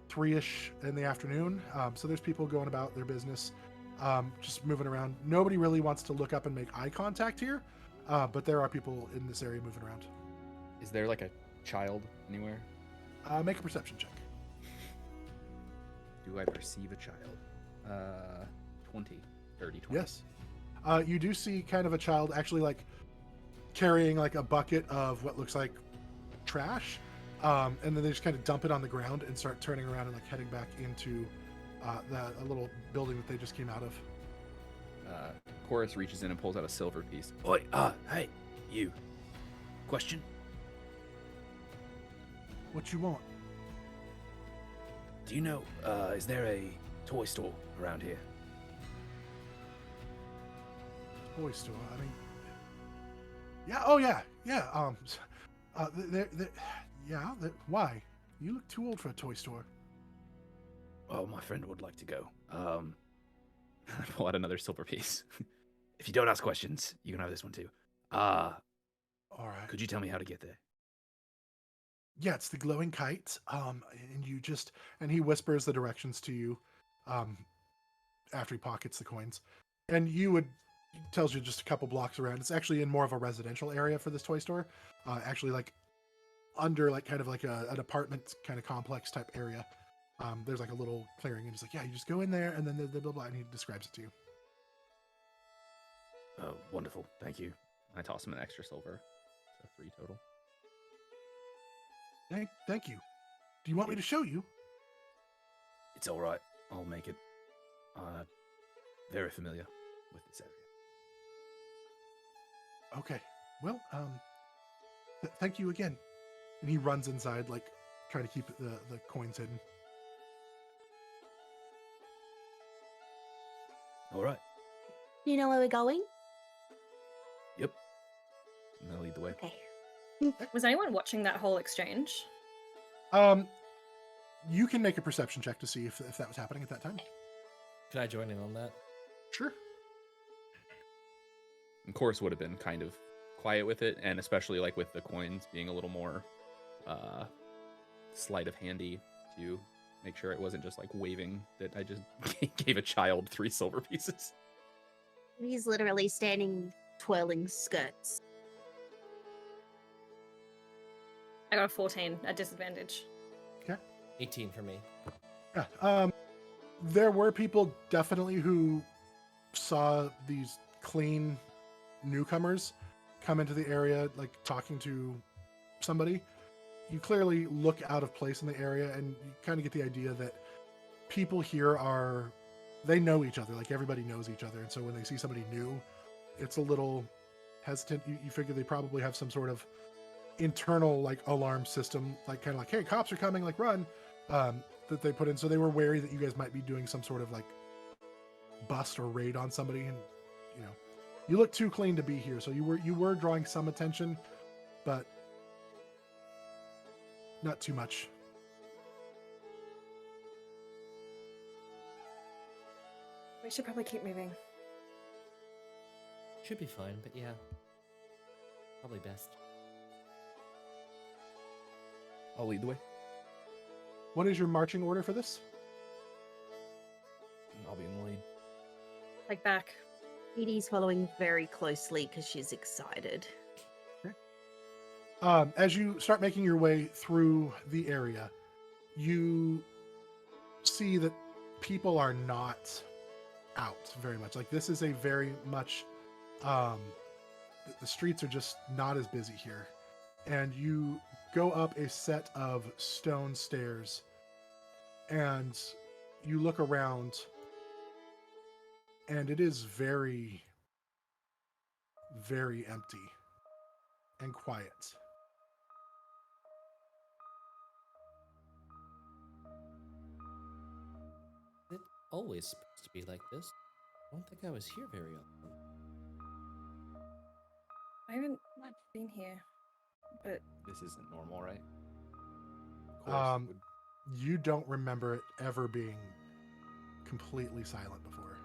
3-ish in the afternoon. So there's people going about their business, just moving around. Nobody really wants to look up and make eye contact here, but there are people in this area moving around. Is there like a child anywhere? Make a perception check. Do I perceive a child? 20, 30, 20. Yes. You do see kind of a child actually, like, carrying, like, a bucket of what looks like trash, and then they just kind of dump it on the ground and start turning around and, like, heading back into a little building that they just came out of. Quoras reaches in and pulls out a silver piece. Oi, hey, you. Question? What you want? Do you know, is there a toy store around here? Toy store. I mean, yeah. Oh, yeah. Yeah. Why? You look too old for a toy store. Oh, my friend would like to go. I pull out another silver piece. If you don't ask questions, you can have this one too. All right. Could you tell me how to get there? Yeah, it's the glowing kite. And he whispers the directions to you, after he pockets the coins, and tells you just a couple blocks around. It's actually in more of a residential area for this toy store, actually, like, under, like, kind of like an apartment kind of complex type area. There's, like, a little clearing, and he's like, yeah, you just go in there, and then the blah blah, and he describes it to you. Oh, wonderful. Thank you. I toss him an extra silver, so 3 total. Thank you. Do you want me to show you? It's all right. I'll make it. Very familiar with this area. Okay. Well, thank you again. And he runs inside, like, trying to keep the coins hidden. All right. You know where we're going? Yep. I'm gonna lead the way. Okay. Was anyone watching that whole exchange? You can make a perception check to see if that was happening at that time. Can I join in on that? Sure. Of course, would have been kind of quiet with it, and especially, like, with the coins being a little more sleight of handy to make sure it wasn't just, like, waving that I just gave a child 3 silver pieces. He's literally standing twirling skirts. I got a 14 at disadvantage. 18 for me. Yeah. There were people definitely who saw these clean newcomers come into the area, like, talking to somebody. You clearly look out of place in the area, and you kind of get the idea that people here they know each other. Like, everybody knows each other, and so when they see somebody new, it's a little hesitant. You figure they probably have some sort of internal, like, alarm system, like, kind of like, hey, cops are coming, like, run, that they put in. So they were wary that you guys might be doing some sort of, like, bust or raid on somebody, and you look too clean to be here, so you were drawing some attention, but not too much. We should probably keep moving. Should be fine, but yeah. Probably best. I'll lead the way. What is your marching order for this? I'll be in the lead. Like back. Edie's following very closely because she's excited. As you start making your way through the area, you see that people are not out very much. Like, this is a very much, the streets are just not as busy here. And you go up a set of stone stairs, and you look around, and it is very, very empty and quiet. Is it always supposed to be like this? I don't think I was here very often. I haven't been here, but This isn't normal, right? Of course. You don't remember it ever being completely silent before.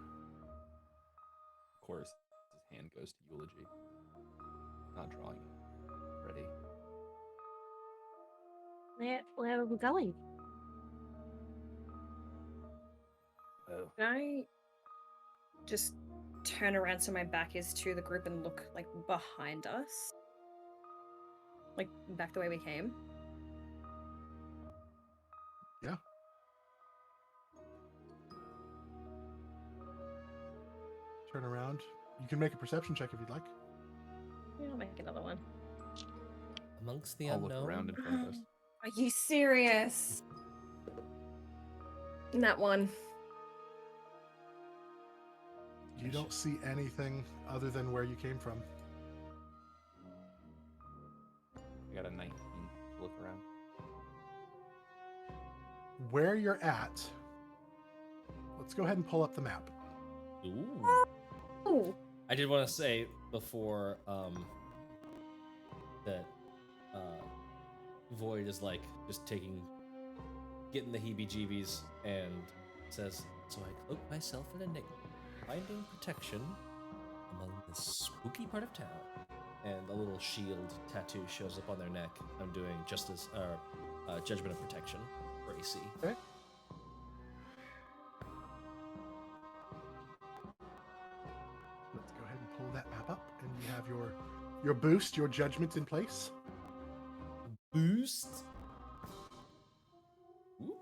Of course, his hand goes to eulogy. Not drawing it. Ready. Where are we going? Oh, can I just turn around so my back is to the group and look like behind us? Like back the way we came? Yeah. Turn around. You can make a perception check if you'd like. Yeah, I'll make another one. Amongst the I'll unknown. look around in front of us. Are you serious? That one. You don't see anything other than where you came from. I got a 19 to look around. Where you're at, let's go ahead and pull up the map. Ooh. Oh, I did want to say before that Void is like just getting the heebie-jeebies and says, "So I cloak myself in enigma, finding protection among the spooky part of town." And a little shield tattoo shows up on their neck. I'm doing justice or judgment of protection for AC. Okay. Let's go ahead and pull that map up, and you have your boost, your judgment in place. Boost. Ooh.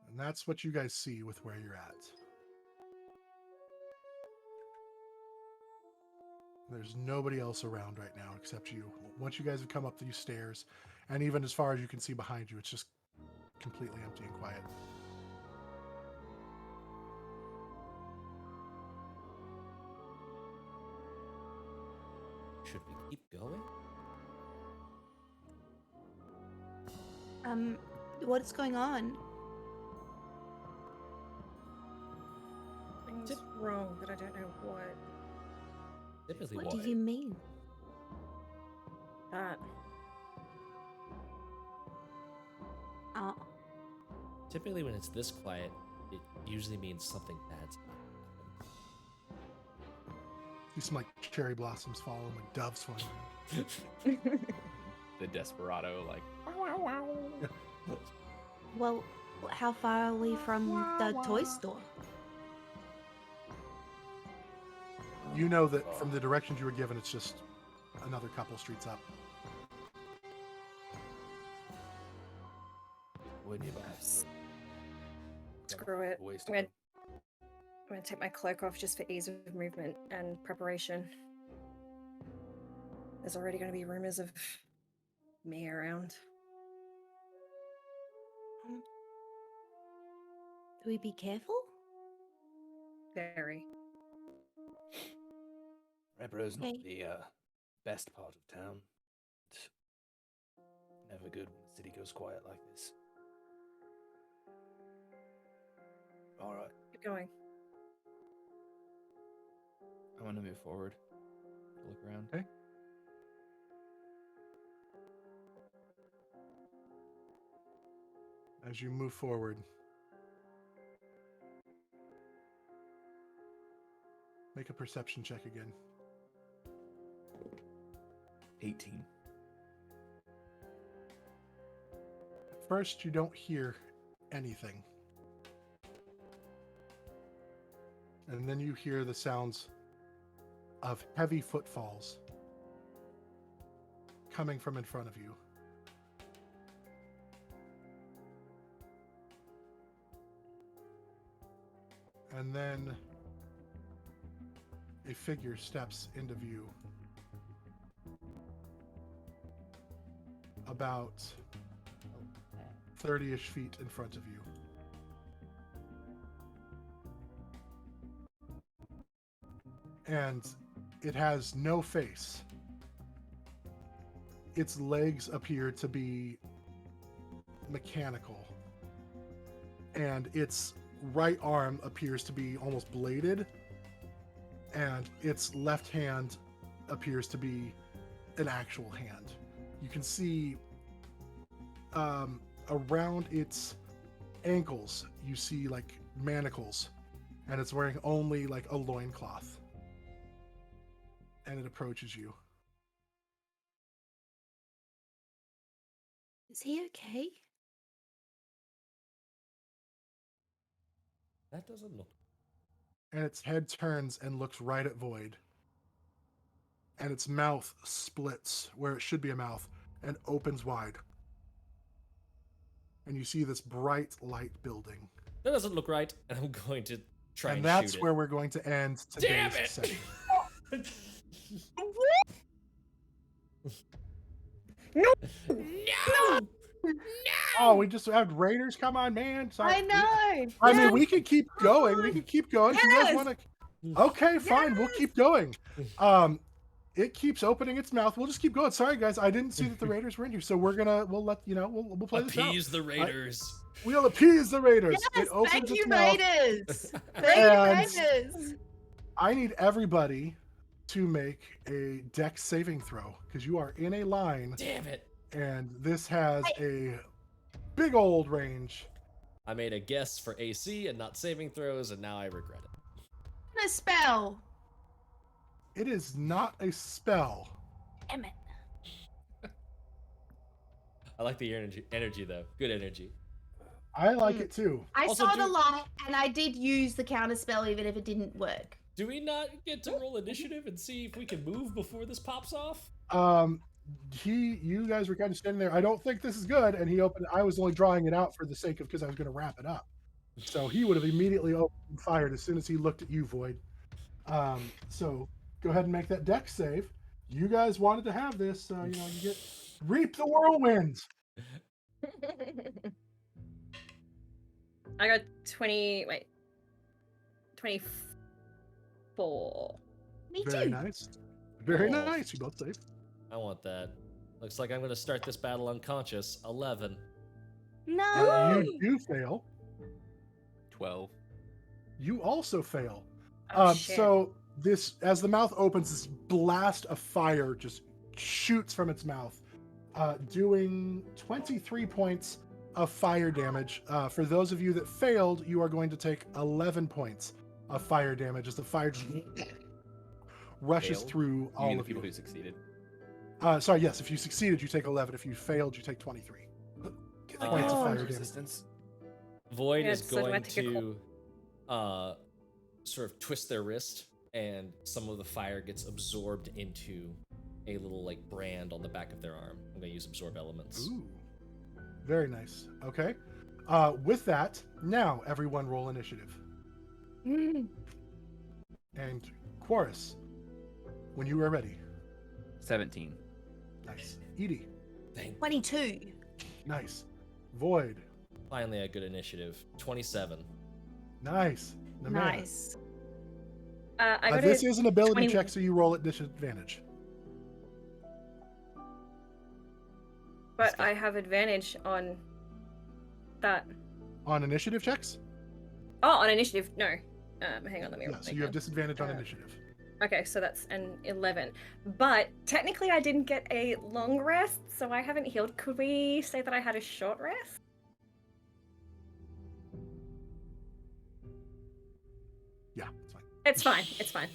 And that's what you guys see with where you're at. There's nobody else around right now except you. Once you guys have come up these stairs, and even as far as you can see behind you, it's just completely empty and quiet. Should we keep going? What's going on? things wrong, but I don't know what. Typically, What do you mean? That. Uh, Typically, when it's this quiet, it usually means something bad's about to happen. You see some like cherry blossoms falling, like doves flying around. The desperado, like, well, how far are we from the toy store? You know that from the directions you were given, it's just another couple streets up. wouldn't you Screw it. I'm gonna take my cloak off just for ease of movement and preparation. There's already gonna be rumors of me around. Do we be careful? Very. Repro's not Okay. the best part of town. It's never good when the city goes quiet like this. All right, Keep going. I want to move forward. Look around. Okay. As you move forward, make a perception check again. 18. At first, you don't hear anything. And then you hear the sounds of heavy footfalls coming from in front of you. And then a figure steps into view. about 30-ish feet in front of you. And it has no face. Its legs appear to be mechanical. And its right arm appears to be almost bladed. And its left hand appears to be an actual hand. You can see around its ankles, you see like manacles, and it's wearing only like a loincloth. And it approaches you. Is he okay? That doesn't look. And its head turns and looks right at Void. And its mouth splits where it should be a mouth and opens wide. And you see this bright light building. That doesn't look right, and I'm going to try and that's shoot where it. we're going to end Damn today's it! session. No! Oh, we just have Raiders. Come on, man. Sorry. I know. I mean, we can keep going. We can keep going. If you guys Yes. want to. Okay, fine. We'll keep going. It keeps opening its mouth. We'll just keep going. Sorry, guys. I didn't see that the Raiders were in here, so we'll let you know. We'll play this out. Appease the Raiders. We'll appease the Raiders. Yes, It opens thank its you, mouth. Raiders. And- Thank you, Raiders. I need everybody to make a dex saving throw because you are in a line, Damn it! and this has a big old range. I made a guess for AC and not saving throws, and now I regret it. A spell. It is not a spell. Damn it. I like the energy though. Good energy. I like it too. I Also, saw do- the light, and I did use the counter spell even if it didn't work. Do we not get to roll initiative and see if we can move before this pops off? You guys were kind of standing there. I don't think this is good. And he opened. I was only drawing it out for the sake of because I was going to wrap it up. So he would have immediately opened fire as soon as he looked at you, Void. So go ahead and make that dex save. You guys wanted to have this, so you get reap the whirlwinds. I got 24. Me Very too. nice. Very Oh. nice. You both saved. I want that. Looks like I'm going to start this battle unconscious. 11. No. You do fail. 12. You also fail. Oh, shit. So this, as the mouth opens, this blast of fire just shoots from its mouth, doing 23 points of fire damage. For those of you that failed, you are going to take 11 points of fire damage as the fire just rushes Failed? through You all mean the of people you. who succeeded? Sorry, yes. If you succeeded, you take 11. If you failed, you take 23 points of Oh. fire damage. Resistance. Void Yeah, is so do I going take a to sort of twist their wrist, and some of the fire gets absorbed into a little like brand on the back of their arm. I'm going to use absorb elements. Ooh, very nice. Okay. With that, now everyone roll initiative. Mm. And Quoras, when you are ready. 17. Nice. Edie. Thank 22. Nice. Void. Finally a good initiative. 27. Nice. Nemeia. Nice. I got This a is an ability 20 check, so you roll at disadvantage. but I have advantage on that. On initiative checks? Oh, on initiative. No. Hang on, let me. Yeah, so make you have a- disadvantage on uh, initiative. Okay, so that's an 11. But technically, I didn't get a long rest, so I haven't healed. Could we say that I had a short rest? Yeah, it's fine. It's fine. It's fine.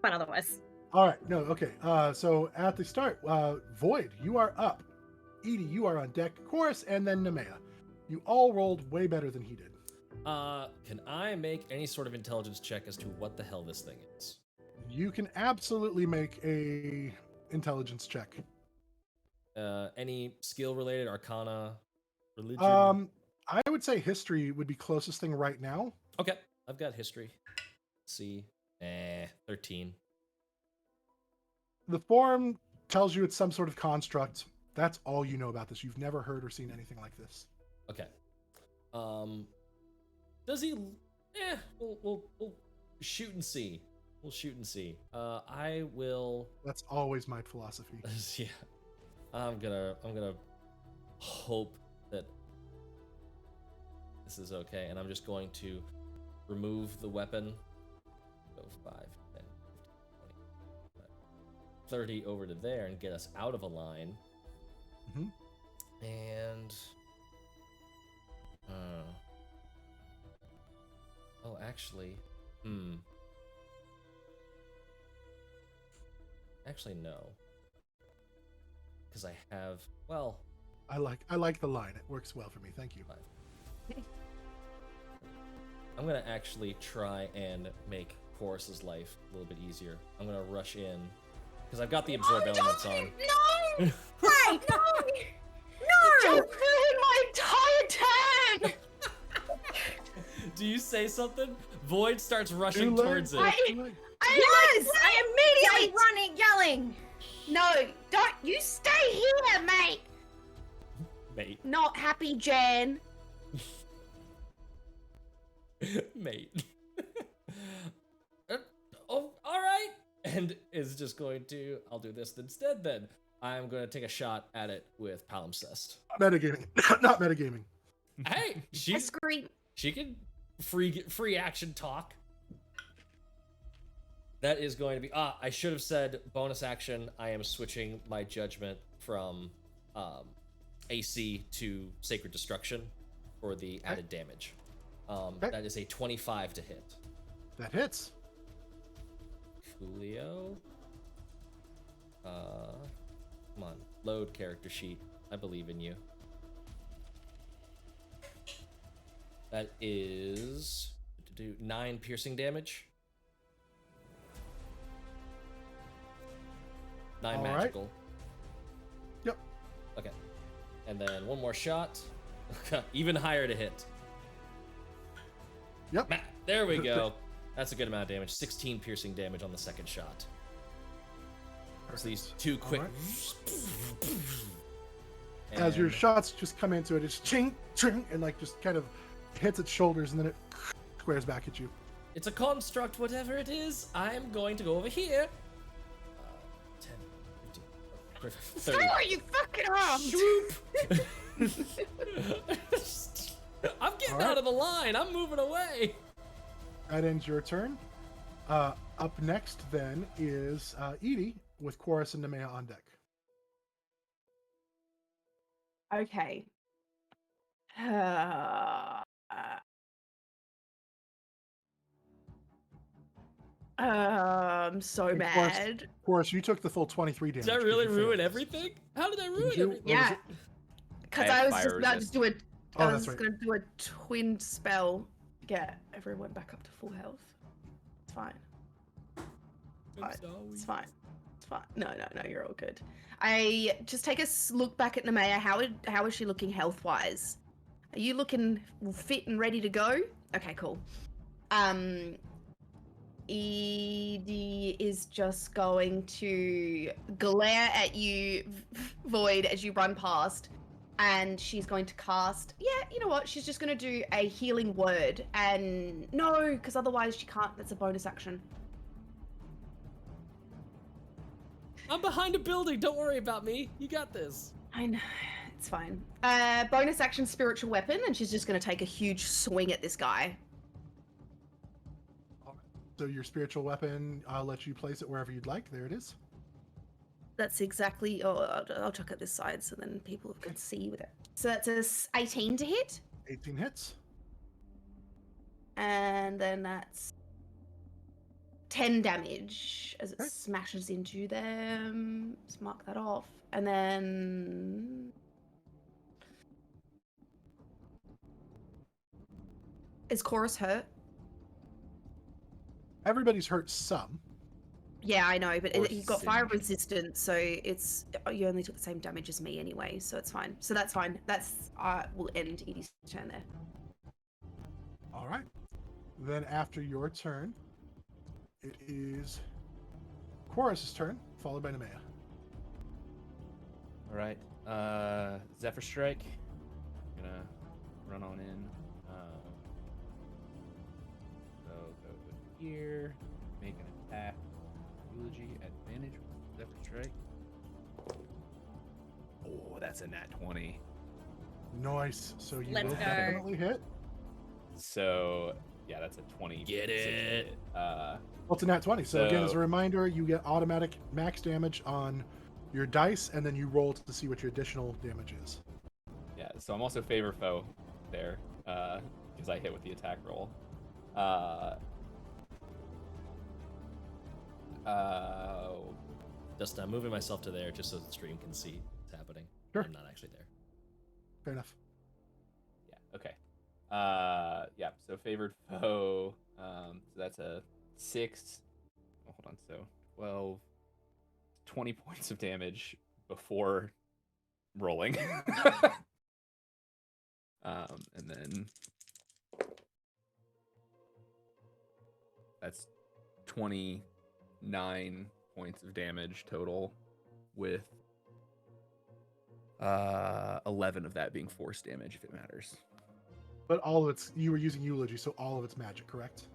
Fine otherwise. All right. No, okay. So at the start, Void, you are up. Edie, you are on deck. Chorus, and then Nemeia. You all rolled way better than he did. Can I make any sort of intelligence check as to what the hell this thing is? You can absolutely make a intelligence check. Any skill related, arcana, religion? I would say history would be closest thing right now. Okay, I've got history. Let's see. 13. The form tells you it's some sort of construct. That's all you know about this. You've never heard or seen anything like this. Okay. Does he? We'll shoot and see. We'll shoot and see. I will. That's always my philosophy. Yeah. I'm gonna hope that this is okay, and I'm just going to remove the weapon. Go 5, 10, 15, 20, 30 over to there and get us out of a line. Mm-hmm. And oh, actually, actually no, because I have, well, I like the line. It works well for me. Thank you. I'm gonna actually try and make Quoras' life a little bit easier. I'm gonna rush in because I've got the absorb elements on. No! Hey, no! No! Don't ruin my entire turn! Do you say something? Void starts rushing Too late. towards it. Yes! I immediately running, yelling! No, don't you stay here, mate. Mate. Not happy, Jan. Mate. Oh, all right. And is just going to, I'll do this instead then. I'm going to take a shot at it with palimpsest. Metagaming. Not metagaming. Hey, she can free action talk. That is going to be, I should have said bonus action. I am switching my judgment from AC to Sacred Destruction for the added damage. That is a 25 to hit. That hits. Coolio. Come on, load character sheet. I believe in you. That is 9 piercing damage. 9 All right. magical. Yep. Okay. And then one more shot. Even higher to hit. Yep. There we go. That's a good amount of damage. 16 piercing damage on the second shot. So these two quick. Right. As your shots just come into it, it's ching, ching, and like just kind of hits its shoulders, and then it squares back at you. It's a construct, whatever it is. I'm going to go over here. 10, 15, 30. Stay where you fucking are. Swoop! I'm getting All right. out of the line. I'm moving away. That ends your turn. Up next, then, is Edie with Quoras and Nemeia on deck. Okay. I'm so And mad. Quoras, you took the full 23 damage. Did I 'cause really you ruin failed. everything? How did I ruin Didn't you? everything? What was Yeah. it? Because I I have was fire just about to resist. do a. Oh, I that's was right. going to do a twin spell. Get everyone back up to full health. It's fine. I'm sorry. It's fine. It's fine. No, you're all good. I just take a look back at Nemeia. How is she looking health wise? Are you looking fit and ready to go? Okay, cool. Edie is just going to glare at you, Void, as you run past, and she's going to cast. Yeah, you know what? She's just going to do a healing word, and no, because otherwise she can't. That's a bonus action. I'm behind a building. Don't worry about me. You got this. I know. It's fine. Bonus action spiritual weapon, and she's just going to take a huge swing at this guy. So your spiritual weapon, I'll let you place it wherever you'd like. There it is. That's exactly. Oh, I'll chuck it this side so then people can see with it. So that's a 18 to hit, 18 hits. and then that's 10 damage as it Okay. smashes into them. Let's mark that off, and then is Quoras hurt? Everybody's hurt some. Yeah, I know, but Or you've got fire singed. resistance, so it's you only took the same damage as me anyway, so it's fine. So that's fine. That's will end Edie's turn there. All right. Then after your turn, it is Quoras' turn, followed by Nemeia. All right. Zephyr Strike. Gonna run on in. So go here. Make an attack. Eulogy advantage. Zephyr Strike. Oh, that's a nat 20. Nice. So you Let's will go. definitely hit. So yeah, that's a 20. Get it. Well, it's a nat 20. So again, as a reminder, you get automatic max damage on your dice, and then you roll to see what your additional damage is. Yeah, so I'm also favor foe there, because I hit with the attack roll. Just moving myself to there just so the stream can see what's happening. Sure. I'm not actually there. Fair enough. Yeah, okay. Yeah, so favored foe, so that's a 6. Oh, hold on, so 12, 20 points of damage before rolling. And then that's 29 points of damage total, with 11 of that being force damage, if it matters. But all of it's, you were using Eulogy, so all of it's magic, correct?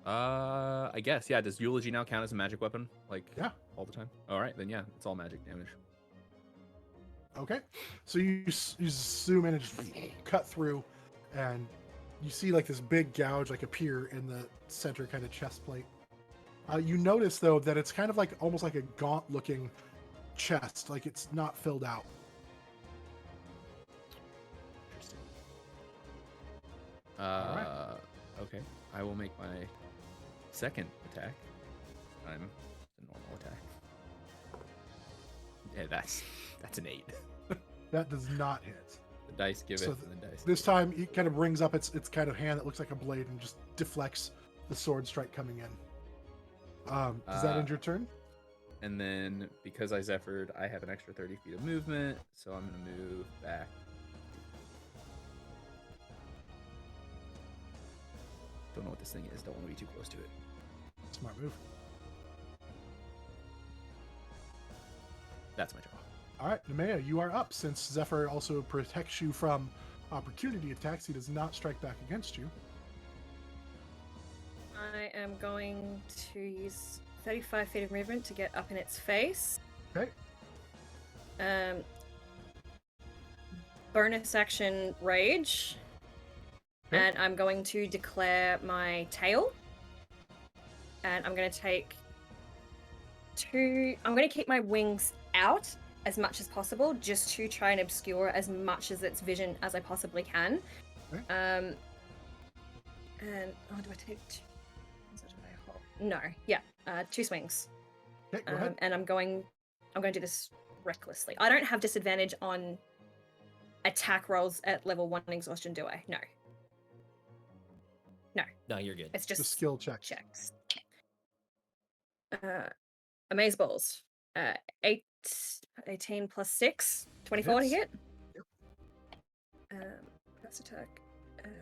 I guess, yeah. Does Eulogy now count as a magic weapon? Like, Yeah. all the time? All right, then yeah, it's all magic damage. Okay. So you zoom in and just cut through, and you see like this big gouge like appear in the center kind of chest plate. You notice though that it's kind of like almost like a gaunt looking chest, like it's not filled out. Interesting. Alright. Okay. I will make my second attack. I'm a normal attack. Yeah, that's an 8. That does not hit. The dice give So it, and the dice. This time it kind of brings up its kind of hand that looks like a blade and just deflects the sword strike coming in. Does that end your turn? And then because I Zephyred, I have an extra 30 feet of movement, so I'm gonna move back. Don't know what this thing is. Don't want to be too close to it. Smart move. That's my turn. All right, Nemeia, you are up. Since Zephyr also protects you from opportunity attacks, he does not strike back against you. I am going to use 35 feet of movement to get up in its face. Okay. Bonus action rage. Okay. And I'm going to declare my tail. And I'm going to take 2... I'm going to keep my wings out as much as possible, just to try and obscure as much as its vision as I possibly can. Okay. And... Oh, do I take... No, yeah, 2 swings. Okay, go ahead. And I'm going to do this recklessly. I don't have disadvantage on attack rolls at level 1 exhaustion, do I? No. No, you're good. It's just The skill check. checks. Amaze balls. 18 plus 6. 24 to Hits. hit. First attack.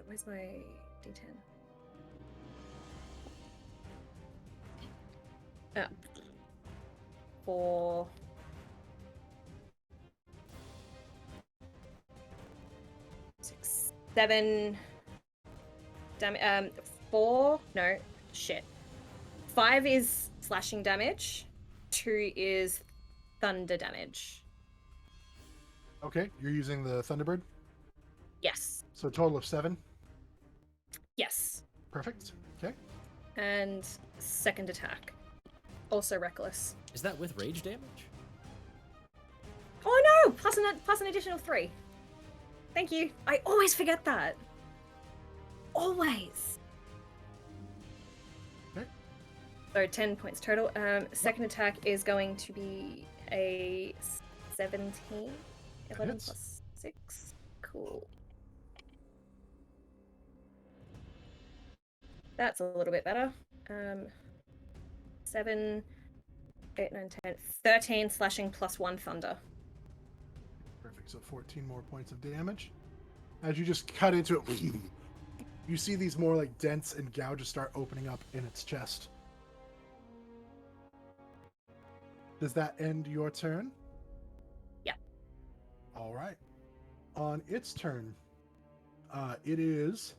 Where's my d10? For 6, 7 damage. 4. No, shit. 5 is slashing damage. 2 is thunder damage. Okay, you're using the Thunderbird. Yes. So a total of 7. Yes. Perfect. Okay. And second attack. Also reckless. Is that with rage damage? Oh no! Plus an additional 3. Thank you. I always forget that. Always. Okay. So 10 points total. Second attack is going to be a 17. 11 hits. plus 6. Cool. That's a little bit better. 7, 8, 9, 10, 13 slashing plus 1 thunder. Perfect. So 14 more points of damage. As you just cut into it, you see these more like dents and gouges start opening up in its chest. Does that end your turn? Yeah. On its turn, it is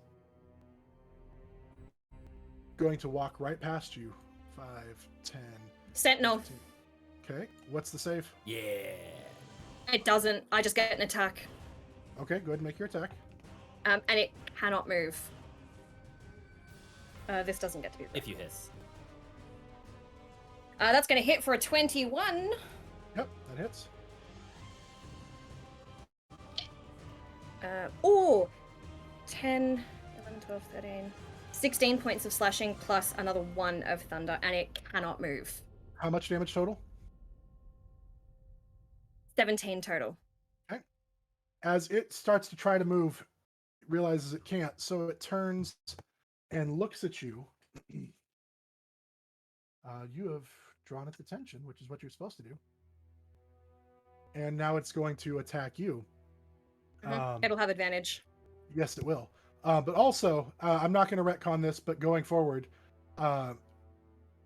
going to walk right past you. 5, 10. Sentinel. 15. Okay, what's the save? Yeah. It doesn't. I just get an attack. Okay, go ahead and make your attack. And it cannot move. This doesn't get to be. If you hit. That's going to hit for a 21. Yep, that hits. Ooh! 10, 11, 12, 13. 16 points of slashing plus another 1 of thunder, and it cannot move. How much damage total? 17 total. Okay. As it starts to try to move, it realizes it can't, so it turns and looks at you. You have drawn its attention, which is what you're supposed to do. And now it's going to attack you. It'll have advantage. Yes, it will. But also, I'm not going to retcon this, but going forward,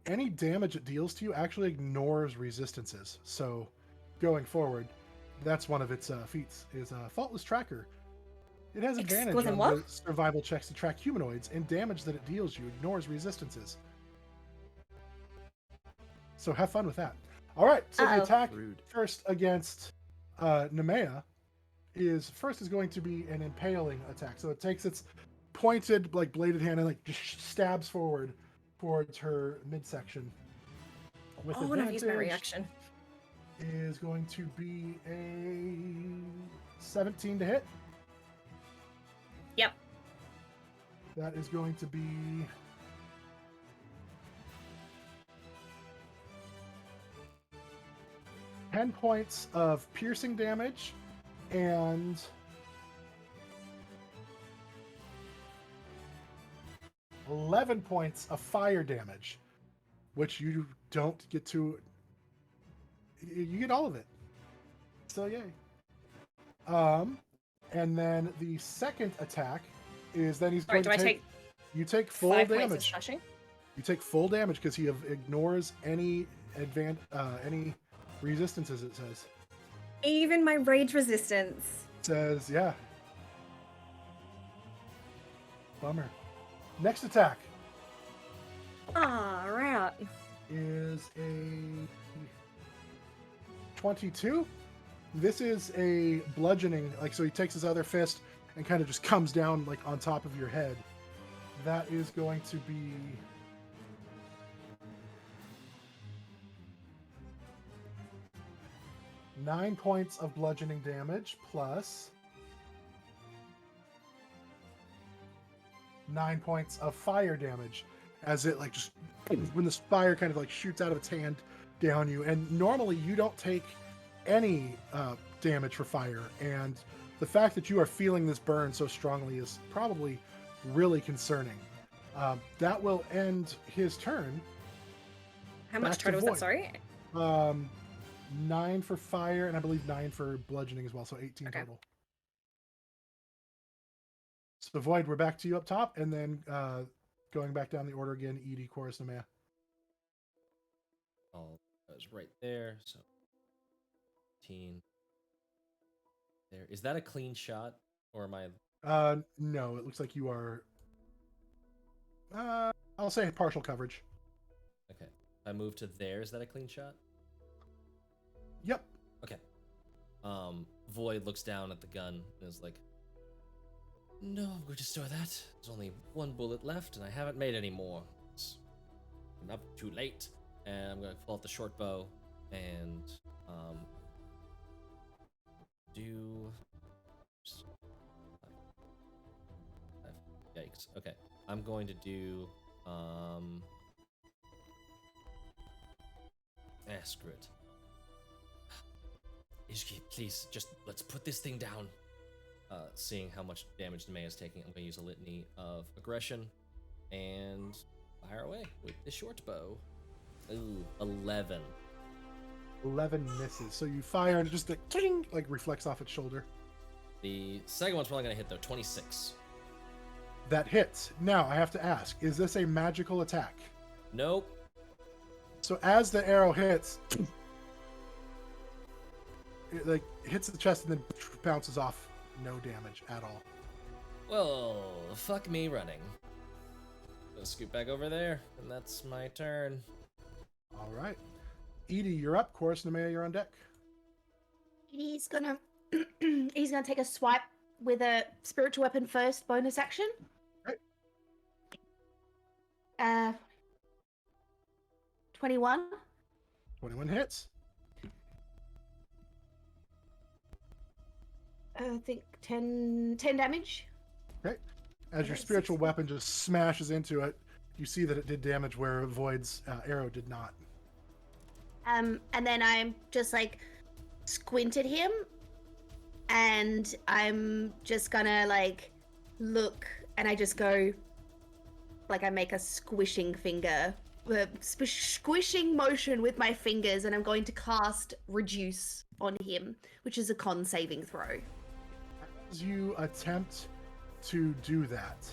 any damage it deals to you actually ignores resistances. So going forward, that's one of its feats, is Faultless Tracker. It has advantage on the survival checks to track humanoids, and damage that it deals you ignores resistances. So have fun with that. All right, so the attack first against Nemeia is going to be an impaling attack. So it takes its pointed, like bladed hand and like just stabs forward towards her midsection. With I want to use my reaction. Is going to be a 17 to hit. Yep. That is going to be 10 points of piercing damage and 11 points of fire damage, which you don't get to. You get all of it. So yay. And then the second attack is then he's going to take. You take full 5 points of damage. slashing? You take full damage because he ignores any any resistances. It says. Even my rage resistance. It says yeah. Bummer. Next attack. All right. Is a 22. This is a bludgeoning, like, so he takes his other fist and kind of just comes down like on top of your head. That is going to be 9 points of bludgeoning damage plus 9 points of fire damage as it like just when this fire kind of like shoots out of its hand down you. And normally you don't take any damage for fire, and the fact that you are feeling this burn so strongly is probably really concerning. That will end his turn. How much total was that? Sorry. 9 for fire, and I believe 9 for bludgeoning as well, so 18 total. So Void, we're back to you up top, and then going back down the order again, Edie, Quoras, Nemeia. All goes right there, so 15. There. Is that a clean shot, or am I... No, it looks like you are... I'll say partial coverage. Okay. If I move to there, is that a clean shot? Yep. Okay. Void looks down at the gun and is like, no, I'm going to store that. There's only one bullet left, and I haven't made any more. It's not too late. And I'm going to pull out the short bow and do... Yikes. Okay. I'm going to do... screw it. Ishki, please, just let's put this thing down. Seeing how much damage Nemeia is taking, I'm going to use a litany of aggression and fire away with the short bow. Ooh, 11. 11 misses. So you fire and it just like reflects off its shoulder. The second one's probably going to hit though, 26. That hits. Now I have to ask, is this a magical attack? Nope. So as the arrow hits, it like hits the chest and then bounces off no damage at all. Well, fuck me running. Go scoot back over there, and that's my turn. All right. Edie, you're up. Quoras, Nemeia, you're on deck. He's gonna take a swipe with a spiritual weapon first, bonus action. Right. 21. 21 hits. I think 10 damage. Okay. As your Okay, spiritual 16. weapon just smashes into it, you see that it did damage where Void's arrow did not. And then I'm just like squint at him, and I'm just gonna like look, and I just go, like I make a squishing finger, squishing motion with my fingers, and I'm going to cast Reduce on him, which is a con saving throw. As you attempt to do that,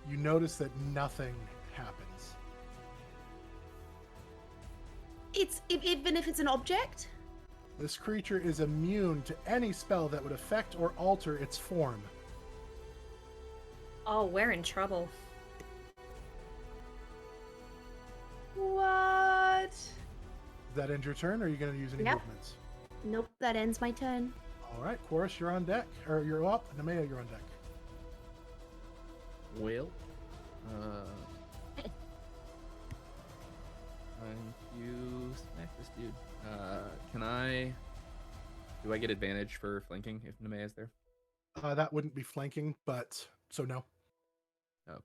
you notice that nothing happens. It's even if it's an object. This creature is immune to any spell that would affect or alter its form. Oh, we're in trouble. What? Does that end your turn, or are you going to use any Yep. movements? Nope, that ends my turn. All right, Quoras, you're on deck. Or you're up. Nemeia, you're on deck. Well, you smack this dude. Do I get advantage for flanking if Nemeia is there? That wouldn't be flanking, but so no. Okay.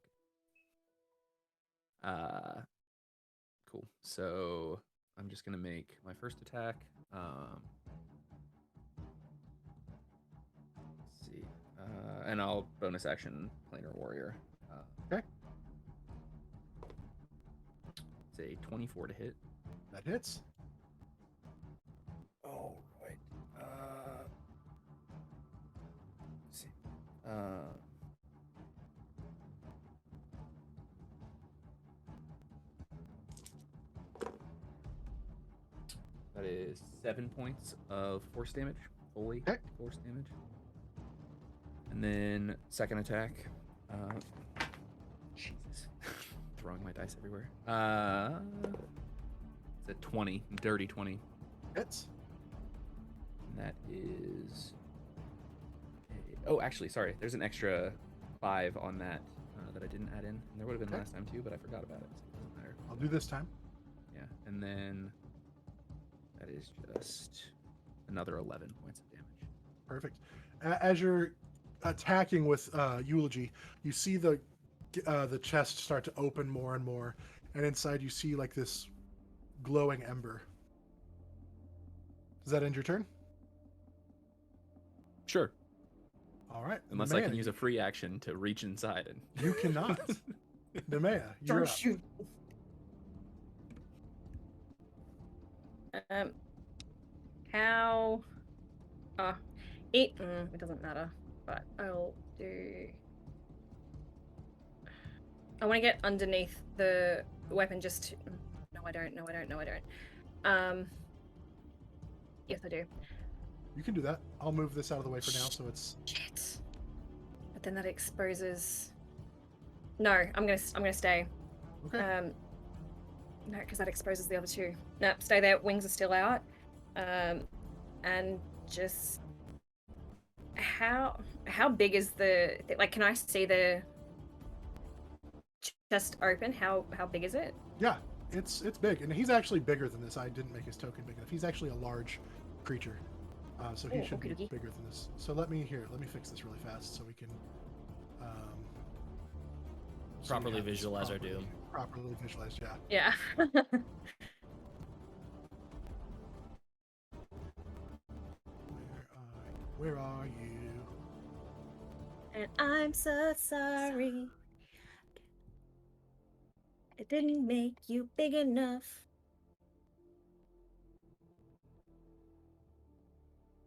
Cool. So I'm just gonna make my first attack. Let's see. And I'll bonus action Planar Warrior. Okay. Say 24 to hit. That hits. All right. Let's see. That is 7 points of force damage, fully Okay. force damage. And then second attack. Jesus. Throwing my dice everywhere. It's a 20, dirty 20. Hits. And that is. Oh, actually, sorry. There's an extra 5 on that that I didn't add in. And there would have been Okay. last time too, but I forgot about it. So it doesn't matter. I'll do this time. Yeah. And then that is just another 11 points of damage. Perfect. As you're attacking with Eulogy, you see the chest start to open more and more, and inside you see like this glowing ember. Does that end your turn? Sure. All right. Unless I can Nemeia, use a free action to reach inside and. You cannot. Nemeia, you're up. shoot. How? It doesn't matter, but I'll do. I want to get underneath the weapon just to... No, I don't. No, I don't. No, I don't. Yes, I do. You can do that. I'll move this out of the way for now, so it's. Shit. But then that exposes. No, I'm gonna stay. Okay. No, because that exposes the other two. No, stay there. Wings are still out. And just how big is the like? Can I see the chest open? How big is it? Yeah, it's big, and he's actually bigger than this. I didn't make his token big enough. He's actually a large creature, so he Oh, should be okey-dokey. bigger than this. So let me fix this really fast so we can Properly have this visualize our doom. Properly visualized, yeah. Yeah. Where are you? And I'm so sorry. I didn't make you big enough.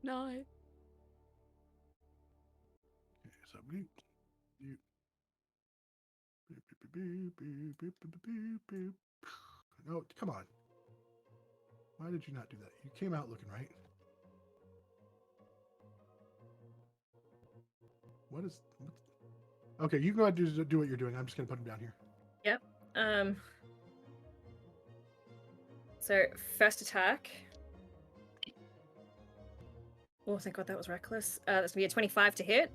No. Okay, so beep, beep, beep, beep, beep, beep, beep, beep, beep. No, come on. Why did you not do that? You came out looking right. What is? Okay, you can go ahead and do what you're doing. I'm just gonna put him down here. Yep. So first attack. Oh, thank God that was reckless. That's gonna be a 25 to hit,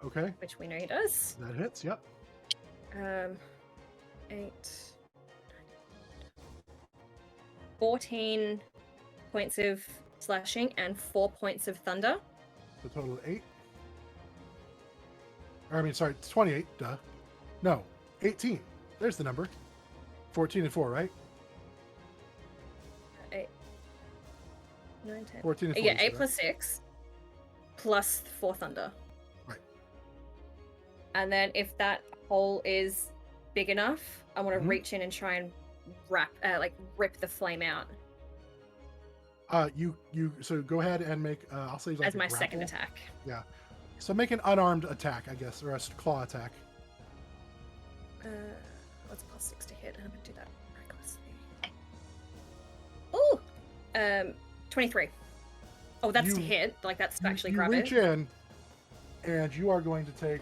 Okay, which we know he does. that hits. Yep. 8, 14 points of slashing and 4 points of thunder. The total of 8. Or, I mean, sorry, it's 28. Duh. No, 18. There's the number. 14 and 4, right? 8, 9, 10. 14 and 4. Yeah, you said, 8 right? plus 6 plus 4 thunder. Right. And then if that hole is big enough, I want to Mhm. reach in and try and rip the flame out So go ahead and make. I'll say like as a my second grapple. attack. Yeah. So make an unarmed attack, I guess, or a claw attack. What's plus 6 to hit? I'm gonna do that recklessly. Ooh, 23. Oh, that's to You- hit. Like that's to actually you grab reach it. in, and you are going to take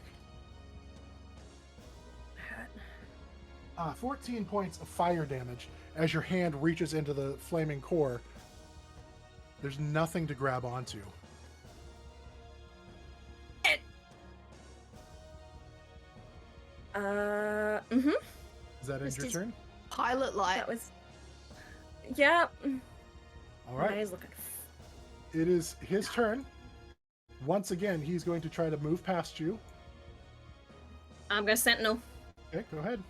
14 points of fire damage as your hand reaches into the flaming core. There's nothing to grab onto. Mm-hmm. Does that end Just your his- turn? Pilot light. That was. Yeah. All That right. is looking. It is his turn. Once again, he's going to try to move past you. I'm gonna sentinel. Okay, go ahead.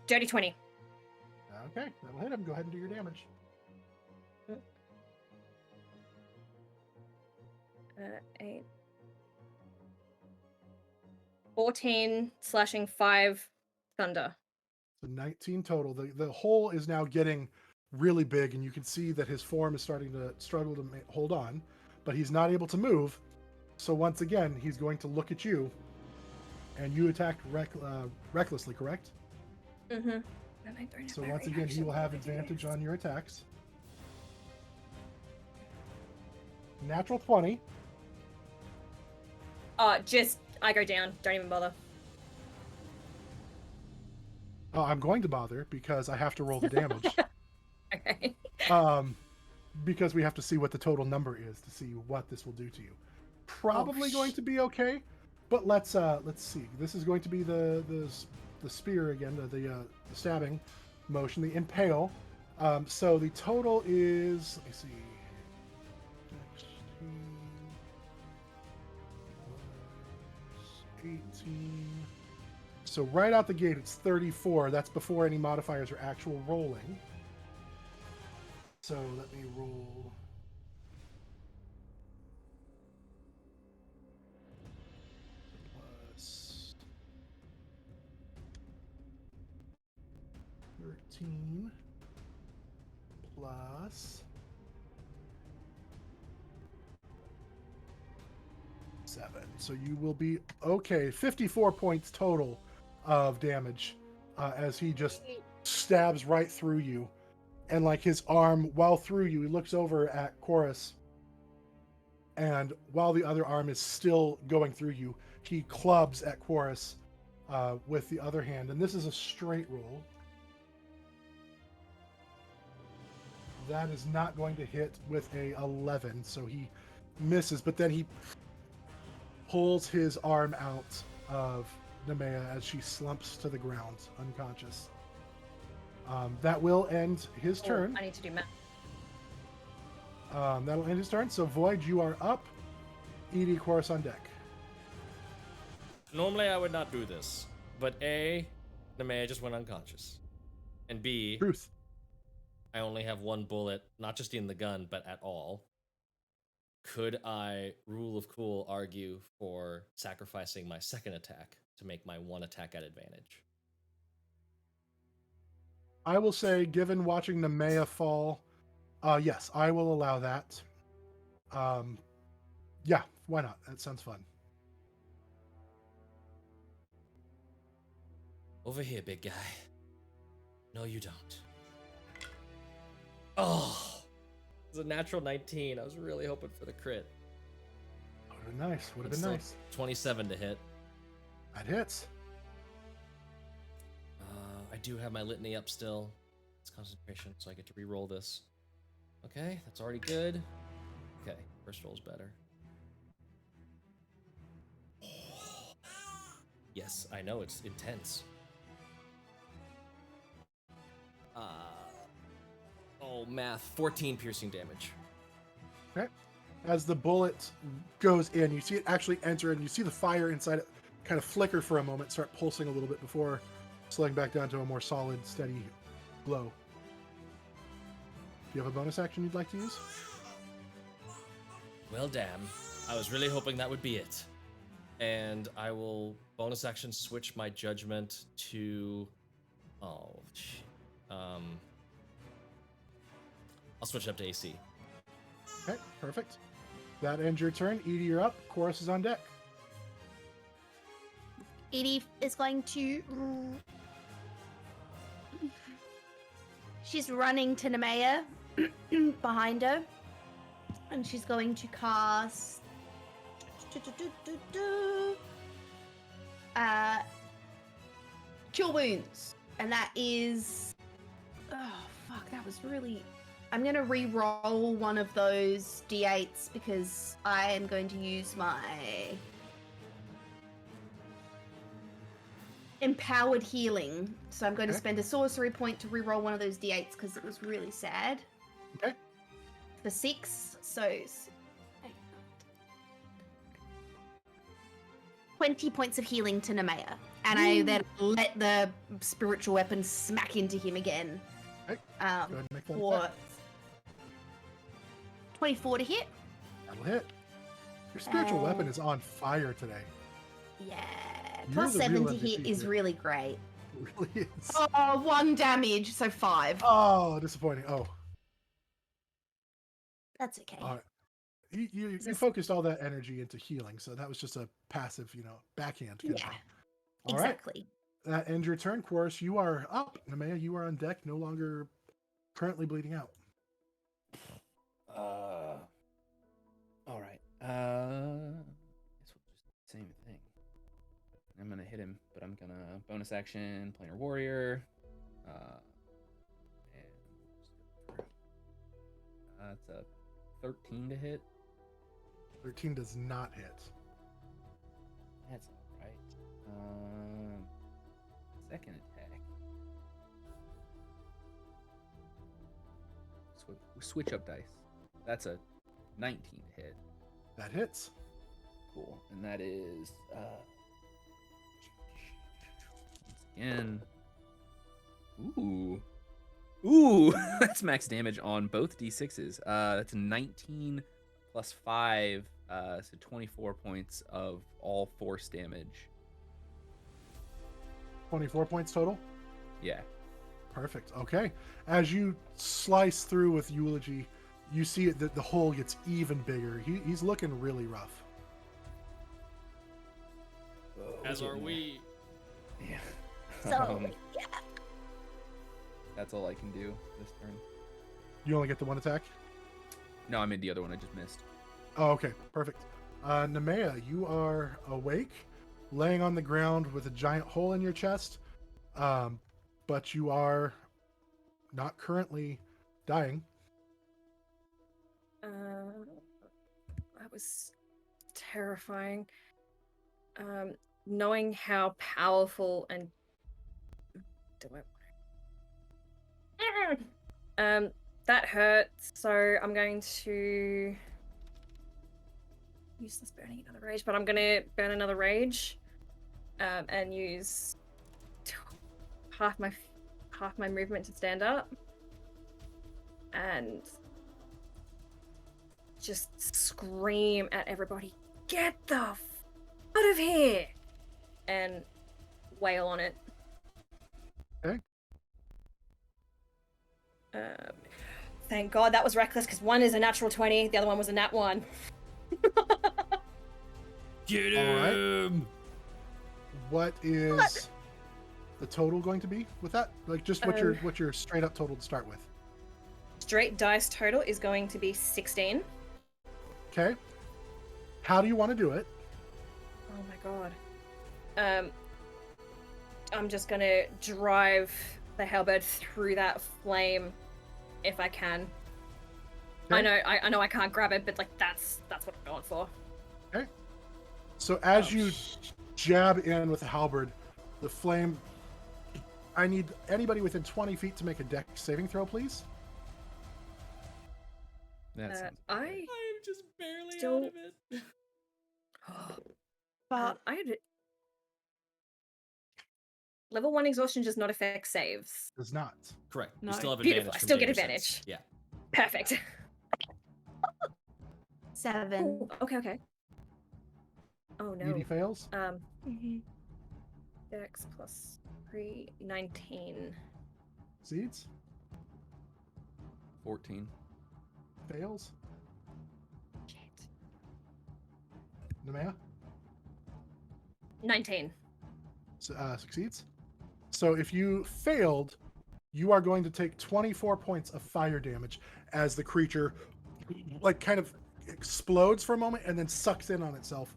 Dirty 20. Okay, that'll hit him. Go ahead and do your damage. 8. 14 slashing, 5 thunder. So 19 total. The hole is now getting really big, and you can see that his form is starting to struggle to hold on, but he's not able to move. So once again, he's going to look at you, and you attacked recklessly, correct? Mm-hmm. So once again, he will have advantage on your attacks. Natural 20. I go down. Don't even bother. Oh, I'm going to bother because I have to roll the damage. Okay. Because we have to see what the total number is to see what this will do to you. Probably going to be okay, but let's see. This is going to be the spear again, the stabbing motion, the impale. So the total is, let me see. 18. So right out the gate, it's 34. That's before any modifiers or actual rolling. So let me roll. Plus 13 plus 7. So you will be okay. 54 points total of damage as he just stabs right through you. And like his arm, while through you, he looks over at Quoras. And while the other arm is still going through you, he clubs at Quoras with the other hand. And this is a straight roll. That is not going to hit with a 11, so he misses. But then he pulls his arm out of Nemeia as she slumps to the ground, unconscious. That will end his turn. I need to do math. That'll end his turn. So Void, you are up. Edie, Quoras on deck. Normally I would not do this, but A, Nemeia just went unconscious. And B, Truth. I only have one bullet, not just in the gun, but at all. Could I, rule of cool, argue for sacrificing my second attack to make my one attack at advantage? I will say, given watching Nemeia fall, yes, I will allow that. Yeah, why not? That sounds fun. Over here, big guy. No, you don't. Oh, it was a natural 19. I was really hoping for the crit. Would have been nice. Would have But been still, nice. 27 to hit. That hits. I do have my litany up still. It's concentration, so I get to re-roll this. Okay, that's already good. Okay, first roll's better. Yes, I know, it's intense. Oh, math. 14 piercing damage. Okay. As the bullet goes in, you see it actually enter, and you see the fire inside it kind of flicker for a moment, start pulsing a little bit before slowing back down to a more solid, steady glow. Do you have a bonus action you'd like to use? Well, damn. I was really hoping that would be it. And I will bonus action switch my judgment to... I'll switch it up to AC. Okay, perfect. That ends your turn. Edie, you're up. Quoras is on deck. Edie is going to... She's running to Nemeia behind her. And she's going to cast... Cure Wounds. And that is... Oh, fuck, that was really... I'm going to re-roll one of those d8s because I am going to use my empowered healing. So I'm going to spend a sorcery point to re-roll one of those d8s because it was really sad. Okay. For 6, so 20 points of healing to Nemeia. And I then let the spiritual weapon smack into him again. Okay. Go ahead and make that For attack. 24 to hit. That'll hit. Your spiritual weapon is on fire today. Yeah. You're Plus the 7 real to hit MVP is here. really great. It really is. Oh, 1 damage, so 5. Oh, disappointing. Oh, That's okay. all right. You focused all that energy into healing, so that was just a passive, backhand. Kind of Yeah, thing. All right. exactly. That ends your turn, Quoras. You are up. Nemeia, you are on deck, no longer currently bleeding out. All right. Guess we'll just same thing. I'm gonna hit him, but I'm gonna bonus action, planar warrior. And that's a 13 to hit. 13 does not hit. That's all right. Second attack. Switch up dice. That's a 19 to hit. That hits. Cool. And that is once again. Ooh, that's max damage on both d6s. That's 19 plus 5, so 24 points of all force damage. 24 points total. Yeah. Perfect. Okay. As you slice through with Eulogy, you see it that the hole gets even bigger. He's looking really rough. As are we. Yeah. So, yeah. That's all I can do this turn. You only get the one attack? No, I mean the other one I just missed. Oh, okay. Perfect. Nemeia, you are awake, laying on the ground with a giant hole in your chest, but you are not currently dying. That was terrifying. Knowing how powerful and that hurts. So I'm going to useless burning another rage, but I'm gonna burn another rage, and use half my movement to stand up, and just scream at everybody, "Get the f out of here!" and wail on it. Okay. Thank God that was reckless, because one is a natural 20, the other one was a nat 1. Get All right. him! What is the total going to be with that? Like just what's your straight up total to start with? straight dice total is going to be 16. Okay. How do you want to do it? Oh my god. I'm just gonna drive the halberd through that flame if I can. Okay. I know I can't grab it, but like that's what I'm going for. Okay. So as you jab in with the halberd, the flame. I need anybody within 20 feet to make a dex saving throw, please. That sounds I I'm just barely Still- out of it. But I had level 1 exhaustion does not affect saves. Does not. Correct. You No. still have Beautiful, advantage. I from still get danger advantage. sense. Yeah. Perfect. 7. Ooh, okay. Oh no. Edie fails. Mhm. Dex plus 3, 19. Succeeds. 14. Fails. Shit. Nemeia 19. succeeds. So if you failed, you are going to take 24 points of fire damage as the creature like kind of explodes for a moment and then sucks in on itself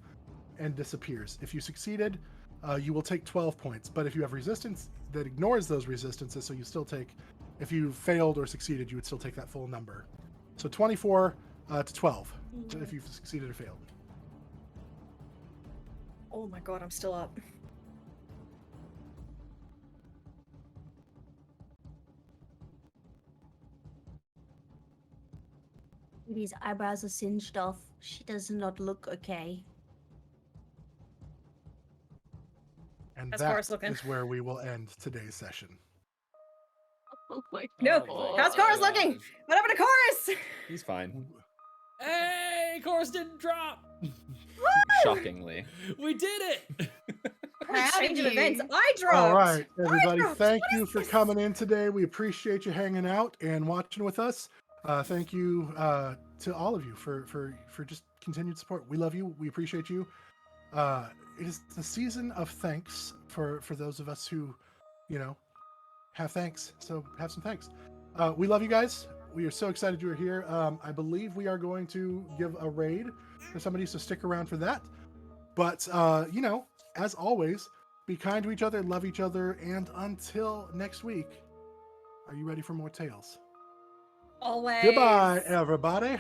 and disappears. If you succeeded, you will take 12 points. But if you have resistance that ignores those resistances, so you still take, if you failed or succeeded, you would still take that full number. So 24 to 12 if you've succeeded or failed. Oh my god, I'm still up. Edie's eyebrows are singed off. She does not look okay. And How's that Quoras looking? is where we will end today's session. Oh my No, Oh how's my Quoras looking? gosh. What happened to Chorus? He's fine. Hey, chorus didn't drop. Shockingly. We did it. Proud of Change of you. events. I dropped. All right, everybody, dropped. thank What you is for this? coming in today. We appreciate you hanging out and watching with us. Thank you to all of you for just continued support. We love you. We appreciate you. It is the season of thanks for those of us who, have thanks. So have some thanks. We love you guys. We are so excited you are here. I believe we are going to give a raid for somebody, so stick around for that. But, as always, be kind to each other, love each other, and until next week, are you ready for more tales? Always. Goodbye, everybody.